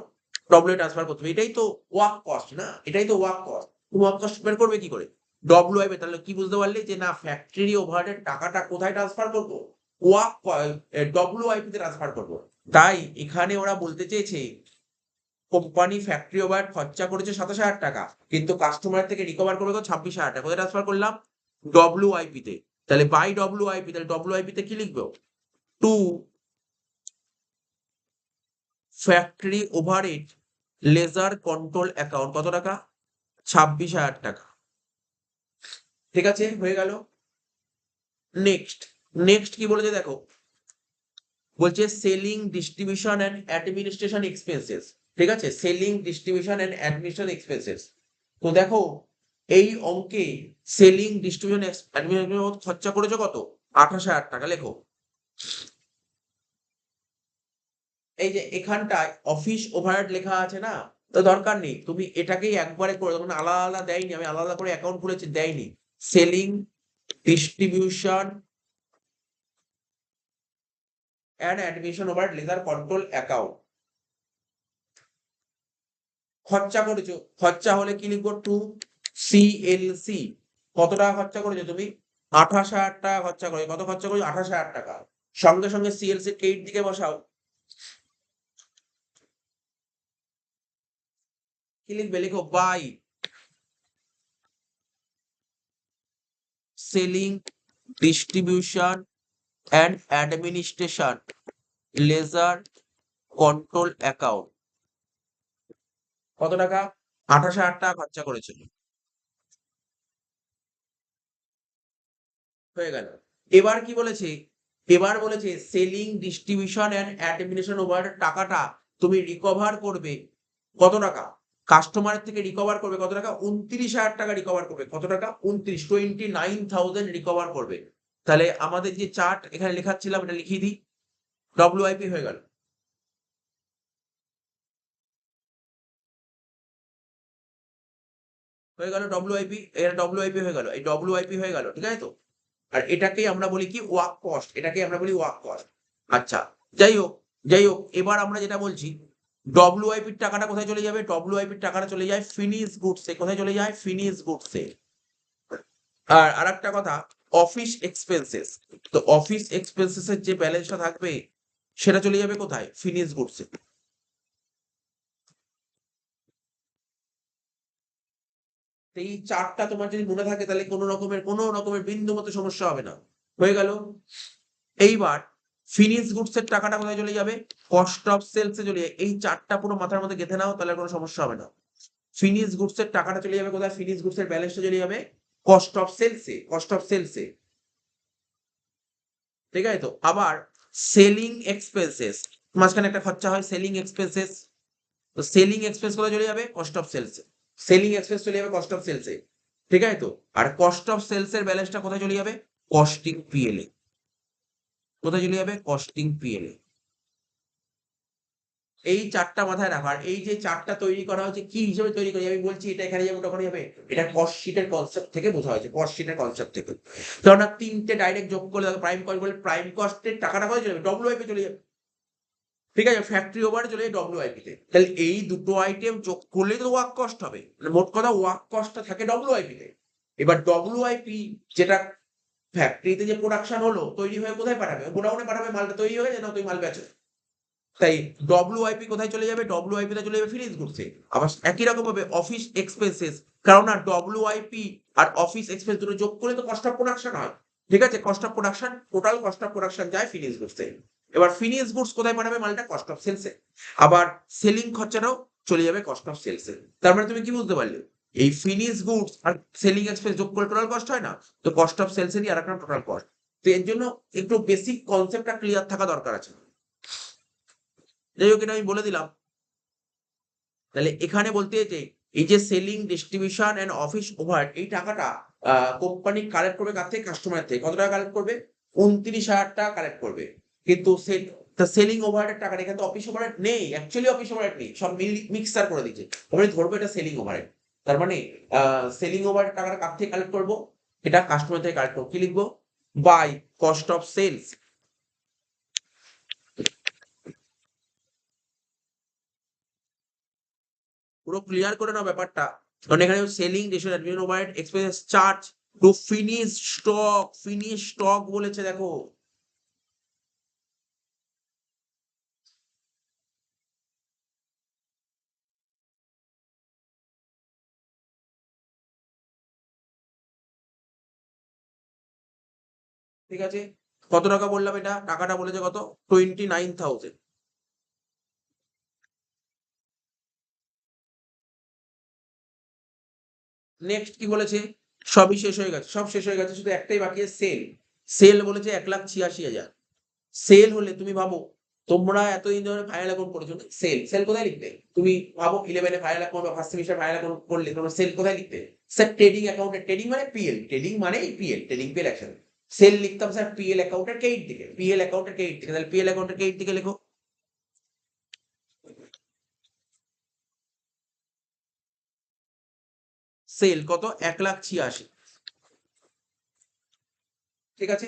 ডব্লিউ ট্রান্সফার করতে হবে, এটাই তো ওয়ার্ক কস্ট না? এটাই তো ওয়ার্ক কস্ট। তুমি ওয়ার্ক কস্ট বের করবে কি করে? ডব্লিউআইপি। তাহলে কি বুঝতে পারলে যে না, ফ্যাক্টরি ওভারহেড টাকাটা কোথায় ট্রান্সফার করবো? ওয়ার্ক, ডব্লিউআইপি তে ট্রান্সফার করবো। তাই এখানে ওরা বলতে চেয়েছে, কোম্পানি ফ্যাক্টরি ওভারহেড খরচা করেছে 27,000 টাকা, কিন্তু কাস্টমার থেকে রিকভার করবে তো 26,000 টাকা। কোথায় ট্রান্সফার করলাম? ডব্লিউআইপি তে। তাহলে বাই ডব্লিউআইপি, তাহলে ডব্লিউআইপি তে কি লিখবো? To factory overhead ledger control account, কত টাকা? 26,000 টাকা, ঠিক আছে? হয়ে গেল। নেক্সট, নেক্সট কি বলেছে দেখো, বলছে selling, distribution and administration expenses, ঠিক আছে? Selling, distribution and administration expenses. তো দেখো এই অঙ্কে সেলিং, ডিস্ট্রিবিউশন, অ্যাডমিনিস্ট্রেশন খরচা করেছো কত? 28,000 টাকা। লেখো, এই যে এখানটায় অফিস ওভারহেড লেখা আছে না, তো দরকার নেই, তুমি এটাকেই একবারে করে তখন আলাদা আলাদা দেয়নি, আমি আলাদা আলাদা করে অ্যাকাউন্ট খুলেছি, দেয়নি। Selling, distribution and administration overhead ledger control account, খরচা করেছো, খরচা হলে কি লিখবো? To CLC. কত টাকা খরচা করেছো তুমি? 28,000 টাকা খরচা করেছো। কত খরচা করেছো? 28,000 টাকা। সঙ্গে সঙ্গে সিএলসি কেইট দিকে বসাও, কি লিখবে? লিখো by selling, distribution and administration ledger control account. কত টাকা? 28,000 টাকা খরচা করেছিল, হয়ে গেল। এবার কি বলেছে? এবার বলেছে selling, distribution and administration over টাকাটা তুমি রিকভার করবে কত টাকা? কাস্টমারের থেকে রিকভার করবে কত টাকা? 29,000 টাকা রিকভার করবে। কত টাকা? 29,000 রিকভার করবে। তাহলে আমাদের যে চার্ট এখানে লেখাচ্ছিলাম, এটা লিখিয়ে দিই, ডব্লিউআইপি হয়ে গেল, হয়ে গেল ডব্লিউআইপি, এটা ডব্লিউআইপি হয়ে গেল, এই ডব্লিউআইপি হয়ে গেল, ঠিক আছে তো? আর এটাকেই আমরা বলি কি? ওয়ার্ক কস্ট, এটাকেই আমরা বলি ওয়ার্ক কস্ট। আচ্ছা, যাই হোক, যাই হোক, এবার আমরা যেটা বলছি, ডব্লিউআইপির টাকাটা কোথায় চলে যাবে? ডব্লিউআইপির টাকাটা চলে যায় ফিনিশ গুডসে। কোথায় চলে যায়? ফিনিশ গুডসে। আর আরেকটা কথা, অফিস এক্সপেন্সেস, তো অফিস এক্সপেন্সেস এর যে ব্যালেন্সটা থাকবে সেটা চলে যাবে কোথায়? ফিনিশ গুডসে। এই চারটা তোমার যদি মনে থাকে, তাহলে কোনো রকমের বিন্দু মতো সমস্যা হবে না। হয়ে গেল। এইবার ফিনিশ গুডস এর টাকাটা কোথায় চলে যাবে? কস্ট অফ সেলস এ চলে যাবে। এই চারটা পুরো মাথার মধ্যে গেঁথে নাও, তাহলে আর কোনো সমস্যা হবে না। ফিনিশ গুডস এর টাকাটা চলে যাবে কোথায়? ফিনিশ গুডস এর ব্যালেন্সটা চলে যাবে কস্ট অফ সেলসে, কস্ট অফ সেলসে, ঠিক আছে তো? আবার সেলিং এক্সপেন্সেস, মাঝখানে একটা খরচা হয় সেলিং এক্সপেন্সেস, তো সেলিং এক্সপেন্স কোথায় চলে যাবে? কস্ট অফ সেলসে, সেলিং এক্সপেন্স চলে যাবে কস্ট অফ সেলসে, ঠিক আছে তো? আর কস্ট অফ সেলস এর ব্যালেন্সটা কোথায় চলে যাবে? কস্টিং পিএল এ। কোথায় চলে যাবে? কস্টিং পিএল এ। এই চারটা মাথায় রাখা। আর এই যে চারটা তৈরি করা হচ্ছে কি হিসেবে তৈরি করি আমি বলছি, এটা এখানে যাবে ওখানে যাবে, এটা কস্ট শিটের কনসেপ্ট থেকে বোঝা হয়েছে, কস্ট শিটের কনসেপ্ট থেকে। কেননা তিনটে ডাইরেক্ট যোগ করলে প্রাইম কস্ট বলে, প্রাইম কস্টের টাকাটা কোথায় চলে যাবে? ডব্লিউআইপি চলে যাবে, ঠিক আছে? ফ্যাক্টরি ওভারে চলে যাবে ডব্লিউআইপি তে। তাহলে এই দুটো আইটেম যোগ করলেই তো ওয়ার্ক কস্ট হবে, মানে মোট কথা ওয়ার্ক কস্টটা থাকে ডব্লিউআইপি তে। এবার ডব্লিউআইপি যেটা ফ্যাক্টরিতে যে প্রোডাকশন হলো তৈরি হয়ে কোথায় পাঠাবে? গোডাউনে পাঠাবে, মালটা তৈরি হয়ে গেছে না, তুই মাল বেচো। তাই ডব্লিউআইপি কোথায় চলে যাবে? ডব্লিউআইপি তে চলে যাবে ফিনিশ গুডসে। আবার একই রকম ভাবে অফিস এক্সপেন্সেস, কারণ না ডব্লিউআইপি আর অফিস এক্সপেন্স দুটো যোগ করে তো কস্ট অফ প্রোডাকশন হয়, ঠিক আছে? Cost of production, total cost of production যায় ফিনিশ গুডসে। এবার ফিনিশ গুডস কোথায় পাঠাবে? মালটা কস্ট অফ সেলসে। আবার সেলিং খরচাটাও চলে যাবে কস্ট অফ সেলসে। তার মানে তুমি কি বুঝতে পারলে? এই ফিনিশ গুডস আর সেলিং এক্সপেন্স যোগ করে টোটাল কস্ট হয় না, তো কস্ট অফ সেলসেরই আর একটা টোটাল কস্ট। তো এর জন্য একটু বেসিক কনসেপ্টটা ক্লিয়ার থাকা দরকার আছে। যাই হোক, এটা আমি বলে দিলাম। তাহলে এখানে বলতে যে এই যে selling, distribution and office overhead, এই টাকাটা কোম্পানি কালেক্ট করবে কার থেকে? কাস্টমার থেকে। কত টাকা কালেক্ট করবে? 29,000 টাকা কালেক্ট করবে। কিন্তু সেলিং ওভারহেড টাকা, এখানে তো অফিস ওভারহেড নেই, অ্যাকচুয়ালি অফিস ওভারহেড নেই, সব মিক্সার করে দিয়েছে। আমরা ধরবো এটা সেলিং ওভারহেড। তার মানে সেলিং ওভারহেড টাকাটা কার থেকে কালেক্ট করবো? এটা কাস্টমার থেকে কালেক্ট করবো। কি লিখবো? By cost of sales. পুরো ক্লিয়ার করে নাও ব্যাপারটা। কারণ এখানে selling, ration, admin overhead, expense charge to finish stock, finish stock বলেছে দেখো। ঠিক আছে, কত টাকা বললাম? এটা টাকাটা বলেছে কত? 29,000। নেক্সট কি বলেছে? সবই শেষ হয়ে গেছে, সব শেষ হয়ে গেছে, শুধু একটাই বাকি আছে, সেল। সেল বলেছে 1,86,000। সেল হলে তুমি ভাবো, তোমরা এতদিন ধরে ফাইনাল অ্যাকাউন্ট করেছো, সেল সেল কোথায় লিখতে? তুমি ভাবো 11 ফাইনাল অ্যাকাউন্ট বা ফার্স্ট সেমিস্টার ফাইনাল অ্যাকাউন্ট করলে তোমরা সেল কোথায় লিখতে? স্যার ট্রেডিং অ্যাকাউন্টে, ট্রেডিং মানে পিএল, ট্রেডিং মানে পিএল, ট্রেডিং পিএল একসাথে। সেল লিখতাম স্যার পিএল অ্যাকাউন্টের ক্রেডিট দিকে, পিএল অ্যাকাউন্টের ক্রেডিট দিকে। তাহলে পিএল অ্যাকাউন্টের ক্রেডিট দিকে লেখো সেল কত? 1,86,000, ঠিক আছে?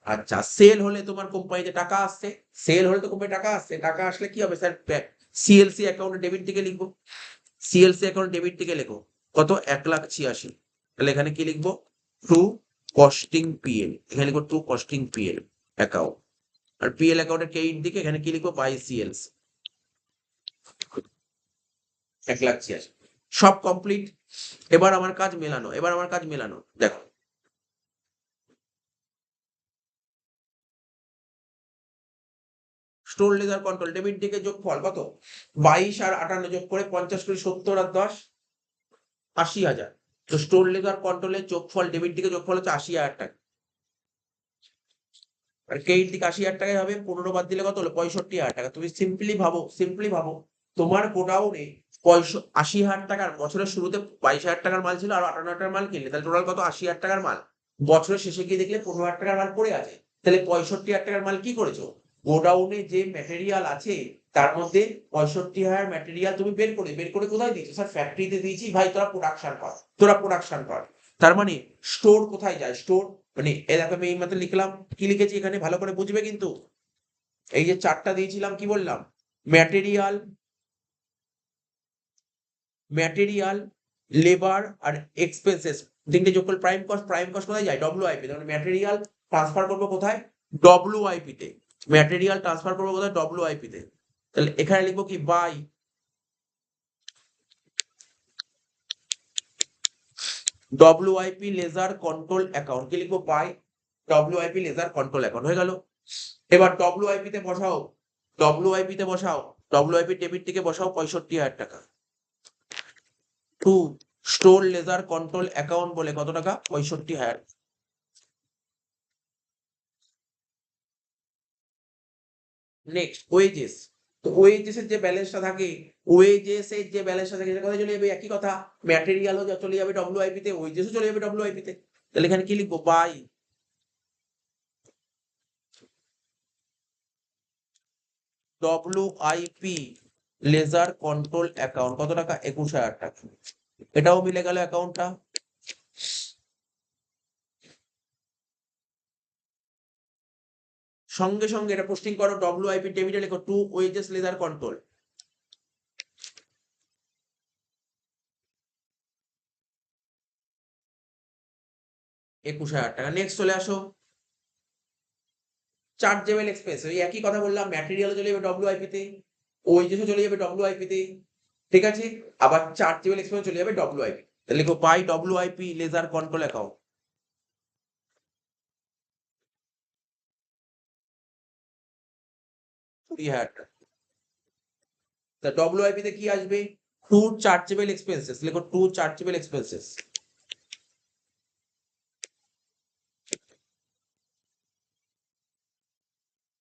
আচ্ছা, সেল হলে তোমার কোম্পানিতে টাকা আসছে, সেল হলে তো কোম্পানি টাকা আসছে, টাকা আসলে কি হবে স্যার? সিএলসি অ্যাকাউন্টে ডেবিট দিকে লিখবো, সিএলসি অ্যাকাউন্ট ডেবিট দিকে লেখো কত? 1,86,000। তাহলে এখানে কি লিখবো? টু কস্টিং পিএল, এখানে লিখবো টু কস্টিং পিএল অ্যাকাউন্ট। আর পিএল অ্যাকাউন্টের ক্রেডিট দিকে এখানে কি লিখবো? বাই সিএলস 1,86,000। সব কমপ্লিট। এবার আমার কাজ মেলানো, এবার আমার কাজ মেলানো। দেখো, স্টোর লেদার কন্ট্রোল ডেবিট দিকে যোগফল কত? 22 আর 58 যোগ করে 50 করে 70 আর 10 80,000। তো স্টোর লেদার কন্ট্রোলের যোগফল, ডেবিট দিকে যোগফল হচ্ছে 80,000 টাকা। আর ক্রেডিট দিকে 80,000 টাকাই হবে। 15 বাদ দিলে কত হলো? 65,000 টাকা। তুমি সিম্পলি ভাবো, সিম্পলি ভাবো, তোমার গোডাউনে 80,000 টাকার, বছরের শুরুতে 22,000 টাকার মাল ছিল আর 58,000 টাকার মাল কিনলে, তাহলে টোটাল কত? 80,000 টাকার মাল। বছরের শেষে গিয়ে দেখলে 15,000 টাকার মাল পড়ে আছে। তাহলে 65,000 টাকার মাল কি করেছো? গোডাউনে যে ম্যাটেরিয়াল আছে তার মধ্যে 65,000 ম্যাটেরিয়াল তুমি বের করে কোথায় দিয়েছো? স্যার ফ্যাক্টরিতে দিয়েছি। ভাই তোরা প্রোডাকশন কর, তোরা প্রোডাকশন কর। তার মানে স্টোর কোথায় যায়? স্টোর মানে এরকম আমি এই মতো লিখলাম, কি লিখেছি এখানে ভালো করে বুঝবে কিন্তু। এই যে চারটা দিয়েছিলাম কি বললাম? ম্যাটেরিয়াল, ম্যাটেরিয়াল, লেবার আর এক্সপেন্সেস, তিনটে যোগ করে প্রাইম কস্ট। প্রাইম কস্ট কোথায় যায়? ডব্লিউআইপি। মানে ম্যাটেরিয়াল ট্রান্সফার করবো কোথায়? ডব্লিউআইপি তে। ম্যাটেরিয়াল ট্রান্সফার করবো কোথায়? ডব্লিউআইপি তে। তাহলে এখানে লিখবো কি? By WIP ledger control account. কি লিখবো? By WIP ledger control account হয়ে গেল। এবার ডব্লিউআইপি তে বসাও, ডব্লিউআইপি তে বসাও, ডব্লিউআইপি ডেবিটটিকে বসাও 65,000 টাকা। To store ledger control account বলে কত টাকা? 65,000। Next wages. তো ওয়েজেস এর যে ব্যালেন্সটা থাকে, ওয়েজেস এর যে ব্যালেন্সটা থাকে সেটা কোথায় চলে যাবে? একই কথা, ম্যাটেরিয়ালও চলে যাবে ডব্লিউআইপি তে, ওয়েজেসও চলে যাবে ডব্লিউআইপি তে। তাহলে এখানে কি লিখবো? By WIP ledger control account কত টাকা? 21,000 টাকা। এটাও মিলে গেল অ্যাকাউন্টটা। সঙ্গে সঙ্গে এটা পোস্টিং করো, ডব্লিউআইপি টেবিলে লেখো টু ওয়েজেস লেজার কন্ট্রোল। টাকা। নেক্সট চলে আসো, চার্জেবল এক্সপেন্স। ওই একই কথা বললাম, ম্যাটেরিয়ালও চলে যাবে ডব্লিউআইপি তে, ওয়েজেসও চলে যাবে ডব্লিউআইপি তে, ঠিক আছে? আবার চার্জেবল এক্সপেন্স চলে যাবে ডব্লিউআইপি। তাহলে লিখো by WIP ledger control account. 20,000 টাকা। তা ডব্লিউআইপি তে কি আসবে? টু চার্জেবল এক্সপেন্সেস, লিখো to chargeable expenses.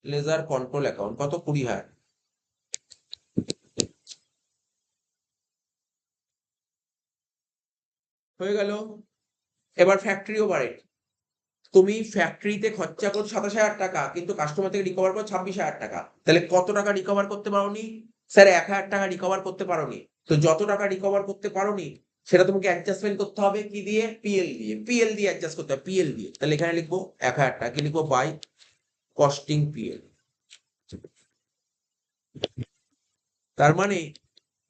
Ledger control account কত? 20,000। হয়ে গেল। এবার ফ্যাক্টরি ওভারহেড। তুমি ফ্যাক্টরিতে খরচা করছো 27,000 টাকা, কিন্তু কাস্টমার থেকে রিকভার করো 26,000 টাকা। তাহলে কত টাকা রিকভার করতে পারোনি? স্যার 1,000 টাকা রিকভার করতে পারোনি। তো যত টাকা রিকভার করতে পারোনি সেটা তোমাকে অ্যাডজাস্টমেন্ট করতে হবে কি দিয়ে? পিএল দিয়ে। পিএল দিয়ে অ্যাডজাস্ট করতে হবে, পিএল দিয়ে। তাহলে এখানে লিখবো 1,000 টাকা, কি লিখবো? By costing PL. তার মানে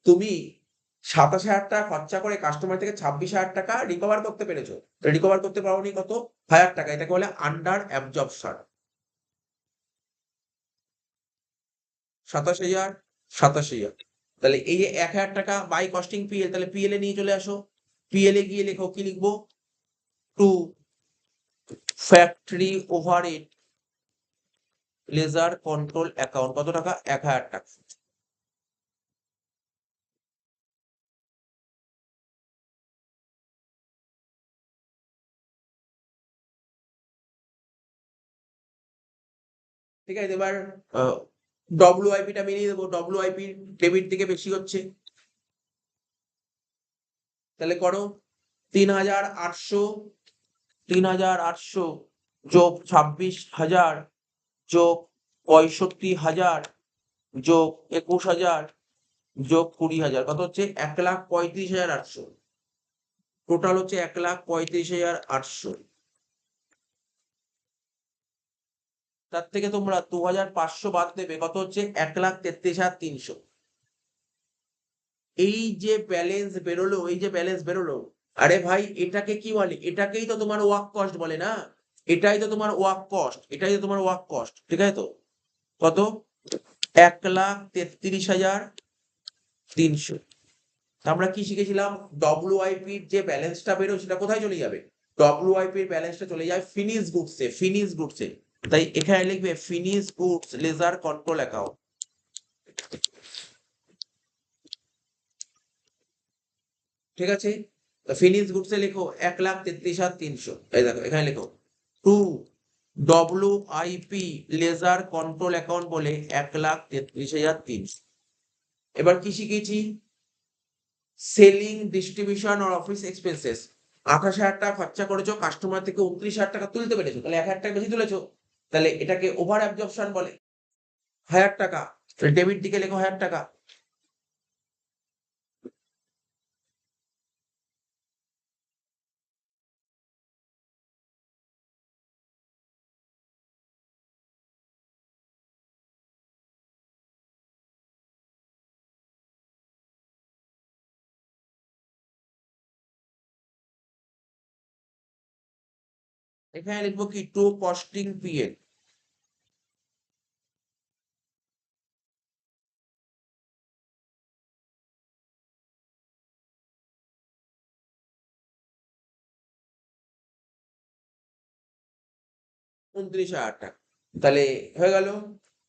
তুমি 27,000 টাকা খরচা করে কাস্টমার থেকে 26,000 টাকা রিকভার করতে পেরেছো। রিকভার করতে পারোনি কত? 1,000 টাকা। এটাকে বলে আন্ডার অ্যাবজর্পশন। 27,000, 27,000। তাহলে এই যে 1,000 টাকা বাই কস্টিং পিএল, তাহলে পিএল এ নিয়ে চলে আসো। পিএল এ গিয়ে লেখো, কি লিখবো? To factory overhead ledger control account কত টাকা? 1,000 টাকা। ঠিক আছে, এবার ডব্লিউআইপি টা মিলিয়ে দেবো। ডব্লিউআইপি ডেবিট থেকে বেশি হচ্ছে, তাহলে করো 3,800, 3,800 যোগ 26,000 যোগ 65,000 যোগ 21,000 যোগ 20,000 কত হচ্ছে? 1,35,800। টোটাল হচ্ছে 1,35,800। তার থেকে তোমরা 2,500 বাদ দেবে, কত হচ্ছে? 1,33,300। এই যে ব্যালেন্স বেরোলো, এই যে ব্যালেন্স বেরোলো, আরে ভাই এটাকে কি বলে? এটাকেই তো তোমার ওয়ার্ক কস্ট বলে না? এটাই তো তোমার ওয়ার্ক কস্ট, এটাই তো তোমার ওয়ার্ক কস্ট, ঠিক আছে তো? কত? 1,33,300। আমরা কি শিখেছিলাম? ডব্লিউআইপির যে ব্যালেন্সটা বেরোয় সেটা কোথায় চলে যাবে? ডব্লিউআইপির ব্যালেন্সটা চলে যায় ফিনিশ গুডসে, ফিনিশ গুডসে। তাই এখানে লিখবে finish goods ledger control account. ঠিক আছে, ফিনিশ গুডসে লেখো 1,33,300। এই দেখো এখানে লেখো two WIP ledger control account বলে 1,33,300। এবার কি শিখেছি? সেলিং, ডিস্ট্রিবিউশন আর অফিস এক্সপেন্সেস। 28,000 টাকা খরচা করেছো, কাস্টমার থেকে 29,000 টাকা তুলতে পেরেছো, তাহলে 1,000 টাকা বেশি তুলেছো, তাহলে এটাকে ওভার অ্যাবজর্পশন বলে। 1,000 টাকা, ডেবিট দিকে লেখো 1,000 টাকা। এখানে লিখবো কি? Two costing PL. 29,000 টাকা। তাহলে হয়ে গেল।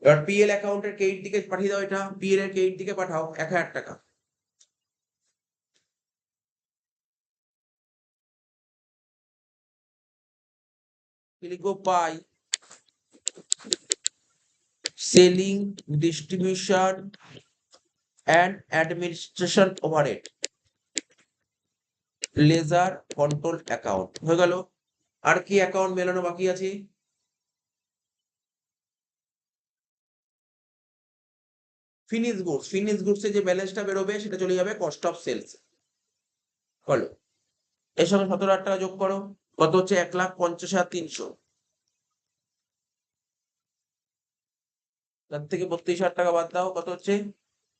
এবার পিএল অ্যাকাউন্টের ক্রেডিট দিকে পাঠিয়ে দাও, এটা পিএল এর ক্রেডিট দিকে পাঠাও 1,000 টাকা। লিখবো by selling distribution and administration overhead ledger control account. হয়ে গেল। আর কি অ্যাকাউন্ট মেলানো বাকি আছে? ফিনিশ গুডসে যে ব্যালেন্সটা বেরোবে সেটা চলে যাবে কস্ট অফ সেলস। বলো, এর সঙ্গে 17,000 টাকা যোগ করো, কত হচ্ছে? 1,50,300। তার থেকে 32,000 টাকা বাদ দাও, কত হচ্ছে?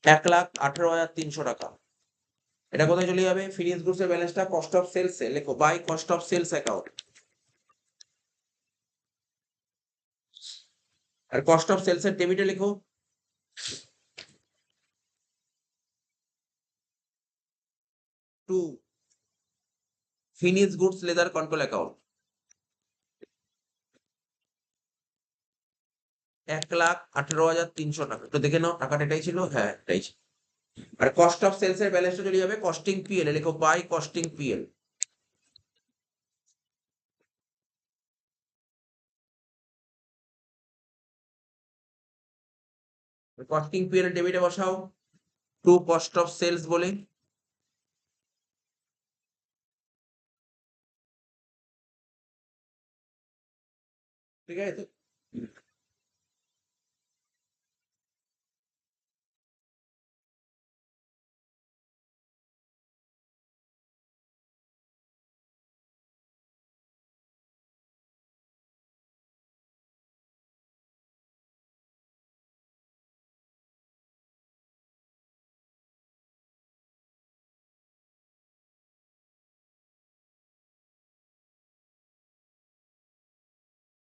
1,18,300 টাকা। এটা কোথায় চলে যাবে? ফিনিশ গুডস এর ব্যালেন্সটা কস্ট অফ সেলস এ লেখো, by cost of sales account. আর কস্ট অফ সেলস এর ডেবিটে লেখো to finish goods ledger control account. 1,18,300 টাকা। একটু দেখে নাও টাকাটা এটাই ছিল, হ্যাঁ এটাই ছিল। আর কস্ট অফ সেলস এর ব্যালেন্সটা চলে যাবে কস্টিং পিএল এ লেখো, by costing PL. Costing PL এর ডেবিটে বসাও টু কস্ট অফ সেলস বলে। ঠিক আছে তো?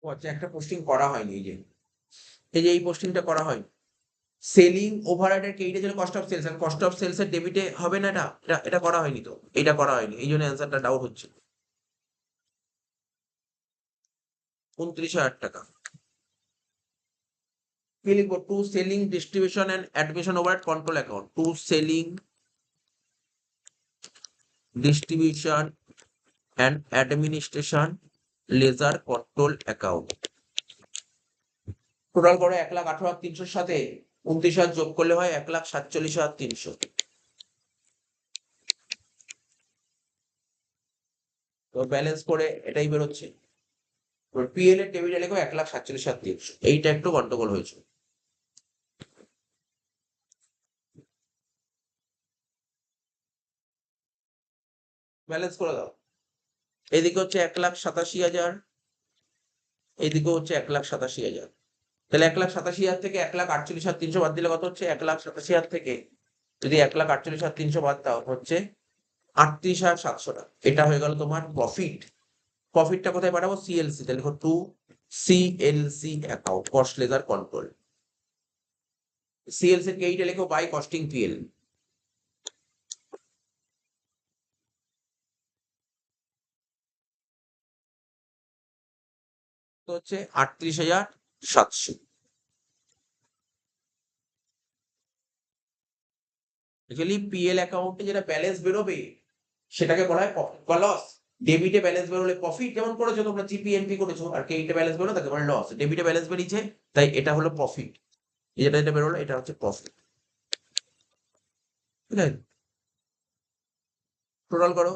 ও আচ্ছা, একটা পোস্টিং করা হয়নি, এই যে এই পোস্টিংটা করা হয়নি। সেলিং ওভারহেডের ক্রেডিটে ছিল কস্ট অফ সেলস, আর কস্ট অফ সেলস এর ডেবিটে হবে না। এটা করা হয়নি তো, এটা করা হয়নি, এই জন্য অ্যান্সারটা ডাউট হচ্ছে। 29,000 টাকা। কি লিখবো? To selling distribution and admission overhead control account. To selling distribution and administration ledger control account. Total করে 1,18,300 সাথে 29,000 যোগ করলে হয় 1,47,300। তো ব্যালেন্স করে এটাই বেরোচ্ছে। পিএল এর টেবিলে লেখো 1,47,300। এইটা একটু গন্ডগোল হয়েছে। ব্যালেন্স করে দাও। এদিকে হচ্ছে 1,87,000, এইদিকে হচ্ছে 1,87,000। তাহলে 1,87,000 থেকে 1,48,300 বাদ দিলে কত হচ্ছে? 1,87,000 থেকে যদি 1,48,300 বাদ দাও হচ্ছে 38,700 টাকা। এটা হয়ে গেল তোমার প্রফিট। প্রফিটটা কোথায় পাঠাবো? সিএলসি তে লেখো to CLC account, cost ledger control. CLC এর এইটা লেখো বাই কস্টিং পিএল। তো হচ্ছে 38,700। অ্যাকচুয়ালি পিএল অ্যাকাউন্টে যেটা ব্যালেন্স বেরোবে সেটাকে বলা হয় প্রফিট বা লস। ডেবিটে ব্যালেন্স বেরোলে প্রফিট, যেমন করেছো তোমরা জিপিএনপি করেছো, আর ক্রেডিটে ব্যালেন্স বেরোলে তাকে বলে লস। ডেবিটে ব্যালেন্স বেরিয়েছে তাই এটা হলো প্রফিট, যেটা যেটা বেরোলো এটা হচ্ছে প্রফিট। ঠিক আছে, টোটাল করো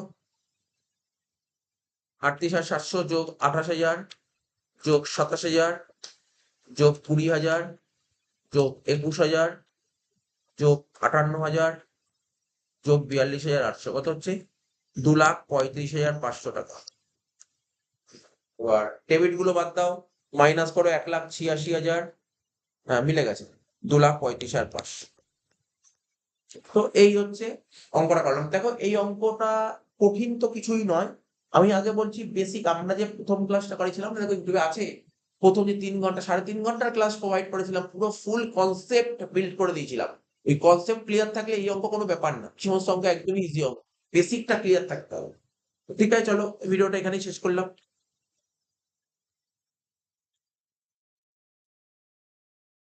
38,700 যোগ 28,000 যোগ 27,000 যোগ 20,000 যোগ 21,000 যোগ 58,000 যোগ 42,800, কত হচ্ছে? 2,35,500 টাকা। এবার ডেবিট গুলো বাদ দাও, মাইনাস করো 1,86,000। হ্যাঁ মিলে গেছে, 2,35,500। তো এই হচ্ছে অঙ্কটা করলাম। দেখো এই অঙ্কটা কঠিন তো কিছুই নয়। আমি আগে বলছি বেসিক, আমরা যে প্রথম ক্লাসটা করেছিলাম দেখো ইউটিউবে আছে, প্রথম যে 3 ঘন্টা 3.5 ঘন্টার ক্লাস প্রোভাইড করেছিলাম, পুরো ফুল কনসেপ্ট বিল্ড করে দিয়েছিলাম। ওই কনসেপ্ট ক্লিয়ার থাকলে এই অঙ্ক কোনো ব্যাপার না, সমস্ত অঙ্ক একদমই ইজি অঙ্ক। বেসিকটা ক্লিয়ার থাকতে হবে। ঠিক আছে, চলো ভিডিওটা এখানেই শেষ করলাম।